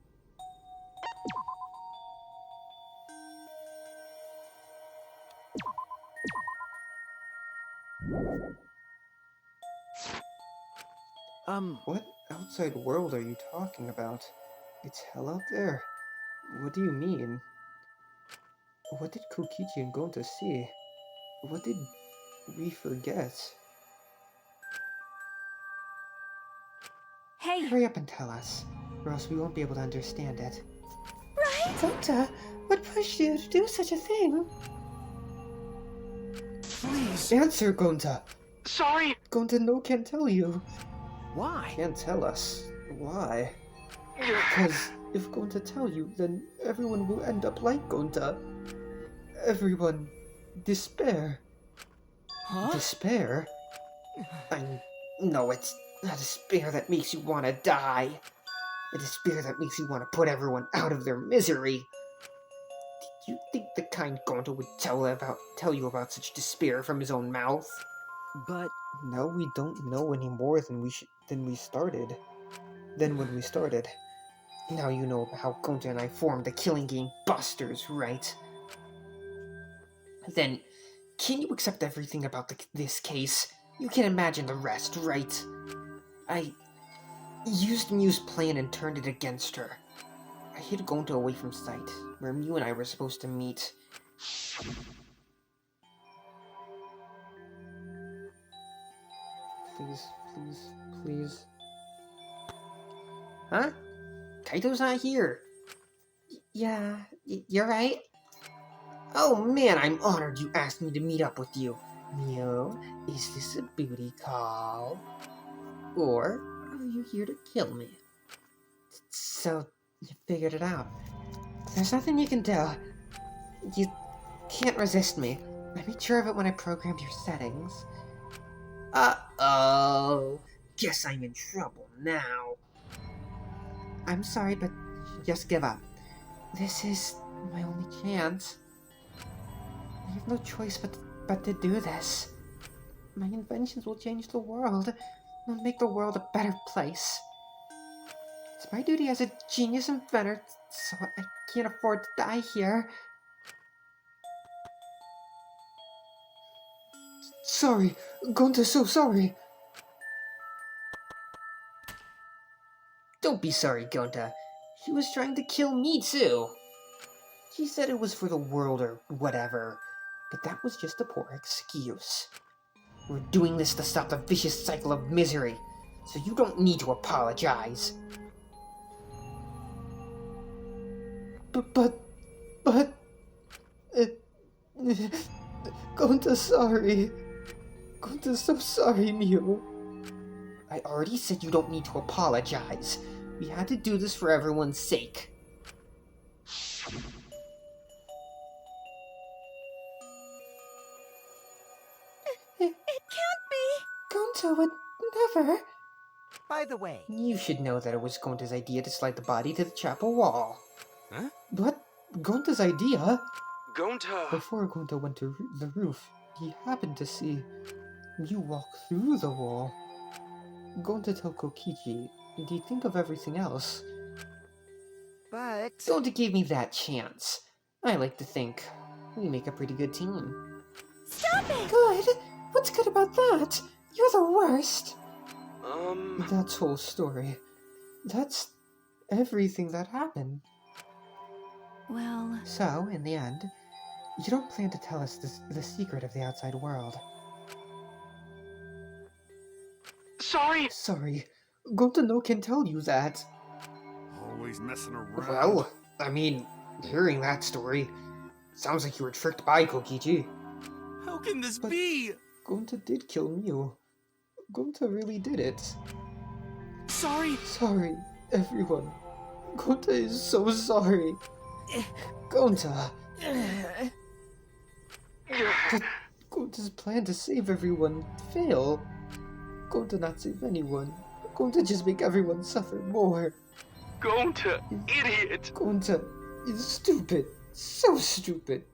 [SPEAKER 1] What outside world are you talking about? It's hell out there. What do you mean? What did Kokichi and Gonta see? What did we forget?
[SPEAKER 5] Hey!
[SPEAKER 1] Hurry up and tell us, or else we won't be able to understand it.
[SPEAKER 12] Right?
[SPEAKER 1] Gonta, what pushed you to do such a thing?
[SPEAKER 11] Please.
[SPEAKER 1] Answer, Gonta!
[SPEAKER 11] Sorry.
[SPEAKER 1] Gonta no can't tell you.
[SPEAKER 11] Why?
[SPEAKER 1] Can't tell us. Why? Because if Gonta tell you, then everyone will end up like Gonta. Everyone. Despair.
[SPEAKER 11] Huh?
[SPEAKER 1] Despair? No, it's a despair that makes you want to die. A despair that makes you want to put everyone out of their misery. Did you think the kind Gonta would tell you about such despair from his own mouth?
[SPEAKER 7] But
[SPEAKER 1] No, we don't know any more than when we started. Now you know how Gonta and I formed the Killing Game Busters, right? Then, can you accept everything about this case? You can imagine the rest, right? I used Mew's plan and turned it against her. I hid Gonta away from sight, where Mew and I were supposed to meet. Please. Huh? Kaito's not here. Yeah, you're right. Oh man, I'm honored you asked me to meet up with you. Mew, is this a booty call? Or are you here to kill me? So, you figured it out. There's nothing you can do. You can't resist me. I made sure of it when I programmed your settings. Uh-oh. Guess I'm in trouble now. I'm sorry, but just give up. This is my only chance. I have no choice but to do this. My inventions will change the world. They'll make the world a better place. It's my duty as a genius inventor, so I can't afford to die here. Sorry, Gonta's so sorry. Don't be sorry, Gonta. She was trying to kill me too. She said it was for the world or whatever, but that was just a poor excuse. We're doing this to stop the vicious cycle of misery, so you don't need to apologize. But... Gonta's sorry. Gonta's so sorry, Mew. I already said you don't need to apologize. We had to do this for everyone's sake.
[SPEAKER 12] It can't be!
[SPEAKER 1] Gonta would never.
[SPEAKER 6] By the way,
[SPEAKER 1] You should know that it was Gonta's idea to slide the body to the chapel wall.
[SPEAKER 11] Huh?
[SPEAKER 1] What? Gonta's idea?
[SPEAKER 11] Gonta.
[SPEAKER 1] Before Gonta went to the roof, he happened to see you walk through the wall. Gonta told Kokichi, and he'd think of everything else.
[SPEAKER 6] but...
[SPEAKER 1] Gonta gave me that chance. I like to think we make a pretty good team.
[SPEAKER 12] Stop it!
[SPEAKER 1] Good? What's good about that? You're the worst. That's whole story. That's everything that happened.
[SPEAKER 5] Well,
[SPEAKER 1] So, in the end, you don't plan to tell us the secret of the outside world.
[SPEAKER 11] Sorry.
[SPEAKER 1] Sorry, Gonta no can tell you that.
[SPEAKER 4] Always messing around.
[SPEAKER 1] Well, I mean, hearing that story, sounds like you were tricked by Kokichi.
[SPEAKER 11] How can this
[SPEAKER 1] But-
[SPEAKER 11] be?
[SPEAKER 1] Gonta did kill Mew. Gonta really did it.
[SPEAKER 11] Sorry.
[SPEAKER 1] Sorry, everyone. Gonta is so sorry. Gonta. But Gonta's plan to save everyone failed. Gonta not save anyone. Gonta just make everyone suffer more.
[SPEAKER 11] Gonta, idiot.
[SPEAKER 1] Gonta is stupid. So stupid.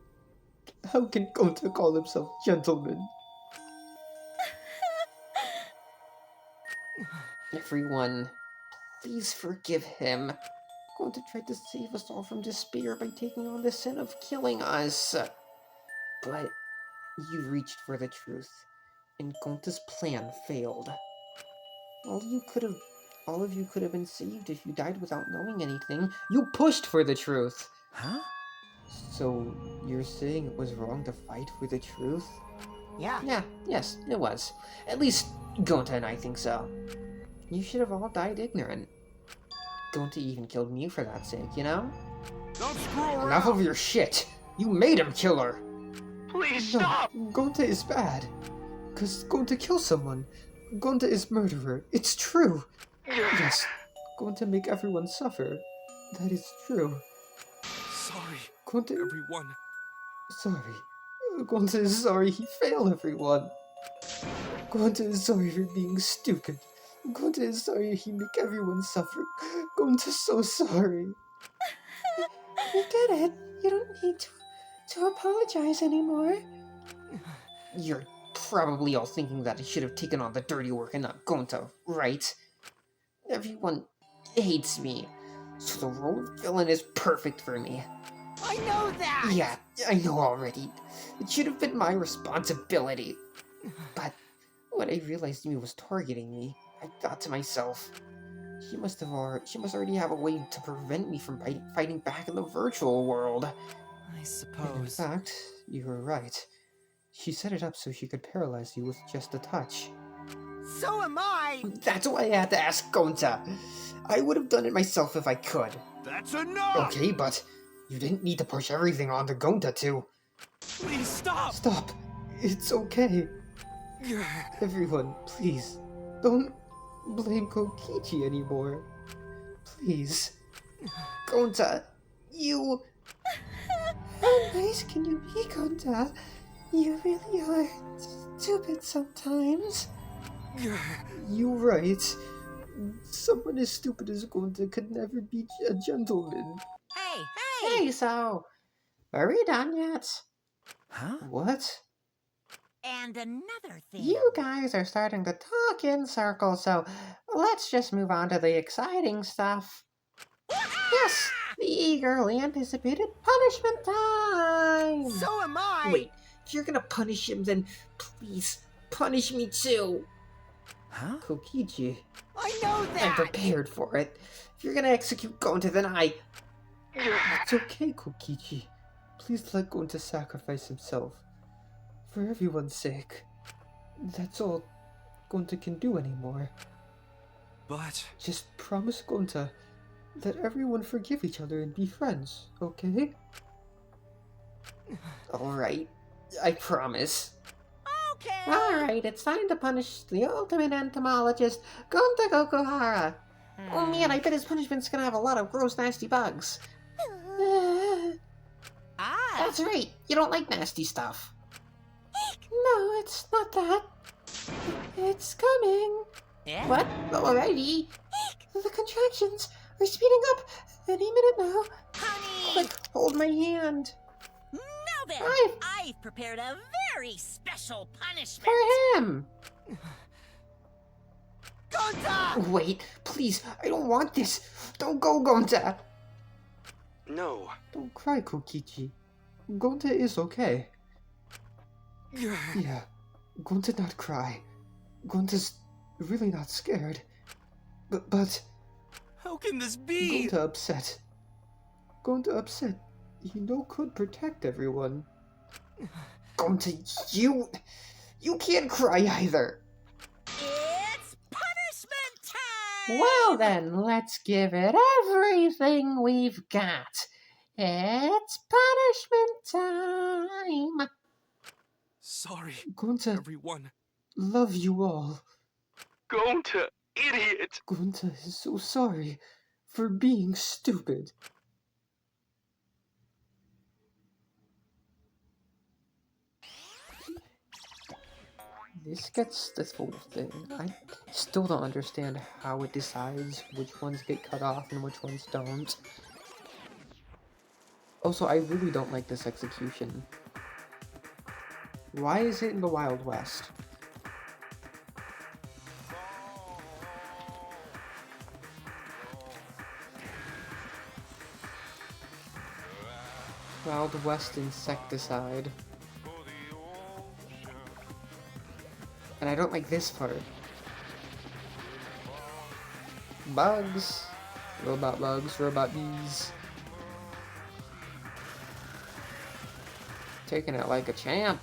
[SPEAKER 1] How can Gonta call himself gentleman? Everyone, please forgive him. Gonta tried to save us all from despair by taking on the sin of killing us. But you reached for the truth, and Gonta's plan failed. All of you could have been saved if you died without knowing anything. You pushed for the truth.
[SPEAKER 7] Huh?
[SPEAKER 1] So you're saying it was wrong to fight for the truth?
[SPEAKER 6] Yeah.
[SPEAKER 1] Yes, it was. At least Gonta and I think so. You should have all died ignorant. Gonta even killed me for that sake, you know?
[SPEAKER 4] Don't screw around!
[SPEAKER 1] Enough of your shit! You made him kill her!
[SPEAKER 11] Please
[SPEAKER 1] No,
[SPEAKER 11] stop.
[SPEAKER 1] Gonta is bad. 'Cause Gonta killed someone. Gonta is murderer. It's true. Yes, Gonta make everyone suffer. That is true.
[SPEAKER 11] Sorry,
[SPEAKER 1] Gonta...
[SPEAKER 11] everyone.
[SPEAKER 1] Sorry. Gonta is sorry he failed everyone. Gonta is sorry for being stupid. Gonta is sorry he make everyone suffer. Gonta's so sorry.
[SPEAKER 12] We get it. You don't need to apologize anymore.
[SPEAKER 1] You're probably all thinking that I should have taken on the dirty work and not Gonta, right? Everyone hates me, so the role of villain is perfect for me.
[SPEAKER 6] I know that!
[SPEAKER 1] Yeah, I know already. It should have been my responsibility. But when I realized Mew was targeting me, I thought to myself, she must already have a way to prevent me from fighting back in the virtual world.
[SPEAKER 7] I
[SPEAKER 1] And in
[SPEAKER 7] suppose.
[SPEAKER 1] fact, you were right. She set it up so she could paralyze you with just a touch.
[SPEAKER 6] So am I!
[SPEAKER 1] That's why I had to ask Gonta. I would have done it myself if I could.
[SPEAKER 4] That's enough!
[SPEAKER 1] Okay, but you didn't need to push everything onto Gonta too.
[SPEAKER 11] Please stop.
[SPEAKER 1] Stop. It's okay. Everyone, please, don't blame Kokichi anymore. Please. Gonta, you...
[SPEAKER 12] How nice can you be, Gonta? You really are stupid sometimes.
[SPEAKER 1] You're right. Someone as stupid as Gonta could never be a gentleman.
[SPEAKER 10] Hey!
[SPEAKER 1] Hey, so... Are we done yet?
[SPEAKER 7] Huh?
[SPEAKER 1] What?
[SPEAKER 10] And another thing.
[SPEAKER 1] You guys are starting to talk in circles, so let's just move on to the exciting stuff. Yes, the eagerly anticipated punishment time!
[SPEAKER 6] So am I!
[SPEAKER 1] Wait, if you're gonna punish him, then please punish me too.
[SPEAKER 7] Huh?
[SPEAKER 1] Kokichi,
[SPEAKER 6] I know that!
[SPEAKER 1] I'm prepared for it. If you're gonna execute Gonta, then I... It's okay, Kokichi. Please let Gonta sacrifice himself. For everyone's sake. That's all Gonta can do anymore.
[SPEAKER 11] But
[SPEAKER 1] Just promise Gonta that everyone forgive each other and be friends, okay? Alright, I promise.
[SPEAKER 10] Okay.
[SPEAKER 1] Alright, it's time to punish the ultimate entomologist, Gonta Gokuhara. Oh man, I bet his punishment's gonna have a lot of gross, nasty bugs.
[SPEAKER 10] Ah.
[SPEAKER 1] That's right, you don't like nasty stuff.
[SPEAKER 12] No, it's not that. It's coming.
[SPEAKER 10] Yeah.
[SPEAKER 1] What? Alrighty.
[SPEAKER 12] The contractions are speeding up any minute now.
[SPEAKER 10] Honey!
[SPEAKER 1] Quick, hold my hand.
[SPEAKER 10] Now then,
[SPEAKER 1] I've-
[SPEAKER 10] I've prepared a very special punishment.
[SPEAKER 1] For him.
[SPEAKER 6] Gonta!
[SPEAKER 1] Wait, please, I don't want this. Don't go, Gonta.
[SPEAKER 11] no.
[SPEAKER 1] Don't cry, Kokichi. Gonta is okay. Yeah, Gonta not cry. Gonta's really not scared. But
[SPEAKER 11] How can this be?
[SPEAKER 1] Gonta upset. Gonta upset. He no could protect everyone. Gonta, you can't cry either.
[SPEAKER 10] It's punishment time!
[SPEAKER 1] Well then, let's give it everything we've got. It's punishment time.
[SPEAKER 11] Sorry,
[SPEAKER 1] Gonta,
[SPEAKER 11] everyone.
[SPEAKER 1] love you all.
[SPEAKER 11] Gonta, idiot!
[SPEAKER 1] Gonta is so sorry for being stupid. This gets this whole thing. I still don't understand how it decides which ones get cut off and which ones don't. Also, I really don't like this execution. Why is it in the Wild West? Wild West insecticide. And I don't like this part. Bugs. Robot bugs, robot bees. Taking it like a champ.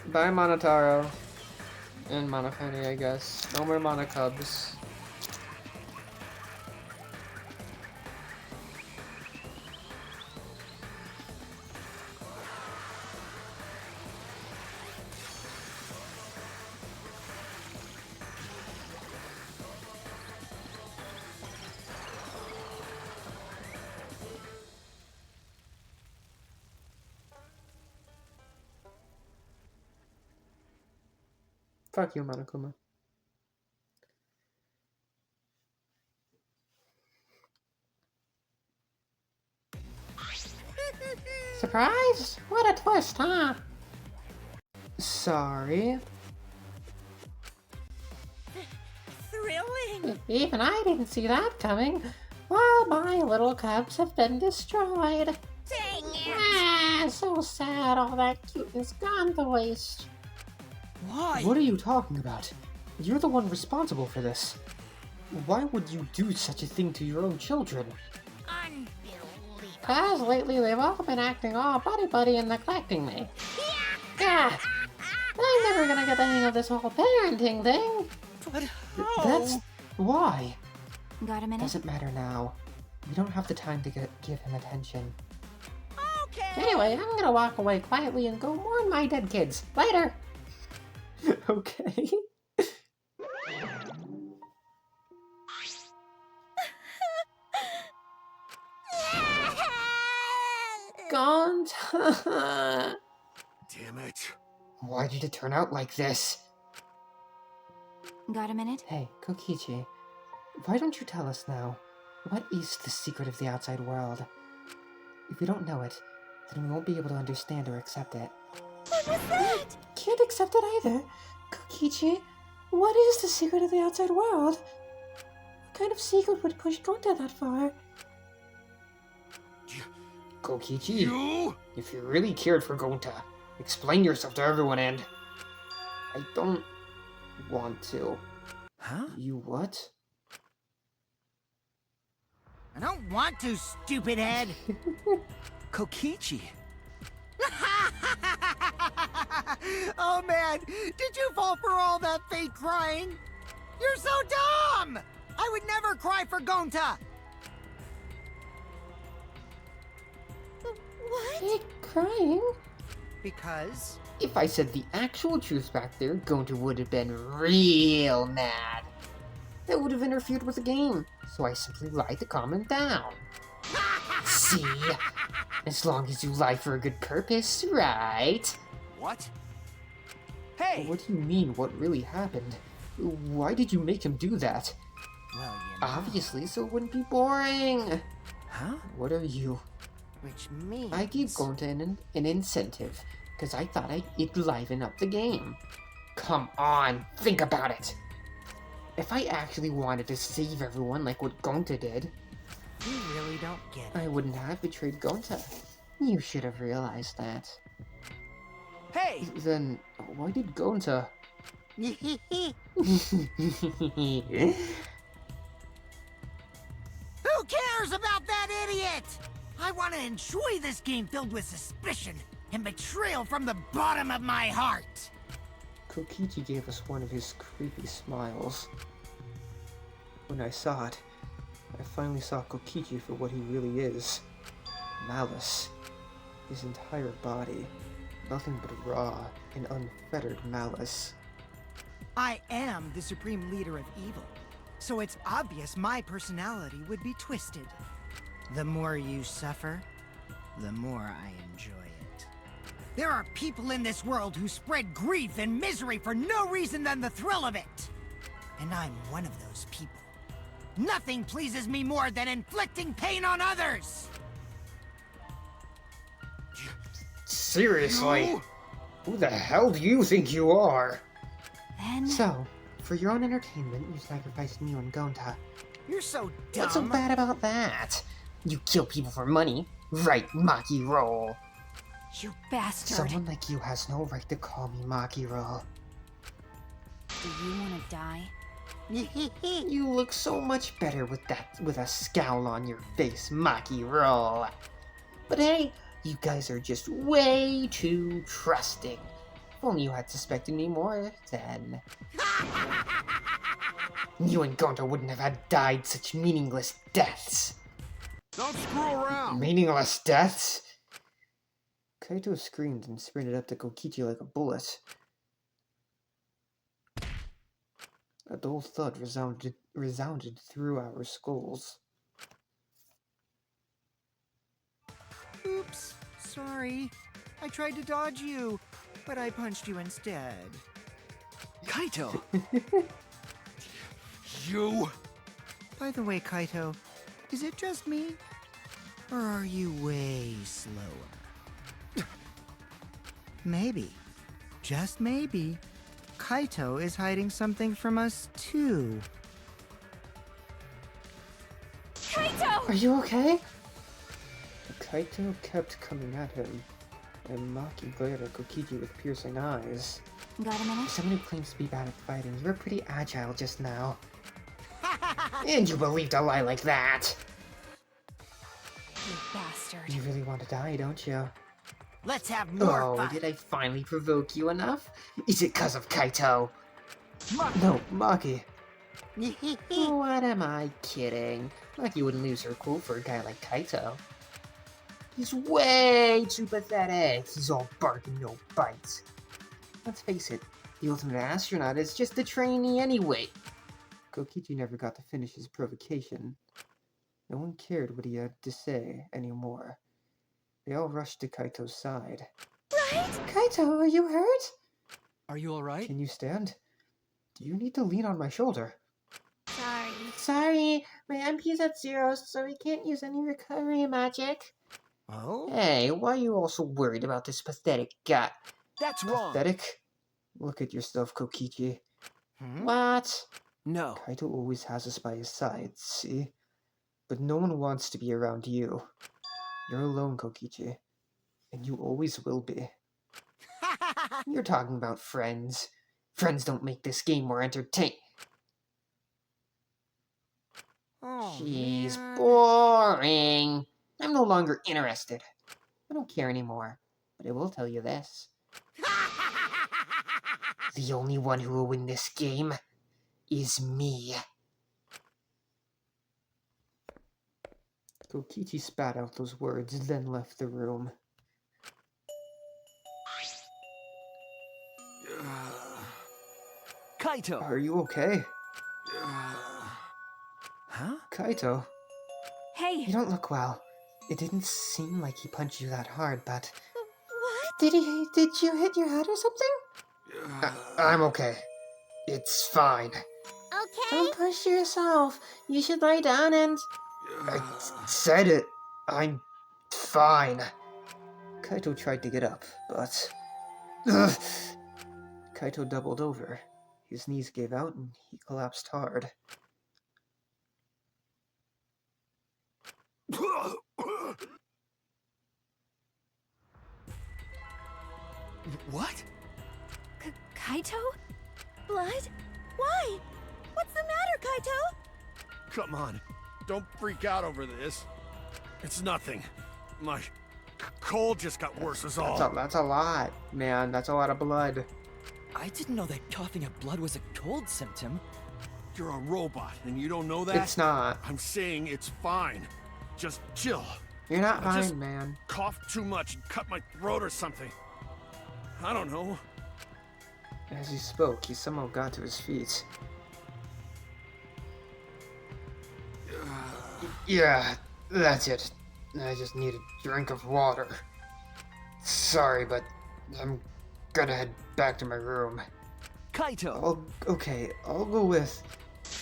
[SPEAKER 1] Bye, Monotaro. And Monofany, I guess. No more Monocubs. Fuck you, Monokuma. Surprise? What a twist, huh? Sorry.
[SPEAKER 10] Thrilling!
[SPEAKER 12] Even I didn't see that coming. All my little cubs have been destroyed.
[SPEAKER 10] Dang it!
[SPEAKER 12] Ah, so sad. All that cuteness gone to waste.
[SPEAKER 7] Why?
[SPEAKER 1] What are you talking about? You're the one responsible for this. Why would you do such a thing to your own children?
[SPEAKER 10] Unbelievable.
[SPEAKER 12] Cause lately they've all been acting all buddy-buddy and neglecting me. God, I'm never gonna get the hang of this whole parenting thing.
[SPEAKER 7] But
[SPEAKER 1] That's why.
[SPEAKER 5] Got a minute?
[SPEAKER 1] Doesn't matter now. We don't have the time to give him attention.
[SPEAKER 10] Okay.
[SPEAKER 12] Anyway, I'm gonna walk away quietly and go mourn my dead kids. Later.
[SPEAKER 1] Okay.
[SPEAKER 12] Gonta.
[SPEAKER 4] Damn it.
[SPEAKER 1] Why did it turn out like this?
[SPEAKER 5] Got a minute?
[SPEAKER 1] Hey, Kokichi, why don't you tell us now? What is the secret of the outside world? If we don't know it, then we won't be able to understand or accept it.
[SPEAKER 12] What was that? Can't accept it either. Kokichi, what is the secret of the outside world? What kind of secret would push Gonta that far?
[SPEAKER 1] Kokichi,
[SPEAKER 4] You?
[SPEAKER 1] if you really cared for Gonta, explain yourself to everyone and... I don't want to.
[SPEAKER 7] Huh?
[SPEAKER 1] You what?
[SPEAKER 6] I don't want to, stupid head.
[SPEAKER 7] Kokichi.
[SPEAKER 6] Oh man, did you fall for all that fake crying? You're so dumb! I would never cry for Gonta!
[SPEAKER 12] What? Fake crying?
[SPEAKER 6] Because?
[SPEAKER 1] If I said the actual truth back there, Gonta would have been real mad. That would have interfered with the game, so I simply lied to calm him down. See? As long as you lie for a good purpose, right?
[SPEAKER 11] What? Hey!
[SPEAKER 1] What do you mean, what really happened? Why did you make him do that?
[SPEAKER 6] Well,
[SPEAKER 1] Obviously, so it wouldn't be boring.
[SPEAKER 7] Huh?
[SPEAKER 1] What are you?
[SPEAKER 6] Which means...
[SPEAKER 1] I gave Gonta an incentive, because I thought it'd liven up the game. Come on, think about it. If I actually wanted to save everyone like what Gonta did,
[SPEAKER 6] You really don't get it.
[SPEAKER 1] I wouldn't have betrayed Gonta. You should have realized that.
[SPEAKER 11] Hey!
[SPEAKER 1] Then, why did Gonta...
[SPEAKER 6] Who cares about that idiot? I want to enjoy this game filled with suspicion and betrayal from the bottom of my heart.
[SPEAKER 1] Kokichi gave us one of his creepy smiles. When I saw it, I finally saw Kokichi for what he really is. Malice. His entire body. Nothing but raw and unfettered malice.
[SPEAKER 6] I am the supreme leader of evil, so it's obvious my personality would be twisted. The more you suffer, the more I enjoy it. There are people in this world who spread grief and misery for no reason than the thrill of it. And I'm one of those people. Nothing pleases me more than inflicting pain on others!
[SPEAKER 1] Seriously?
[SPEAKER 11] You?
[SPEAKER 1] Who the hell do you think you are?
[SPEAKER 5] Then...
[SPEAKER 1] So, for your own entertainment, you sacrificed Mew and Gonta.
[SPEAKER 6] You're so dumb.
[SPEAKER 1] What's so bad about that? You kill people for money. Right, Maki Roll.
[SPEAKER 5] You bastard.
[SPEAKER 1] Someone like you has no right to call me Maki Roll.
[SPEAKER 5] Do you want to die?
[SPEAKER 1] You look so much better with a scowl on your face, Maki Roll. But hey, you guys are just way too trusting. If only you had suspected me more, then... You and Gonta wouldn't have had died such meaningless deaths.
[SPEAKER 4] Don't screw around!
[SPEAKER 1] Meaningless deaths? Kaito screamed and sprinted up to Kokichi like a bullet. A dull thud resounded through our skulls.
[SPEAKER 6] Oops, sorry. I tried to dodge you, but I punched you instead.
[SPEAKER 11] Kaito! You!
[SPEAKER 6] By the way, Kaito, is it just me? Or are you way slower? Maybe, just maybe, Kaito is hiding something from us too.
[SPEAKER 3] Kaito!
[SPEAKER 1] Are you okay? Kaito kept coming at him, and Maki glared at Kokichi with piercing eyes.
[SPEAKER 5] Got a minute?
[SPEAKER 1] As someone who claims to be bad at fighting, you were pretty agile just now. And you believed a lie like that!
[SPEAKER 5] You bastard.
[SPEAKER 1] You really want to die, don't you?
[SPEAKER 6] Let's have more
[SPEAKER 1] Oh,
[SPEAKER 6] fun.
[SPEAKER 1] did I finally provoke you enough? Is it 'cause of Kaito? No, Maki. What am I kidding? Maki wouldn't lose her cool for a guy like Kaito. He's way too pathetic. He's all bark and no bite. Let's face it, the ultimate astronaut is just a trainee anyway. Kokichi never got to finish his provocation. No one cared what he had to say anymore. They all rushed to Kaito's side.
[SPEAKER 3] Right?
[SPEAKER 1] Kaito, are you hurt?
[SPEAKER 7] Are you alright?
[SPEAKER 1] Can you stand? Do you need to lean on my shoulder?
[SPEAKER 3] Sorry.
[SPEAKER 1] Sorry, my MP's at 0, so we can't use any recovery magic.
[SPEAKER 6] Oh?
[SPEAKER 1] Hey, why are you all so worried about this pathetic guy?
[SPEAKER 11] That's wrong!
[SPEAKER 1] Pathetic? Look at yourself, Kokichi.
[SPEAKER 6] Hmm?
[SPEAKER 1] What?
[SPEAKER 11] No.
[SPEAKER 1] Kaito always has us by his side, see? But no one wants to be around you. You're alone, Kokichi. And you always will be. You're talking about friends. Friends don't make this game more entertaining.
[SPEAKER 6] Oh,
[SPEAKER 1] She's
[SPEAKER 6] man.
[SPEAKER 1] boring. I'm no longer interested. I don't care anymore. But I will tell you this. The only one who will win this game is me. Kokichi spat out those words, then left the room.
[SPEAKER 11] Kaito!
[SPEAKER 1] Are you okay?
[SPEAKER 11] Huh?
[SPEAKER 1] Kaito,
[SPEAKER 5] Hey!
[SPEAKER 1] you don't look well. It didn't seem like he punched you that hard, but...
[SPEAKER 3] What?
[SPEAKER 1] Did you hit your head or something? I'm okay. It's fine.
[SPEAKER 3] Okay.
[SPEAKER 1] Don't push yourself. You should lie down and... I said it. I'm fine. Kaito tried to get up, but... Ugh. Kaito doubled over. His knees gave out and he collapsed hard.
[SPEAKER 11] What?
[SPEAKER 5] Kaito?
[SPEAKER 3] Blood? Why? What's the matter, Kaito?
[SPEAKER 4] Come on, don't freak out over this. It's nothing. My cold just got worse is all.
[SPEAKER 1] That's a lot, man. That's a lot of blood.
[SPEAKER 7] I didn't know that coughing up blood was a cold symptom.
[SPEAKER 4] You're a robot, and you don't know that?
[SPEAKER 1] It's not.
[SPEAKER 4] I'm saying it's fine. Just chill.
[SPEAKER 1] You're not
[SPEAKER 4] I just
[SPEAKER 1] fine, man.
[SPEAKER 4] coughed too much and cut my throat or something. I don't know.
[SPEAKER 1] As he spoke, he somehow got to his feet. Yeah, that's it. I just need a drink of water. Sorry, but I'm gonna head back to my room.
[SPEAKER 7] Kaito!
[SPEAKER 1] I'll go with...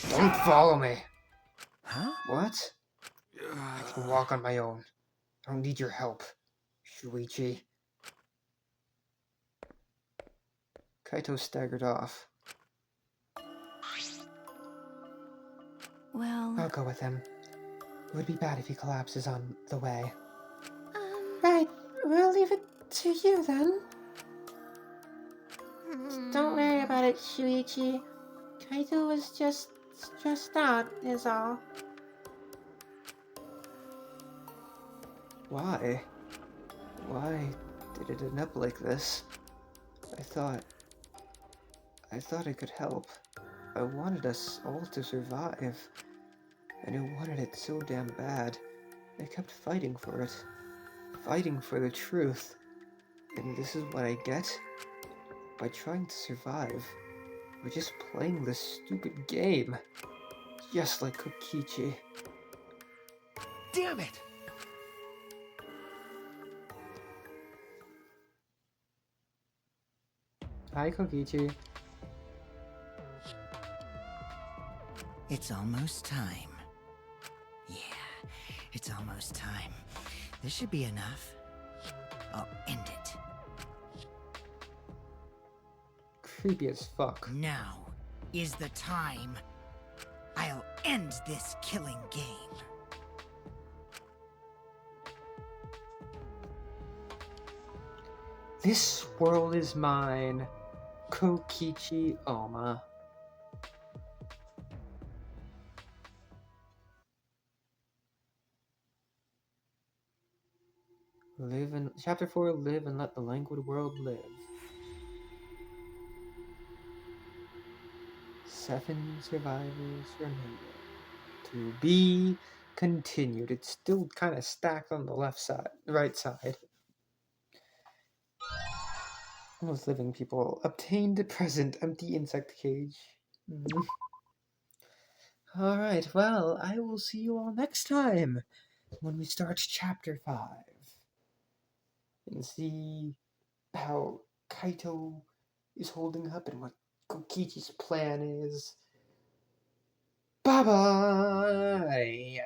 [SPEAKER 1] Don't follow me.
[SPEAKER 7] Huh?
[SPEAKER 1] What? I can walk on my own. I don't need your help, Shuichi. Kaito staggered off.
[SPEAKER 5] Well,
[SPEAKER 1] I'll go with him. It would be bad if he collapses on the way.
[SPEAKER 12] Right, we'll leave it to you then. Don't worry about it, Shuichi. Kaito was just stressed out, is all.
[SPEAKER 1] Why? Why did it end up like this? I thought I could help. I wanted us all to survive. And I wanted it so damn bad. I kept fighting for it. Fighting for the truth. And this is what I get? By trying to survive. By just playing this stupid game. Just like Kokichi.
[SPEAKER 11] Damn it!
[SPEAKER 1] Hi, Kokichi.
[SPEAKER 6] It's almost time. Yeah, it's almost time. This should be enough. I'll end it.
[SPEAKER 1] Creepy as fuck.
[SPEAKER 6] Now is the time. I'll end this killing game.
[SPEAKER 1] This world is mine. Kokichi Oma. Chapter 4, live and let the languid world live. 7 survivors remain. To be continued. It's still kind of stacked on the right side. Most living people obtained present empty insect cage. Alright, well, I will see you all next time when we start chapter 5 and see how Kaito is holding up and what Kokichi's plan is. Bye bye!